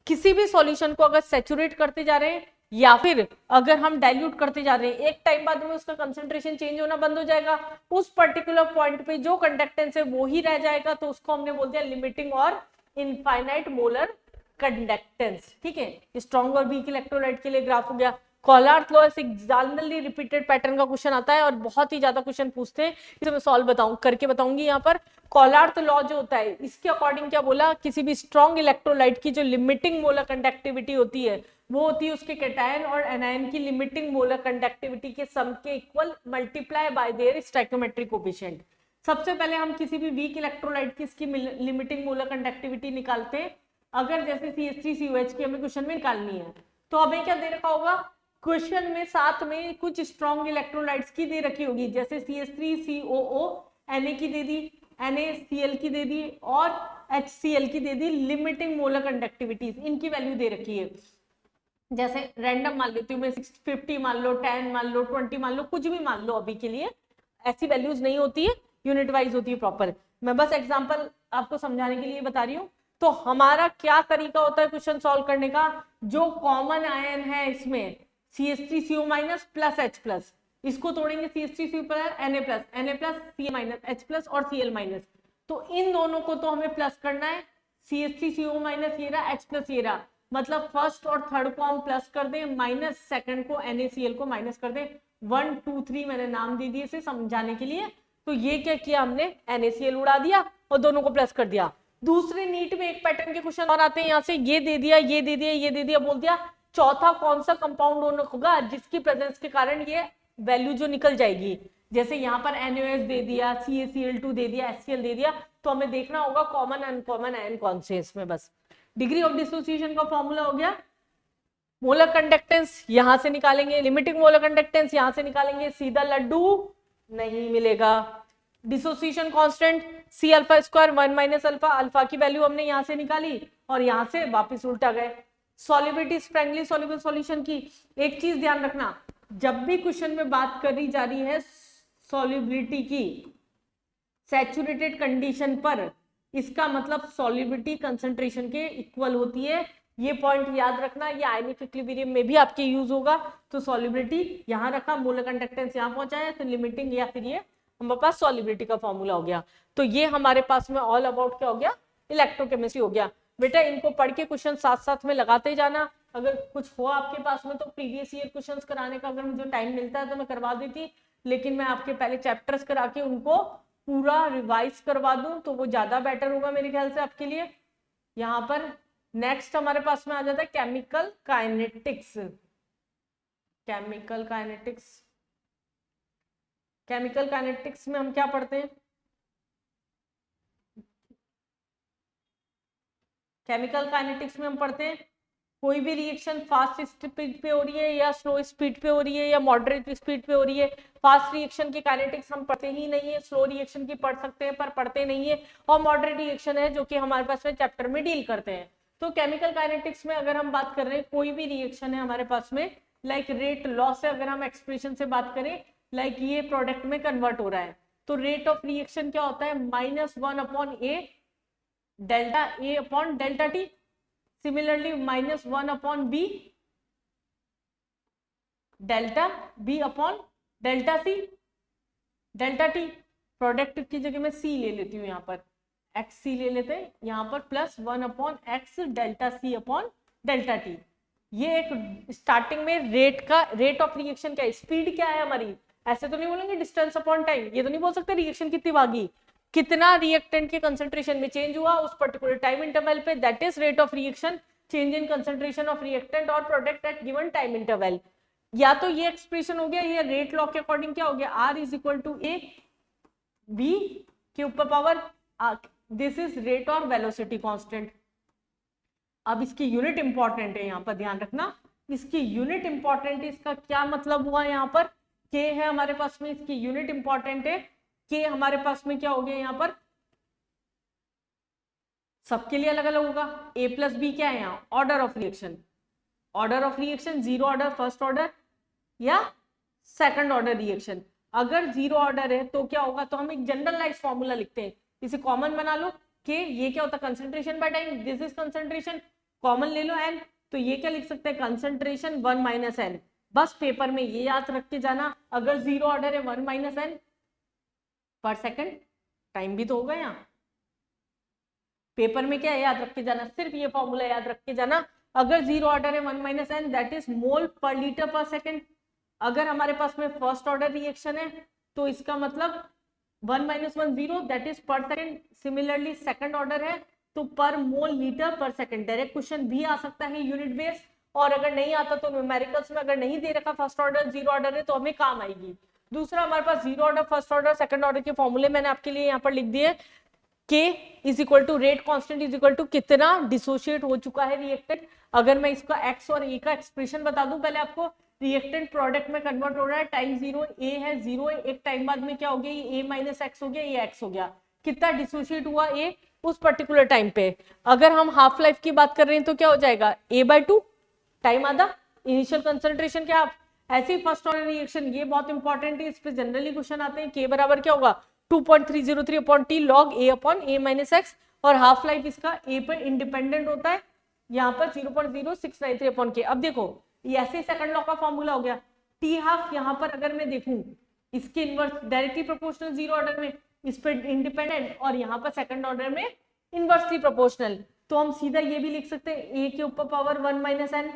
S1: किसी भी सॉल्यूशन को अगर सैचुरेट करते जा रहे हैं या फिर अगर हम डाइल्यूट करते जा रहे हैं, एक टाइम बाद में उसका कंसंट्रेशन चेंज होना बंद हो जाएगा। उस पर्टिकुलर पॉइंट पे जो कंडक्टेंस है वो ही रह जाएगा, तो उसको हमने बोल दिया लिमिटिंग और इनफाइनाइट मोलर कंडक्टेंस। ठीक है, स्ट्रॉन्ग और वीक इलेक्ट्रोलाइट के लिए ग्राफ हो गया। कॉलार्थ लॉ से एग्जामिनरली रिपीटेड पैटर्न का क्वेश्चन आता है और बहुत ही ज्यादा क्वेश्चन पूछते हैं, इसे मैं सॉल्व करके बताऊंगी। यहाँ पर कॉलार्थ लॉ जो होता है इसके अकॉर्डिंग क्या बोला, किसी भी स्ट्रॉन्ग इलेक्ट्रोलाइट की जो लिमिटिंग मोलर कंडक्टिविटी होती है वो होती है उसके कैटायन और एनायन की लिमिटिंग मोलर कंडक्टिविटी के सम के equal multiply by there stoichiometric coefficient. सबसे पहले हम किसी भी वीक इलेक्ट्रोलाइट की इसकी लिमिटिंग मोलर कंडक्टिविटी निकालते हैं। अगर जैसे CH3COH की हमें क्वेश्चन में निकालनी है तो हमें क्या दे रखा होगा, क्वेश्चन में साथ में कुछ स्ट्रॉन्ग इलेक्ट्रोलाइट्स की दे रखी होगी, जैसे CH3COO Na की दे दी, NaCl की दे दी और HCl की दे दी। लिमिटिंग मोलर कंडक्टिविटीज इनकी वैल्यू दे रखी है। जैसे रैंडम मान लेती हूँ मैं, 50 मान लो, 10 मान लो, 20 मान लो, कुछ भी मान लो, अभी के लिए ऐसी वैल्यूज नहीं होती है, यूनिट वाइज होती है प्रॉपर। मैं बस एग्जांपल आपको समझाने के लिए बता रही हूँ। तो हमारा क्या तरीका होता है क्वेश्चन सॉल्व करने का, जो कॉमन आयन है इसमें CH3CO- प्लस H+, इसको तोड़ेंगे CH3CO प्लस Na+, Cl- और Cl-। तो इन दोनों को तो हमें प्लस करना है, CH3CO- ये रहा, H+ ये रहा, मतलब फर्स्ट और थर्ड को हम प्लस कर दें, माइनस सेकंड को NaCl को माइनस कर दें। 1 2 3 मैंने नाम दे दिए इसे समझाने के लिए। तो ये क्या किया हमने, NaCl उड़ा दिया और दोनों को प्लस कर दिया। दूसरे नीट में एक पैटर्न के क्वेश्चन और आते हैं, यहाँ से ये दे दिया, ये दे दिया, ये दे दिया, बोल दिया चौथा कौन सा कंपाउंड होगा जिसकी प्रेजेंस के कारण ये वैल्यू जो निकल जाएगी। जैसे यहाँ पर NaOH दे दिया, CaCl2 दे दिया, HCl दे दिया, तो हमें देखना होगा कॉमन अनकॉमन आयन कौन से इसमें। बस डिग्री ऑफ डिसोसिएशन का फॉर्मूला हो गया, मोलर कंडक्टेंस यहां से निकालेंगे, लिमिटिंग मोलर कंडक्टेंस यहां से निकालेंगे, सीधा लड्डू नहीं मिलेगा। Dissociation constant C∝², 1 minus alpha, alpha की वैल्यू हमने यहां से निकाली और यहां से वापस उल्टा गए। सॉल्युबिलिटी स्प्रैंगली सॉल्युबल सॉल्यूशन की एक चीज ध्यान रखना, जब भी क्वेश्चन में बात करी जा रही है सॉल्युबिलिटी की सैचुरेटेड कंडीशन पर, इसका मतलब सॉल्युबिलिटी कंसंट्रेशन के इक्वल होती है। ये पॉइंट याद रखना, ये आयनिक इक्विलिब्रियम में भी आपके यूज होगा। तो सॉल्युबिलिटी यहां रखा, मोलर कंडक्टेंस यहां पहुंचा है, तो लिमिटिंग या फिर ये हमारे पास सॉल्युबिलिटी का फॉर्मूला हो गया। तो ये हमारे पास में ऑल अबाउट क्या हो गया, इलेक्ट्रोकेमिस्ट्री हो गया। बेटा इनको पढ़ के क्वेश्चन साथ साथ में लगाते जाना। अगर कुछ हो आपके पास में तो प्रीवियस ईयर क्वेश्चंस कराने का अगर मुझे टाइम मिलता है तो मैं करवा देती, लेकिन मैं आपके पहले चैप्टर्स करा के उनको पूरा रिवाइज करवा दूं तो वो ज्यादा बेटर होगा मेरे ख्याल से आपके लिए। यहाँ पर नेक्स्ट हमारे पास में आ जाता है chemical kinetics. Chemical kinetics, chemical kinetics में हम क्या पढ़ते हैं, केमिकल काइनेटिक्स में हम पढ़ते हैं कोई भी रिएक्शन फास्ट स्पीड पे हो रही है या स्लो स्पीड पे हो रही है या मॉडरेट स्पीड पे हो रही है। फास्ट रिएक्शन की काइनेटिक्स हम पढ़ते ही नहीं है, स्लो रिएक्शन की पढ़ सकते हैं पर पढ़ते नहीं है, और मॉडरेट रिएक्शन है जो कि हमारे पास में चैप्टर में डील करते हैं। तो केमिकल काइनेटिक्स में अगर हम बात कर रहे हैं कोई भी रिएक्शन है हमारे पास में, लाइक रेट लॉस से अगर हम एक्सप्रेशन से बात करें, लाइक ये प्रोडक्ट में कन्वर्ट हो रहा है, तो रेट ऑफ रिएक्शन क्या होता है, -1/A delta A upon delta T। Similarly -1/B delta B upon delta C delta T। Product की जगह मैं C ले लेती हूँ, यहाँ पर XC ले लेते हैं, यहाँ पर +1/X delta C upon delta T। ये एक स्टार्टिंग में रेट ऑफ रिएक्शन क्या है, स्पीड क्या है हमारी, ऐसे तो नहीं बोलेंगे डिस्टेंस अपॉन टाइम, ये तो नहीं बोल सकते रिएक्शन कितनी भागी, कितना रिएक्टेंट के कंसंट्रेशन में चेंज हुआ उस पर्टिकुलर टाइम इंटरवल पे, that is rate of reaction, change in concentration of reactant और product at given time interval. या तो ये एक्सप्रेशन हो गया, ये रेट लॉ के अकॉर्डिंग क्या हो गया, R = A B के ऊपर पावर, दिस इज रेट और वेलोसिटी कांस्टेंट। अब इसकी यूनिट इंपॉर्टेंट है, यहाँ पर ध्यान रखना, इसकी यूनिट इंपॉर्टेंट है। इसका क्या मतलब हुआ, यहाँ पर K है हमारे पास में, इसकी यूनिट इंपॉर्टेंट है। K हमारे पास में क्या हो गया, यहाँ पर सबके लिए अलग अलग होगा। A+B क्या है यहाँ, order of reaction, order of reaction zero order, first order या सेकंड ऑर्डर रिएक्शन। अगर जीरो ऑर्डर है तो क्या होगा, तो हम एक जनरलाइज फॉर्मूला लिखते हैं, इसे कॉमन बना लो कि ये क्या होता है, concentration by time, this is concentration, common ले लो n, तो ये क्या लिख सकते हैं, कंसंट्रेशन 1 - n। बस पेपर में ये याद रख के जाना, अगर जीरो ऑर्डर है 1 - n पर सेकंड, टाइम भी तो होगा यहाँ, पेपर में क्या है याद रख के जाना, सिर्फ ये फॉर्मूला याद रख के जाना, अगर जीरो ऑर्डर है 1 - n दैट इज मोल पर लीटर पर सेकंड। अगर हमारे पास में फर्स्ट ऑर्डर रिएक्शन है तो इसका मतलब 1 - 1 0 दैट इज पर सेकंड। सिमिलरली सेकंड ऑर्डर है तो पर मोल लीटर पर सेकंड। डायरेक्ट क्वेश्चन भी आ सकता है यूनिट बेस, और अगर नहीं आता तो न्यूमेरिकल्स में अगर नहीं दे रखा फर्स्ट ऑर्डर जीरो ऑर्डर है तो हमें काम आएगी। दूसरा हमारे पास zero order first order second order के फॉर्मूले मैंने आपके लिए यहाँ पर लिख दिए। K = रेट कांस्टेंट = कितना डिसोशिएट हो चुका है रिएक्टेंट। अगर मैं इसका एक्स और ए का एक्सप्रेशन बता दूं, पहले आपको रिएक्टेंट प्रोडक्ट में कन्वर्ट हो रहा है, टाइम जीरो, ए है जीरो, एक टाइम बाद में क्या हो गया, ये ए माइनस एक्स हो गया, ये एक्स हो गया, कितना डिसोशिएट हुआ ए उस पर्टिकुलर टाइम पे। अगर हम हाफ लाइफ की बात कर रहे हैं तो क्या हो जाएगा, a/2 टाइम आधा, इनिशियल कंसंट्रेशन क्या, ऐसे ही फर्स्ट ऑर्डर रिएक्शन, ये बहुत इंपॉर्टेंट है, इस पे जनरली क्वेश्चन आते हैं, k बराबर क्या होगा 2.303 upon T log a upon a minus x, और हाफ लाइफ इसका a पर इंडिपेंडेंट होता है, यहाँ पर 0.0693 अपॉन के। अब देखो ये ऐसे सेकंड लॉ का फॉर्मूला हो गया, टी हाफ यहाँ पर अगर मैं देखूं इसके inverse directly proportional zero order में, इस पर इंडिपेंडेंट, और यहाँ पर सेकंड ऑर्डर में इनवर्सली प्रोपोर्शनल, तो हम सीधा ये भी लिख सकते हैं a के ऊपर पावर 1 माइनस n,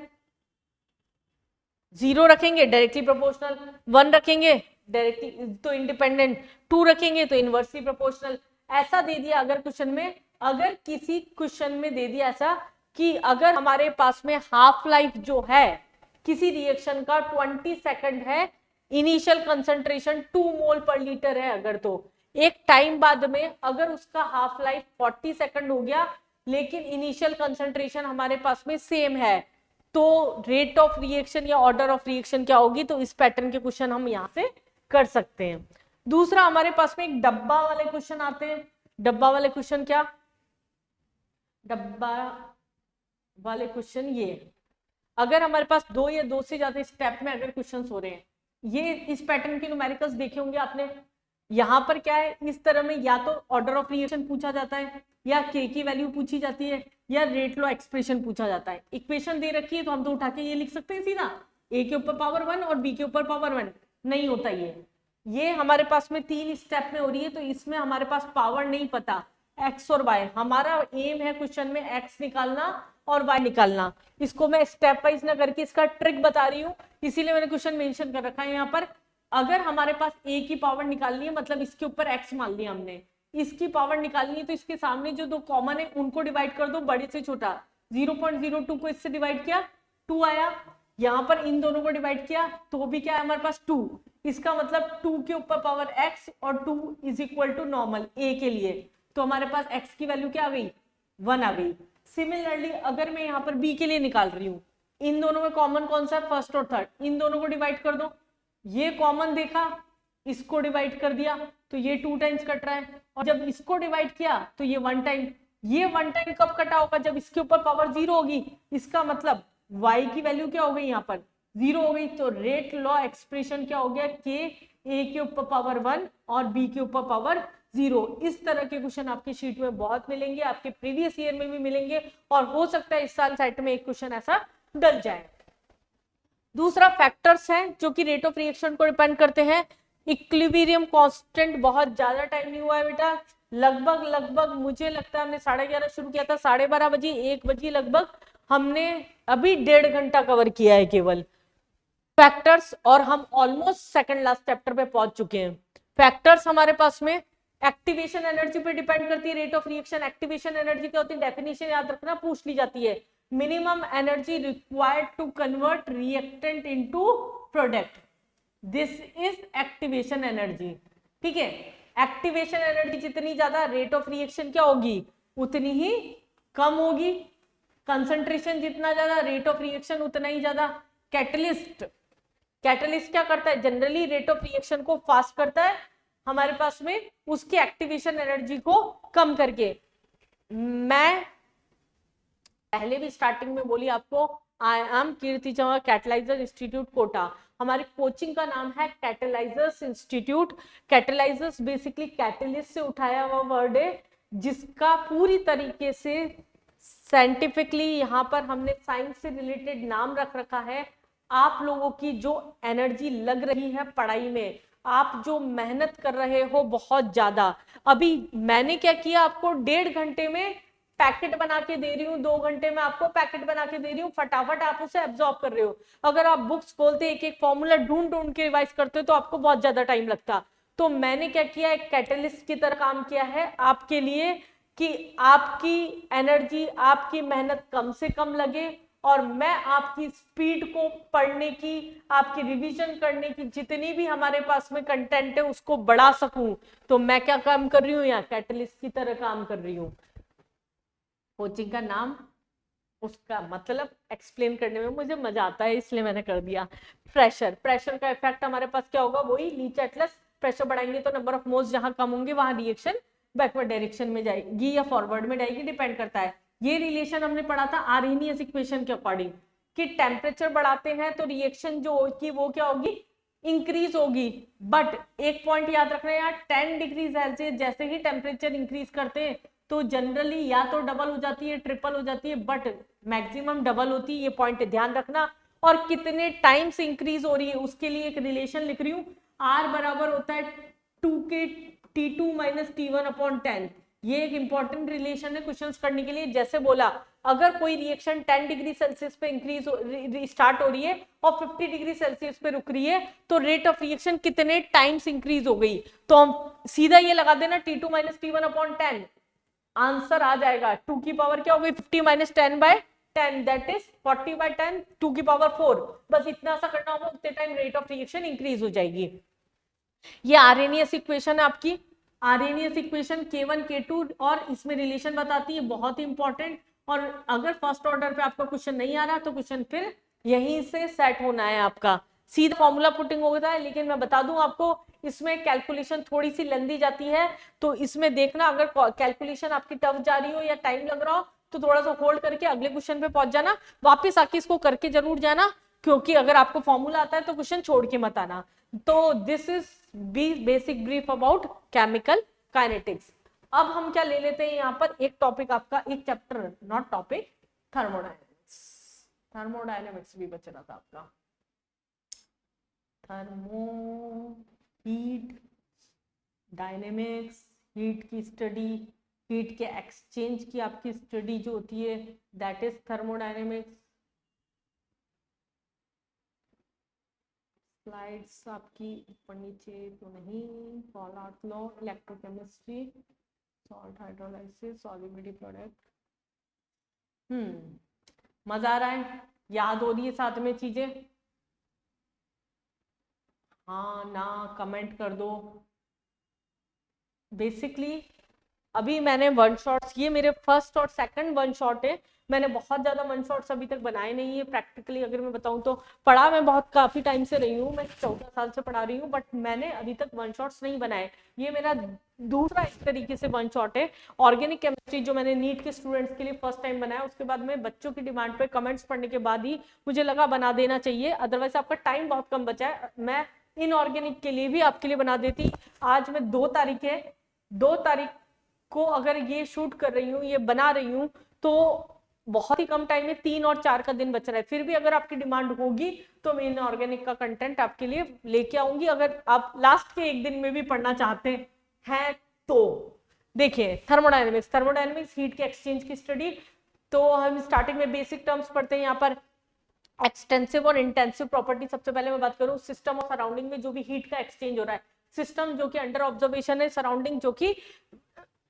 S1: जीरो रखेंगे डायरेक्टली प्रोपोर्शनल, 1 रखेंगे डायरेक्टली तो इंडिपेंडेंट, 2 रखेंगे तो इनवर्सली प्रोपोर्शनल। ऐसा दे दिया अगर क्वेश्चन में, अगर किसी क्वेश्चन में दे दिया ऐसा कि अगर हमारे पास में हाफ लाइफ जो है किसी रिएक्शन का 20 सेकंड है, इनिशियल कंसंट्रेशन 2 मोल पर लीटर है अगर, तो एक टाइम बाद में अगर उसका हाफ लाइफ 40 सेकंड हो गया लेकिन इनिशियल कंसंट्रेशन हमारे पास में सेम है, तो रेट ऑफ रिएक्शन या ऑर्डर ऑफ रिएक्शन क्या होगी, तो इस पैटर्न के क्वेश्चन हम यहां से कर सकते हैं। दूसरा हमारे पास में एक डब्बा वाले क्वेश्चन आते हैं। डब्बा वाले क्वेश्चन क्या, डब्बा वाले क्वेश्चन ये, अगर हमारे पास दो या दो से ज्यादा स्टेप में अगर क्वेश्चन हो रहे हैं, ये इस पैटर्न के न्यूमेरिकल्स देखे होंगे आपने, यहाँ पर क्या है इस तरह में या तो ऑर्डर ऑफ रिएक्शन पूछा जाता है, या के की वैल्यू पूछी जाती है, या रेट लॉ एक्सप्रेशन पूछा जाता है। इक्वेशन दे रखी है तो हम तो उठा के ये लिख सकते हैं सीधा, ए के ऊपर पावर 1 और बी के ऊपर पावर 1, नहीं होता ये हमारे पास में 3 स्टेप में हो रही है, तो इसमें हमारे पास पावर नहीं पता एक्स और वाई, हमारा एम है क्वेश्चन में एक्स निकालना और वाई निकालना। इसको मैं स्टेप वाइज ना करके इसका ट्रिक बता रही हूँ, इसीलिए मैंने क्वेश्चन मेंशन कर रखा है यहाँ पर। अगर हमारे पास ए की पावर निकालनी है, मतलब इसके ऊपर एक्स मान लिया हमने, इसकी पावर निकालनी है, तो इसके सामने जो दो कॉमन है उनको डिवाइड कर दो, बड़े से छोटा, 0.02 को इससे डिवाइड किया 2 आया, यहाँ पर इन दोनों को डिवाइड किया तो भी क्या है हमारे पास 2, इसका मतलब 2 के ऊपर पावर x और 2 is equal to normal a के लिए, तो हमारे पास x की वैल्यू क्या आ गई 1 आ गई। सिमिलरली अगर मैं यहाँ पर b के लिए निकाल रही हूँ, इन दोनों में कॉमन कौन सा है, फर्स्ट और थर्ड, इन दोनों को डिवाइड कर दो, ये कॉमन देखा इसको डिवाइड कर दिया तो ये 2 टाइम्स कट रहा है, और जब इसको डिवाइड किया तो ये 1 टाइम, ये 1 टाइम कब कटा होगा, जब इसके ऊपर पावर 0 होगी, इसका मतलब y की वैल्यू क्या हो गई यहाँ पर 0 हो गई, तो रेट लॉ एक्सप्रेशन क्या हो गया k a के ऊपर पावर 1 और b के ऊपर पावर 0। इस तरह के क्वेश्चन आपकी शीट में बहुत मिलेंगे, आपके प्रीवियस ईयर में भी मिलेंगे, और हो सकता है इस साल सेट में एक क्वेश्चन ऐसा डल जाए। दूसरा फैक्टर्स है जो कि रेट ऑफ रिएक्शन को डिपेंड करते हैं। इक्विलिब्रियम कांस्टेंट, बहुत ज्यादा टाइम नहीं हुआ है बेटा, लगभग मुझे लगता है हमने 11:30 शुरू किया था, 12:30 बजे 1 बजे लगभग हमने अभी 1.5 घंटा कवर किया है केवल फैक्टर्स, और हम ऑलमोस्ट सेकंड लास्ट चैप्टर पे पहुंच चुके हैं। फैक्टर्स हमारे पास में एक्टिवेशन एनर्जी पे डिपेंड करती है rate of reaction. Activation energy क्या होती है, डेफिनेशन याद रखना, पूछ ली जाती है, minimum energy required to convert reactant into product, this is activation energy. ठीक है, एक्टिवेशन एनर्जी जितनी ज्यादा रेट ऑफ रिएक्शन क्या होगी उतनी ही कम होगी, कंसंट्रेशन जितना ज्यादा रेट ऑफ रिएक्शन उतना ही ज्यादा। कैटलिस्ट क्या करता है, जनरली रेट ऑफ रिएक्शन को फास्ट करता है हमारे पास में उसकी एक्टिवेशन एनर्जी को कम करके। मैं पहले भी स्टार्टिंग में बोली आपको, I am Kirti Chauhan, catalyser institute Kota, हमारी कोचिंग का नाम है catalysers institute. Catalysers basically catalyst से उठाया हुआ वर्ड है, जिसका पूरी तरीके से साइंटिफिकली यहाँ पर हमने साइंस से रिलेटेड नाम रख रखा है। आप लोगों की जो एनर्जी लग रही है पढ़ाई में, आप जो मेहनत कर रहे हो बहुत ज्यादा, अभी मैंने क्या किया, आपको 1.5 घंटे में पैकेट बना के दे रही हूँ, 2 घंटे में आपको पैकेट बना के दे रही हूँ, फटाफट आप उसे एब्जॉर्ब कर रहे हो। अगर आप बुक्स खोलते एक एक फॉर्मूला ढूंढ के रिवाइज करते हो तो आपको बहुत ज्यादा टाइम लगता। तो मैंने क्या किया, एक कैटलिस्ट की तरह काम किया है आपके लिए, कि आपकी एनर्जी, आपकी मेहनत कम से कम लगे, और मैं आपकी स्पीड को पढ़ने की, आपकी रिवीजन करने की, जितनी भी हमारे पास में कंटेंट है उसको बढ़ा सकूं। तो मैं क्या काम कर रही हूँ, यहाँ कैटलिस्ट की तरह काम कर रही हूँ। कोचिंग का नाम उसका मतलब एक्सप्लेन करने में मुझे मजा आता है, इसलिए मैंने कर दिया। प्रेशर, प्रेशर का इफेक्ट हमारे पास क्या होगा, वही नीचे एटलस, प्रेशर बढ़ाएंगे तो नंबर ऑफ मोल्स जहां कम होंगे वहां रिएक्शन बैकवर्ड डायरेक्शन में जाएगी या फॉरवर्ड में जाएगी, डिपेंड करता है। ये रिलेशन हमने पढ़ा था आर्हेनियस इक्वेशन के अकॉर्डिंग कि टेम्परेचर बढ़ाते हैं तो रिएक्शन जो होगी वो क्या होगी, इंक्रीज होगी। बट एक पॉइंट याद रखना है यार, 10 डिग्री सेल्सियस जैसे ही टेम्परेचर इंक्रीज करते हैं तो जनरली या तो डबल हो जाती है, ट्रिपल हो जाती है, बट मैक्सिमम डबल होती है, ये पॉइंट ध्यान रखना। और कितने टाइम्स इंक्रीज हो रही है उसके लिए एक रिलेशन लिख रही हूँ, R बराबर होता है 2k T2 minus T1 upon 10। ये एक इंपॉर्टेंट रिलेशन है क्वेश्चंस करने के लिए। जैसे बोला, अगर कोई रिएक्शन 10 डिग्री सेल्सियस पे इंक्रीज स्टार्ट हो रही है और 50 डिग्री सेल्सियस पे रुक रही है तो रेट ऑफ रिएक्शन कितने टाइम्स इंक्रीज हो गई, तो हम सीधा ये लगा देना T2 minus T1 upon 10, answer आ जाएगा 2 की पावर क्या हो गई 50 minus 10 by 10, that is 40 by 10 2 की पावर 4। बस इतना सा करना होगा, उतने time rate of reaction increase हो जाएगी। ये आर्हेनियस इक्वेशन है आपकी, आर्हेनियस इक्वेशन K1 K2 और इसमें रिलेशन बताती है, बहुत ही इंपॉर्टेंट। और अगर फर्स्ट ऑर्डर पे आपका क्वेश्चन नहीं आ रहा तो क्वेश्चन फिर यहीं से सेट होना है आपका, सीधा फॉर्मूला पुटिंग होता है। लेकिन मैं बता दूं आपको, इसमें कैलकुलेशन थोड़ी सी लंबी जाती है, तो इसमें देखना अगर कैलकुलेशन आपकी टफ जा रही हो या टाइम लग रहा हो तो थोड़ा सा होल्ड करके अगले क्वेश्चन पे पहुंच जाना, वापिस आके इसको करके जरूर जाना, क्योंकि अगर आपको फॉर्मूला आता है तो क्वेश्चन छोड़ के मत आना। तो this is basic brief about chemical kinetics. अब हम क्या ले लेते हैं यहाँ पर, एक टॉपिक आपका, एक chapter, not topic, thermodynamics. Thermodynamics भी बच रहा था आपका, थर्मो हीट डायनेमिक्स, हीट की स्टडी, हीट के एक्सचेंज की आपकी स्टडी जो होती है, दैट इज थर्मोडायनेमिक्स। स्लाइड्स आपकी ऊपर नीचे तो नहीं, fallout law, electrochemistry, salt hydrolysis, solubility product. मजा आ रहा है, याद हो रही है साथ में चीजें, हाँ ना, कमेंट कर दो। बेसिकली अभी मैंने वन शॉट्स, ये मेरे फर्स्ट और सेकंड वन शॉट है, मैंने बहुत ज्यादा वन शॉट्स अभी तक बनाए नहीं है। प्रैक्टिकली अगर मैं बताऊं तो पढ़ा मैं बहुत काफी टाइम से रही हूँ, मैं 14 साल से पढ़ा रही हूँ, बट मैंने अभी तक वन शॉट्स नहीं बनाए। ये मेरा दूसरा इस तरीके से वन शॉट है। ऑर्गेनिक केमिस्ट्री जो मैंने नीट के स्टूडेंट्स के लिए फर्स्ट टाइम बनाया, उसके बाद में बच्चों की डिमांड पे कमेंट्स पढ़ने के बाद ही मुझे लगा बना देना चाहिए, अदरवाइज आपका टाइम बहुत कम बचा है। मैं इनऑर्गेनिक के लिए भी आपके लिए बना देती। आज मैं 2 तारीख है, 2 तारीख को अगर ये शूट कर रही हूँ, ये बना रही हूँ, तो बहुत ही कम टाइम में 3 और 4 का दिन बच रहा है। फिर भी अगर आपकी डिमांड होगी तो मैं इनऑर्गेनिक का कंटेंट आपके लिए लेके आऊंगी, अगर आप लास्ट के एक दिन में भी पढ़ना चाहते हैं तो। देखिए थर्मोडायनेमिक्स, थर्मोडायनेमिक्स हीट के एक्सचेंज की स्टडी। तो हम स्टार्टिंग में बेसिक टर्म्स पढ़ते हैं यहाँ पर, एक्सटेंसिव और इंटेंसिव प्रॉपर्टी। सबसे पहले मैं बात करूं सिस्टम और सराउंडिंग में जो भी हीट का एक्सचेंज हो रहा है, सिस्टम जो कि अंडर ऑब्जर्वेशन है, सराउंडिंग जो कि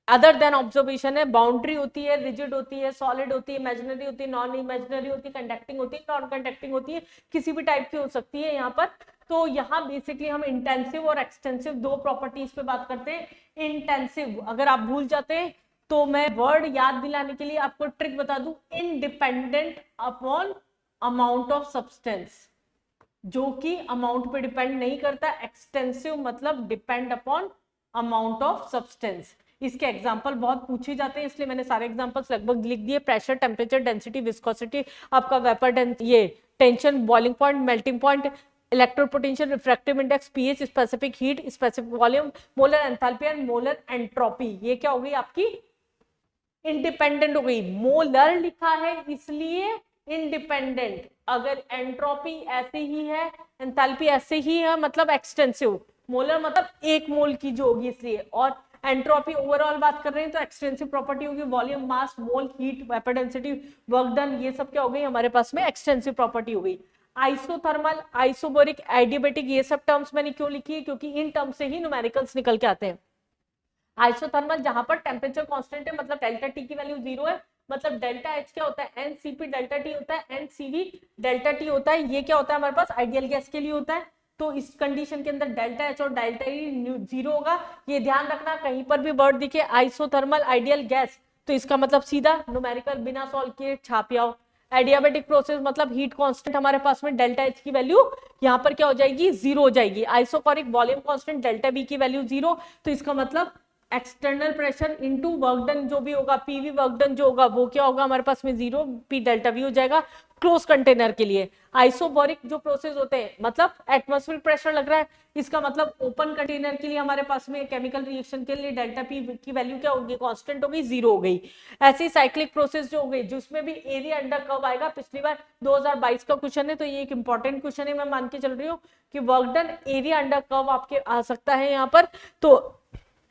S1: अदर देन ऑब्जर्वेशन है। बाउंड्री होती है, रिजिड होती है, सॉलिड होती है, इमेजिनरी होती है, नॉन इमेजिनरी होती है, कंडक्टिंग होती है, नॉन कंडक्टिंग होती है, किसी भी टाइप की हो सकती है यहाँ पर। तो यहाँ बेसिकली हम इंटेंसिव और एक्सटेंसिव 2 प्रॉपर्टीज पे बात करते हैं। इंटेंसिव अगर आप भूल जाते हैं तो मैं वर्ड याद दिलाने के लिए आपको ट्रिक बता दूं, independent upon amount of substance, जो कि अमाउंट पे डिपेंड नहीं करता। एक्सटेंसिव मतलब depend upon amount of substance. इसके एग्जांपल बहुत पूछे जाते हैं, इसलिए मैंने सारे एग्जांपल्स लगभग लिख दिए। प्रेशर, टेम्परेचर, डेंसिटी, विस्कोसिटी, आपका वेपर, ये tension, boiling point, melting point, इलेक्ट्रोपोटेंशियल, refractive index, pH, specific heat, specific volume, molar enthalpy and molar entropy. ये क्या हो गई आपकी इंडिपेंडेंट हो गई। मोलर लिखा है इसलिए इंडिपेंडेंट, अगर एंट्रोपी ऐसे ही है, एंथैल्पी ऐसे ही है, मतलब एक्सटेंसिव। मोलर मतलब 1 मोल की जो होगी इसलिए, और एंट्रोपी ओवरऑल बात कर रहे हैं तो एक्सटेंसिव प्रॉपर्टी होगी, volume, mass, mole, heat, vapour density, work done, ये सब क्या हो गई हमारे पास में एक्सटेंसिव प्रॉपर्टी हो गई। आइसोथर्मल, आइसोबोरिक, एडियाबेटिक, ये सब टर्म्स मैंने क्यों लिखी है, क्योंकि इन टर्म्स से ही न्यूमेरिकल्स निकल के आते हैं। आइसोथर्मल जहां पर टेम्परेचर कांस्टेंट है, मतलब डेल्टा टी की वैल्यू 0 है, मतलब डेल्टा एच क्या होता है, एनसीपी डेल्टा टी होता है, एनसीवी डेल्टा टी होता है। ये क्या होता है हमारे पास आइडियल गैस के लिए होता है। तो इस कंडीशन के अंदर डेल्टा एच और डेल्टा ई 0 होगा। ये ध्यान रखना, कहीं पर भी वर्ड दिखे आइसोथर्मल आइडियल गैस तो इसका मतलब सीधा न्यूमेरिकल बिना सॉल्व किए छाप आओ। एडियाबेटिक प्रोसेस मतलब हीट कांस्टेंट हमारे पास में डेल्टा एच की वैल्यू यहाँ पर क्या हो जाएगी, जीरो हो जाएगी। Isochoric volume constant delta B की वैल्यू जीरो, तो इसका मतलब external pressure into work done जो भी होगा, पीवी वर्क डन जो होगा वो क्या होगा हमारे पास में जीरो, पी डेल्टा वी हो जाएगा क्लोज कंटेनर के लिए। आइसोबोरिक जो प्रोसेस होते हैं मतलब एटमॉस्फेरिक प्रेशर लग रहा है, इसका मतलब ओपन कंटेनर के लिए हमारे पास में केमिकल रिएक्शन के लिए डेल्टा पी की वैल्यू क्या होगी, कांस्टेंट हो गई, जीरो हो गई। ऐसे ही साइक्लिक प्रोसेस जो हो गई जिसमें भी एरिया अंडर कर्व आएगा, पिछली बार 2022 का क्वेश्चन है तो ये एक इंपॉर्टेंट क्वेश्चन है, मैं मान के चल रही हूँ कि work done area under curve आपके आ सकता है यहाँ पर। तो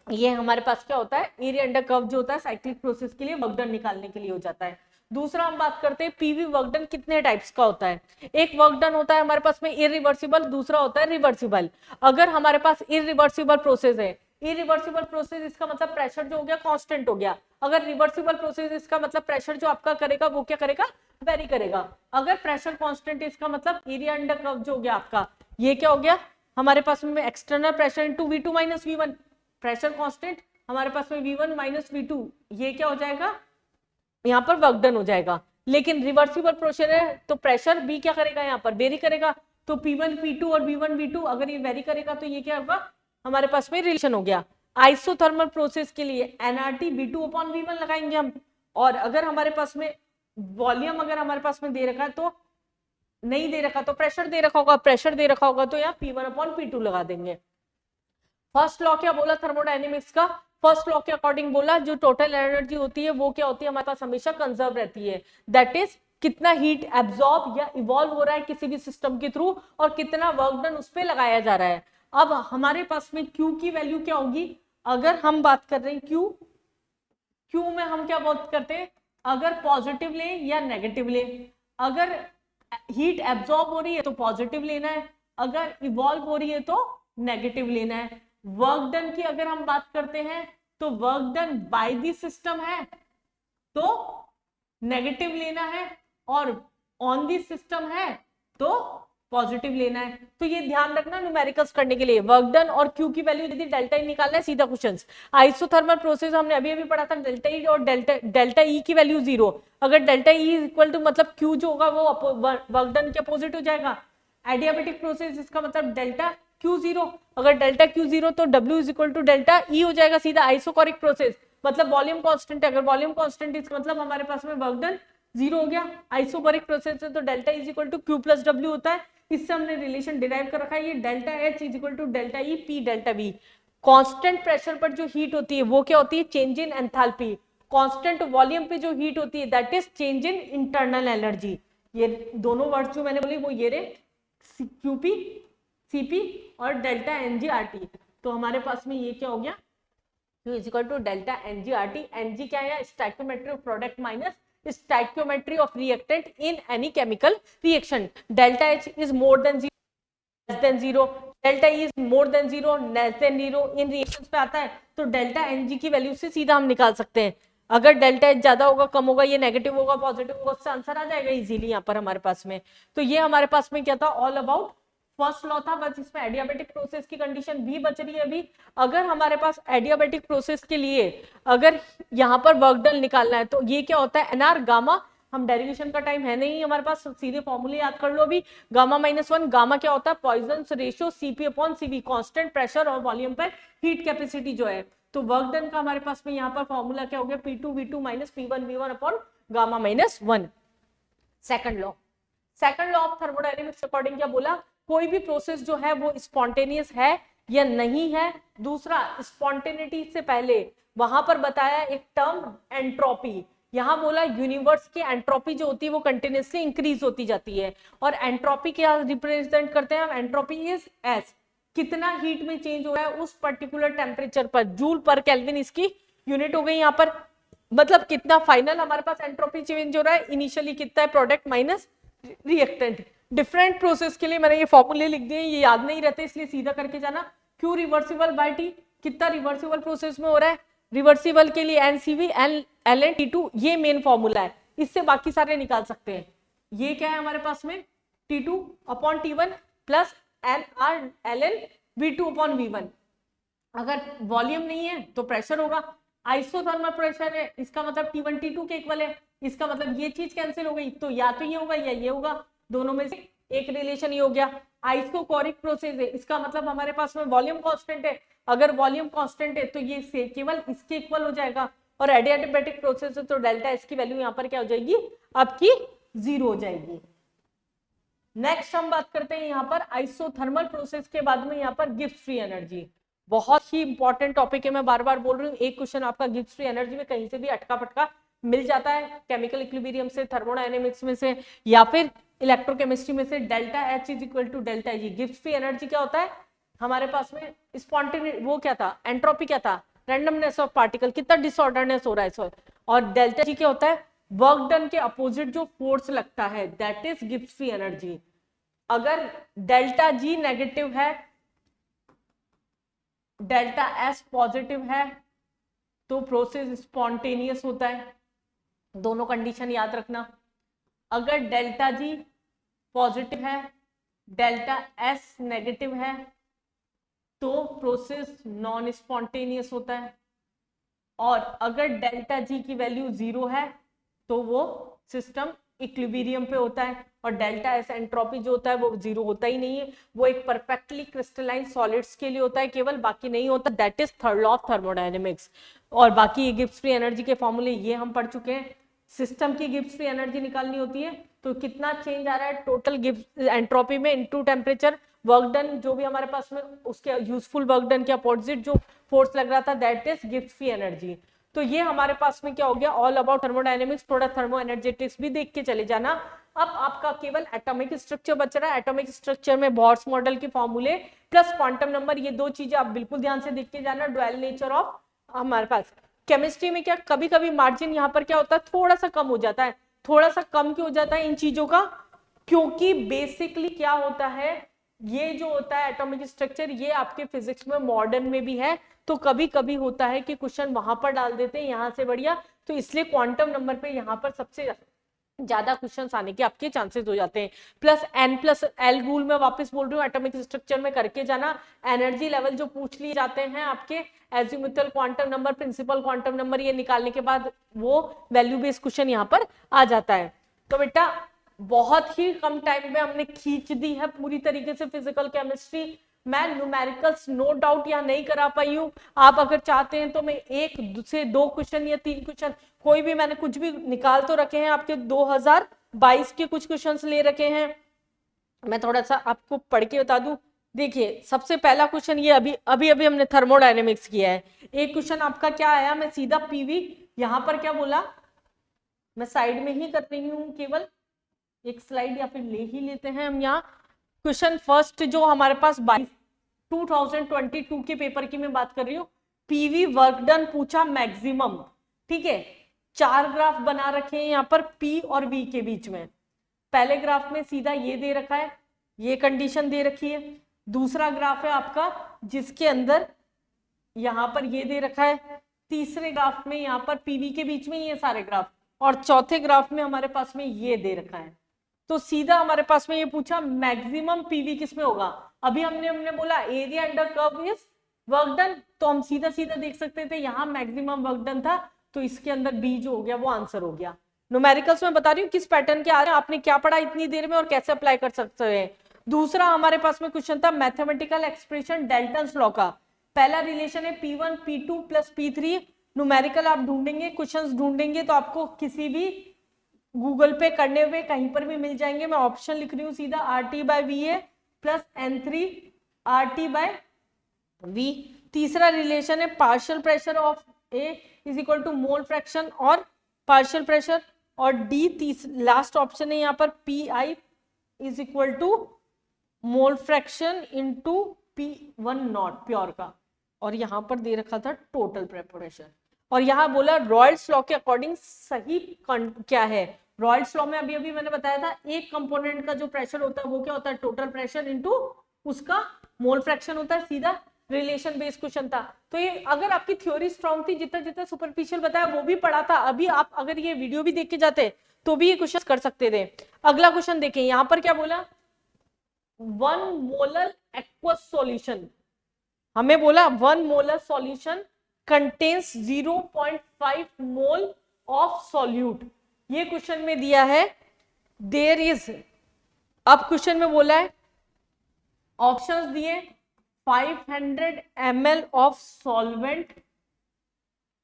S1: ये हमारे पास क्या होता है, एरिया अंडर कर्व जो होता है साइक्लिक प्रोसेस के लिए वर्क डन निकालने के लिए हो जाता है। दूसरा हम बात करते हैं पीवी वर्क डन कितने टाइप्स का होता है। एक वर्क डन होता है हमारे पास में इरिवर्सिबल, दूसरा होता है रिवर्सिबल। अगर हमारे पास इरिवर्सिबल प्रोसेस है, इरिवर्सिबल प्रोसेस इसका मतलब प्रेशर जो हो गया कांस्टेंट हो गया। अगर रिवर्सिबल प्रोसेस इसका मतलब प्रेशर जो आपका करेगा वो क्या करेगा, वेरी करेगा। अगर प्रेशर कांस्टेंट इसका मतलब एरिया अंडर कर्व जो हो गया आपका, ये क्या हो गया हमारे पास में external pressure into V2 minus V1, pressure constant हमारे पास में V1 माइनस V2, ये क्या हो जाएगा यहाँ पर वर्क डन हो जाएगा। लेकिन रिवर्सिबल प्रेशर है तो प्रेशर भी क्या करेगा यहाँ पर वेरी करेगा, तो P1 P2 और V1 V2 अगर ये वेरी करेगा तो ये क्या होगा हमारे पास में रिलेशन हो गया। आइसोथर्मल प्रोसेस के लिए nRT V2 अपॉन V1 लगाएंगे हम, और अगर हमारे पास में वॉल्यूम अगर हमारे पास में दे रखा है तो नहीं दे रखा तो प्रेशर दे रखा होगा, प्रेशर दे रखा होगा तो यहाँ P1 अपॉन P2 लगा देंगे। फर्स्ट लॉ क्या बोला थर्मोडायनेमिक्स का, फर्स्ट लॉ के अकॉर्डिंग बोला जो टोटल एनर्जी होती है वो क्या होती है हमारे पास हमेशा कंजर्व रहती है, दैट इज कितना हीट एब्जॉर्ब या इवॉल्व हो रहा है किसी भी सिस्टम के थ्रू और कितना वर्क डन उस पर लगाया जा रहा है। अब हमारे पास में Q की वैल्यू क्या होगी, अगर हम बात कर रहे हैं Q में हम क्या बात करते हैं, अगर पॉजिटिव ले या नेगेटिव ले। अगर हीट एब्जॉर्ब हो रही है तो पॉजिटिव लेना है, अगर इवॉल्व हो रही है तो नेगेटिव लेना है। वर्क डन की अगर हम बात करते हैं तो work done by the system है तो नेगेटिव लेना है, और ऑन द सिस्टम है तो पॉजिटिव लेना है। तो ये ध्यान रखना न्यूमेरिकल्स करने के लिए वर्क डन और Q की वैल्यू यदि डेल्टा ई निकालना है सीधा क्वेश्चंस। आइसोथर्मल प्रोसेस हमने अभी अभी पढ़ा था डेल्टा ई और डेल्टा ई की वैल्यू जीरो, अगर डेल्टा ई इक्वल टू मतलब Q जो होगा वो वर्क डन के अपोजिट हो जाएगा। एडियाबेटिक प्रोसेस इसका मतलब डेल्टा Q जीरो, अगर डेल्टा Q जीरो तो W is equal to delta E हो जाएगा सीधा। आइसोकोरिक प्रोसेस मतलब वॉल्यूम कांस्टेंट है, अगर वॉल्यूम कांस्टेंट इसका मतलब हमारे पास में वर्क डन जीरो हो गया। आइसोबोरिक प्रोसेस है तो delta is equal to Q plus W होता है, इससे हमने रिलेशन डिराइव कर रखा है, ये delta H is equal to delta E P delta V। Constant pressure पर जो हीट होती है वो क्या होती है, change in enthalpy. Constant volume पे जो हीट होती है that is change in internal energy. ये दोनों वर्ड्स जो मैंने बोली वो ये रे QP CP और डेल्टा NGRT। तो हमारे पास में ये क्या हो गया, Q is equal to delta NGRT। NG क्या है, stoichiometry of product minus stoichiometry of reactant in any chemical reaction. Delta H is more than zero, less than zero, delta E is more than zero, less than zero. इन reactions पे आता है तो delta NG की value से सीधा हम निकाल सकते हैं। अगर डेल्टा H ज्यादा होगा कम होगा, ये नेगेटिव होगा पॉजिटिव होगा, उससे आंसर आ जाएगा इजीली यहाँ पर हमारे पास में। तो ये हमारे पास में क्या था, ऑल अबाउट फर्स्ट लॉ था, बस इसमें एडियाबेटिक प्रोसेस की कंडीशन भी बच रही है अभी। अगर हमारे पास एडियाबेटिक प्रोसेस के लिए अगर यहाँ पर वर्क डन निकालना है तो ये क्या होता है NR गामा, हम डेरिवेशन का टाइम है नहीं हमारे पास, सीधे फॉर्मूले याद कर लो अभी। गामा माइनस वन, गामा क्या होता है Poisson's ratio CP upon CV, constant pressure और वॉल्यूम पर हीट कैपेसिटी जो है। तो वर्क डन का हमारे पास में यहाँ पर फॉर्मूला क्या हो गया, P2 V2 minus P1 V1 upon gamma minus 1। Second law of thermodynamics according क्या बोला, कोई भी प्रोसेस जो है वो स्पॉन्टेनियस है या नहीं है। दूसरा, स्पॉन्टेनिटी से पहले वहां पर बताया एक टर्म एंट्रोपी, यहां बोला यूनिवर्स की एंट्रोपी जो होती है वो कंटिन्यूअसली इंक्रीज होती जाती है। और एंट्रोपी क्या रिप्रेजेंट करते हैं हम, एंट्रोपी इज एस, कितना हीट में चेंज हो रहा है उस पर्टिकुलर टेम्परेचर पर, जूल पर केल्विन इसकी यूनिट हो गई यहाँ पर। मतलब कितना फाइनल हमारे पास एंट्रोपी चेंज हो रहा है, इनिशियली कितना है product minus reactant. Different process के लिए मैंने ये फॉर्मूले लिख दिए, ये याद नहीं रहते इसलिए सीधा करके जाना। Q रिवर्सिबल बाय T, कितना रिवर्सिबल प्रोसेस में हो रहा है, रिवर्सिबल के लिए NCV ln T2, ये मेन फॉर्मूला है, इससे बाकी सारे निकाल सकते हैं। ये क्या है हमारे पास में T2 upon T1 plus NR ln V2 upon V1। अगर वॉल्यूम नहीं है तो प्रेशर होगा, आइसोथर्मल प्रेशर है, इसका मतलब T1 T2 के इक्वल है, इसका मतलब ये चीज कैंसिल हो गई, तो या तो ये होगा या ये होगा, दोनों में से एक रिलेशन ये हो गया। आइसोकोरिक प्रोसेस है, इसका मतलब हमारे पास में वॉल्यूम कांस्टेंट है, अगर वॉल्यूम कांस्टेंट है तो ये केवल इसके इक्वल हो जाएगा, और एडियाबैटिक प्रोसेस है तो डेल्टा एस की वैल्यू यहाँ पर क्या हो जाएगी, आपकी 0 हो जाएगी। नेक्स्ट हम बात करते हैं यहाँ पर आइसोथर्मल प्रोसेस के बाद में यहाँ पर गिब्स फ्री एनर्जी, बहुत ही इंपॉर्टेंट टॉपिक है, मैं बार बार बोल रही हूँ, एक क्वेश्चन आपका गिब्स फ्री एनर्जी में कहीं से भी अटका पटका मिल जाता है, केमिकल इक्विलिब्रियम से, थर्मोडायनेमिक्स में से, या फिर इलेक्ट्रोकेमिस्ट्री में से। Delta H is equal to delta G. Gibbs free energy क्या होता है हमारे पास में, स्पॉन्टेनियस, वो क्या था, एंट्रोपी क्या था, रैंडमनेस ऑफ पार्टिकल, कितना डिसऑर्डरनेस हो रहा है सो, और डेल्टा जी क्या होता है, वर्क डन के अपोजिट जो फोर्स लगता है, that is Gibbs free energy. अगर डेल्टा जी नेगेटिव है, डेल्टा एस पॉजिटिव है, तो प्रोसेस स्पॉन्टेनियस होता है, दोनों कंडीशन याद रखना। अगर डेल्टा जी पॉजिटिव है, डेल्टा एस नेगेटिव है, तो प्रोसेस नॉन स्पॉन्टेनियस होता है, और अगर डेल्टा जी की वैल्यू 0 है तो वो सिस्टम इक्विलिब्रियम पे होता है, और डेल्टा एस एंट्रोपी जो होता है वो 0 होता ही नहीं है, वो एक परफेक्टली क्रिस्टलाइन सॉलिड्स के लिए होता है केवल, बाकी नहीं होता, that is third law of thermodynamics. और बाकी ये गिब्स फ्री एनर्जी के फॉर्मूले ये हम पढ़ चुके हैं। सिस्टम की गिब्स फ्री एनर्जी निकालनी होती है तो कितना चेंज आ रहा है टोटल गिब्स एंट्रोपी में इनटू टेम्परेचर, वर्क डन जो भी हमारे पास में, उसके यूजफुल वर्क डन के अपोजिट जो फोर्स लग रहा था, that is Gibbs free energy. तो ये हमारे पास में क्या हो गया, ऑल अबाउट थर्मोडायनेमिक्स। थोड़ा थर्मो एनर्जेटिक्स भी देख के चले जाना। अब आपका केवल एटॉमिक स्ट्रक्चर बच रहा है, एटॉमिक स्ट्रक्चर में बॉर्स मॉडल के फॉर्मूले प्लस क्वांटम नंबर, ये दो चीजें आप बिल्कुल ध्यान से देख के जाना। डुअल नेचर ऑफ हमारे पास केमिस्ट्री में क्या कभी कभी मार्जिन यहाँ पर क्या होता है, थोड़ा सा कम हो जाता है, थोड़ा सा कम क्यों हो जाता है इन चीजों का, क्योंकि बेसिकली क्या होता है, ये जो होता है एटॉमिक स्ट्रक्चर, ये आपके फिजिक्स में मॉडर्न में भी है, तो कभी कभी होता है कि क्वेश्चन वहां पर डाल देते हैं, यहां से बढ़िया, तो इसलिए क्वांटम नंबर पे यहाँ पर सबसे ज्यादा क्वेश्चंस आने के आपके चांसेस हो जाते हैं। Plus N plus L rule में वापस बोल रही हूँ, एटॉमिक स्ट्रक्चर में करके जाना। एनर्जी लेवल जो पूछ लिए जाते हैं आपके, azimuthal quantum number, principal quantum number, ये निकालने के बाद वो वैल्यू बेस्ड क्वेश्चन यहाँ पर आ जाता है। तो बेटा बहुत ही कम टाइम में हमने खींच दी है पूरी तरीके से फिजिकल केमिस्ट्री। मैं न्यूमेरिकल्स नो डाउट यहाँ नहीं करा पाई हूँ, आप अगर चाहते हैं तो मैं 1 से 2 क्वेश्चन या 3 क्वेश्चन, कोई भी मैंने कुछ भी निकाल तो रखे हैं, आपके 2022 के कुछ क्वेश्चंस ले रखे हैं। मैं थोड़ा सा आपको पढ़ के बता दूं, देखिए सबसे पहला क्वेश्चन ये अभी अभी अभी हमने थर्मोडायनेमिक्स किया है। एक क्वेश्चन आपका क्या आया, मैं सीधा पीवी यहाँ पर क्या बोला, मैं साइड में ही कर रही हूँ, केवल एक स्लाइड या फिर ले ही लेते हैं हम यहाँ। क्वेश्चन फर्स्ट जो हमारे पास 2022 के पेपर की मैं बात कर रही हूँ, पीवी वर्क डन पूछा मैक्सिमम, ठीक है। 4 ग्राफ बना रखे हैं यहाँ पर पी और वी के बीच में। पहले ग्राफ में सीधा ये दे रखा है, ये कंडीशन दे रखी है। दूसरा ग्राफ है आपका जिसके अंदर यहाँ पर ये दे रखा है। तीसरे ग्राफ में यहाँ पर पीवी के बीच में ये सारे ग्राफ, और चौथे ग्राफ में हमारे पास में ये दे रखा है। तो सीधा हमारे पास में ये पूछा मैक्सिमम पीवी किसमें होगा। अभी हमने बोला area under curve is work done, तो हम सीधा सीधा देख सकते थे यहाँ मैक्सिमम वर्क डन था, तो इसके अंदर बी जो हो गया वो आंसर हो गया। न्यूमेरिकल्स में बता रही हूँ किस पैटर्न के आ रहे हैं, आपने क्या पढ़ा इतनी देर में और कैसे अप्लाई कर सकते हैं। दूसरा हमारे पास में क्वेश्चन था मैथमेटिकल एक्सप्रेशन डेल्टन्स लॉ का। पहला रिलेशन है P1 P2 plus P3। Numerical आप ढूंढेंगे, क्वेश्चंस ढूंढेंगे तो आपको किसी भी गूगल पे करने हुए कहीं पर भी मिल जाएंगे। मैं ऑप्शन लिख रही हूँ सीधा, RT/VA प्लस N3 RT/V। तीसरा रिलेशन है partial pressure of A is equal to mole fraction और पार्शियल प्रेशर, और डी लास्ट ऑप्शन है यहाँ पर PI is equal to mole fraction into P1 not pure का, और यहाँ पर दे रखा था टोटल प्रेशर। और यहाँ बोला रॉयल्स लॉ के अकॉर्डिंग सही क्या है। रॉयल्स लॉ में अभी अभी मैंने बताया था एक कंपोनेंट का जो प्रेशर होता है वो क्या होता है, टोटल प्रेशर इंटू उसका मोल फ्रैक्शन होता है। सीधा रिलेशन बेस्ड क्वेश्चन था। तो ये अगर आपकी थ्योरी स्ट्रांग थी, जितना जितना सुपरफिशियल बताया वो भी पढ़ा था, अभी आप अगर ये वीडियो भी देख के जाते तो भी ये क्वेश्चन कर सकते थे। अगला क्वेश्चन देखें, यहाँ पर क्या बोला, 1 मोलर एक्वस सॉल्यूशन, हमें बोला 1 molar solution contains 0.5 mole of solute. ये क्वेश्चन में दिया है। देयर इज, अब क्वेश्चन में बोला है, ऑप्शंस दिए 500 ml ऑफ सॉल्वेंट,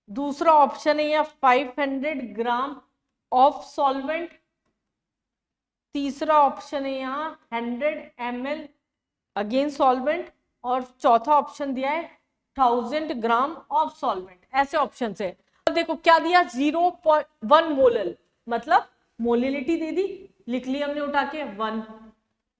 S1: दूसरा ऑप्शन है यहाँ 500 ग्राम ऑफ सॉल्वेंट, तीसरा ऑप्शन है यहाँ 100 ml अगेन सॉल्वेंट, और चौथा ऑप्शन दिया है 1000 ग्राम ऑफ सॉल्वेंट। ऐसे ऑप्शन है। अब देखो क्या दिया, 0.1 मोलल, मतलब मोलिलिटी दे दी, लिख लिया हमने उठा के 1,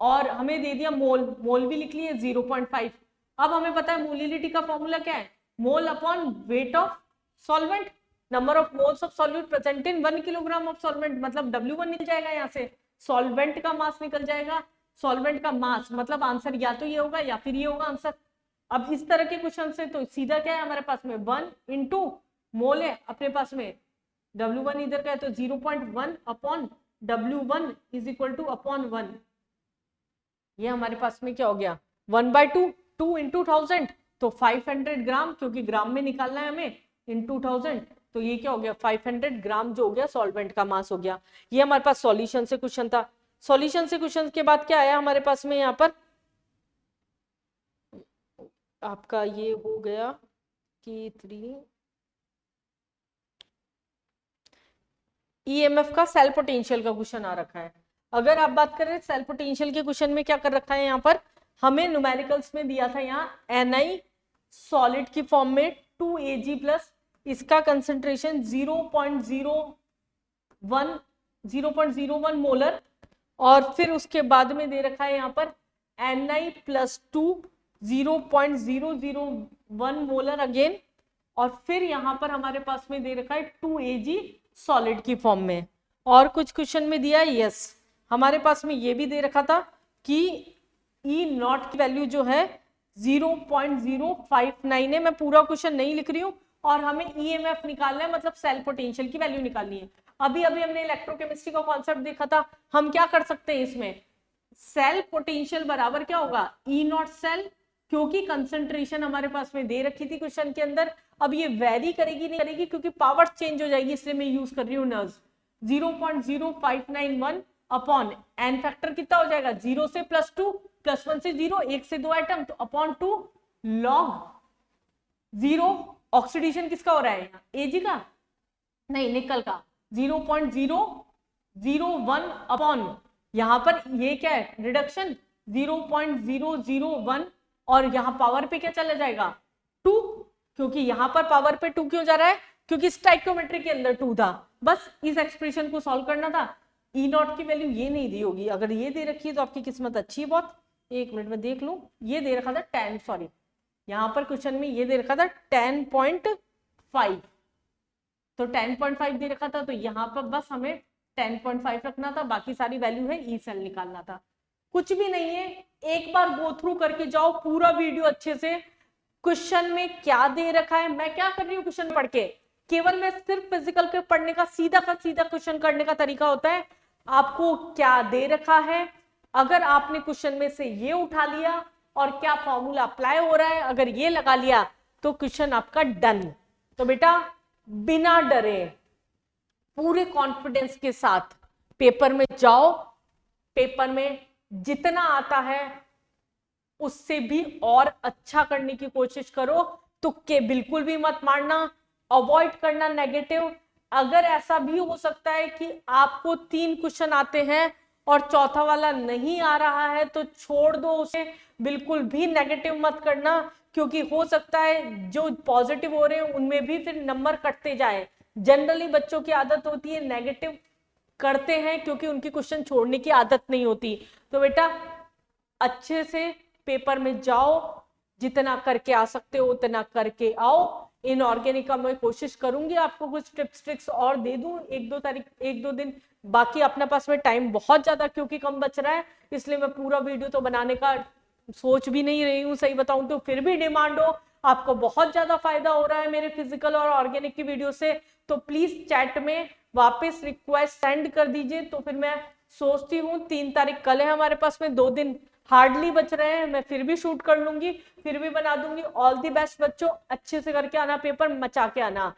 S1: और हमें दे दिया मोल, मोल भी लिख लिए 0.5। अब हमें पता है मोलिलिटी का फॉर्मूला क्या है, mole upon weight of solvent, number of moles of solute present in 1 kilogram of solvent, मतलब W1 निकल जाएगा यहाँ से, सॉल्वेंट का मास निकल जाएगा, सॉल्वेंट का मास, मतलब आंसर या तो ये होगा या फिर ये होगा आंसर। अब इस तरह के क्वेश्चन से तो सीधा क्या है हमारे पास में 1 इंटू मोल है अपने पास में, W1 इधर का है तो 0.1 upon W1 is equal two upon 1, ये हमारे पास में क्या हो गया 1/2, 2 इंटू 1000 तो 500 ग्राम, क्योंकि ग्राम में निकालना है हमें, इंटू 1000, तो ये क्या हो गया 500 ग्राम जो हो गया सॉल्वेंट का मास हो गया। ये हमारे पास सॉल्यूशन से क्वेश्चन था। सॉल्यूशन से क्वेश्चन के बाद क्या आया हमारे पास में, यहाँ पर आपका ये हो गया कि 3 ईएमएफ का सेल पोटेंशियल का क्वेश्चन आ रखा है। अगर आप बात करें सेल पोटेंशियल के क्वेश्चन में क्या कर रखा है, यहाँ पर हमें न्यूमेरिकल्स में दिया था यहाँ Ni सॉलिड की फॉर्म में 2Ag प्लस इसका कंसेंट्रेशन 0.01 मोलर, और फिर उसके बाद में दे रखा है यहाँ पर Ni प्लस 2 0.001 मोलर अगेन, और फिर यहाँ पर हमारे पास में दे रखा है 2Ag सॉलिड की फॉर्म में। और कुछ क्वेश्चन में दिया है यस, हमारे पास में ये भी दे रखा था कि E नॉट की वैल्यू जो है 0.059 है। मैं पूरा क्वेश्चन नहीं लिख रही हूँ, और हमें EMF निकालना है, मतलब सेल पोटेंशियल की वैल्यू निकालनी है। अभी अभी हमने इलेक्ट्रोकेमिस्ट्री का कॉन्सेप्ट देखा था, हम क्या कर सकते हैं इसमें, सेल पोटेंशियल बराबर क्या होगा E नॉट सेल, क्योंकि कंसंट्रेशन हमारे पास में दे रखी थी क्वेश्चन के अंदर। अब ये वेरी करेगी नहीं करेगी, क्योंकि पावर चेंज हो जाएगी, इसलिए मैं यूज कर रही हूँ नर्स। 0.0591 अपॉन एन फैक्टर कितना हो जाएगा, 0 से +2, +1 से 0, 1 से 2 आइटम, तो अपॉन 2 लॉग 0, ऑक्सीडेशन किसका हो रहा है यहाँ, Ag का नहीं, निकल का, 0.001 अपॉन यहाँ पर ये क्या है रिडक्शन 0.001, और यहाँ पावर पे क्या चला जाएगा 2, क्योंकि यहाँ पर पावर पे 2 क्यों जा रहा है, क्योंकि स्टाइकोमेट्री के अंदर 2 था। बस इस एक्सप्रेशन को सॉल्व करना था। E नॉट की वैल्यू ये नहीं दी होगी, अगर ये दे रखी है तो आपकी किस्मत अच्छी है बहुत। एक मिनट में देख लूं, ये दे रखा था 10, सॉरी यहाँ पर क्वेश्चन में ये दे रखा था 10.5, तो 10.5 दे रखा था, तो यहाँ पर बस हमें 10.5 रखना था, बाकी सारी वैल्यू है ई सेल निकालना था। कुछ भी नहीं है, एक बार गो थ्रू करके जाओ पूरा वीडियो अच्छे से, क्वेश्चन में क्या दे रखा है। मैं क्या कर रही हूँ क्वेश्चन पढ़ के, केवल मैं सिर्फ फिजिकल के पढ़ने का सीधा का सीधा क्वेश्चन करने का तरीका होता है, आपको क्या दे रखा है, अगर आपने क्वेश्चन में से ये उठा लिया और क्या फॉर्मूला अप्लाई हो रहा है, अगर ये लगा लिया तो क्वेश्चन आपका डन। तो बेटा बिना डरे पूरे कॉन्फिडेंस के साथ पेपर में जाओ, पेपर में जितना आता है उससे भी और अच्छा करने की कोशिश करो, तुक्के बिल्कुल भी मत मारना, अवॉइड करना नेगेटिव। अगर ऐसा भी हो सकता है कि आपको 3 क्वेश्चन आते हैं और चौथा वाला नहीं आ रहा है, तो छोड़ दो उसे, बिल्कुल भी नेगेटिव मत करना, क्योंकि हो सकता है जो पॉजिटिव हो रहे हैं उनमें भी फिर नंबर कटते जाए। जनरली बच्चों की आदत होती है नेगेटिव करते हैं, क्योंकि उनकी क्वेश्चन छोड़ने की आदत नहीं होती। तो बेटा अच्छे से पेपर में जाओ, जितना करके आ सकते हो उतना करके आओ। इनऑर्गेनिक का मैं कोशिश करूंगी आपको कुछ टिप्स ट्रिक्स और दे दूं 1-2 दिन, बाकी अपने पास में टाइम बहुत ज्यादा क्योंकि कम बच रहा है, इसलिए मैं पूरा वीडियो तो बनाने का सोच भी नहीं रही हूँ। सही बताऊं तो फिर भी डिमांड हो, आपको बहुत ज्यादा फायदा हो रहा है मेरे फिजिकल और ऑर्गेनिक की वीडियो से, तो प्लीज चैट में वापस रिक्वेस्ट सेंड कर दीजिए, तो फिर मैं सोचती हूँ 3 तारीख कल है हमारे पास में, 2 दिन हार्डली बच रहे हैं, मैं फिर भी शूट कर लूंगी, फिर भी बना दूंगी। ऑल दी बेस्ट बच्चों, अच्छे से करके आना, पेपर मचा के आना।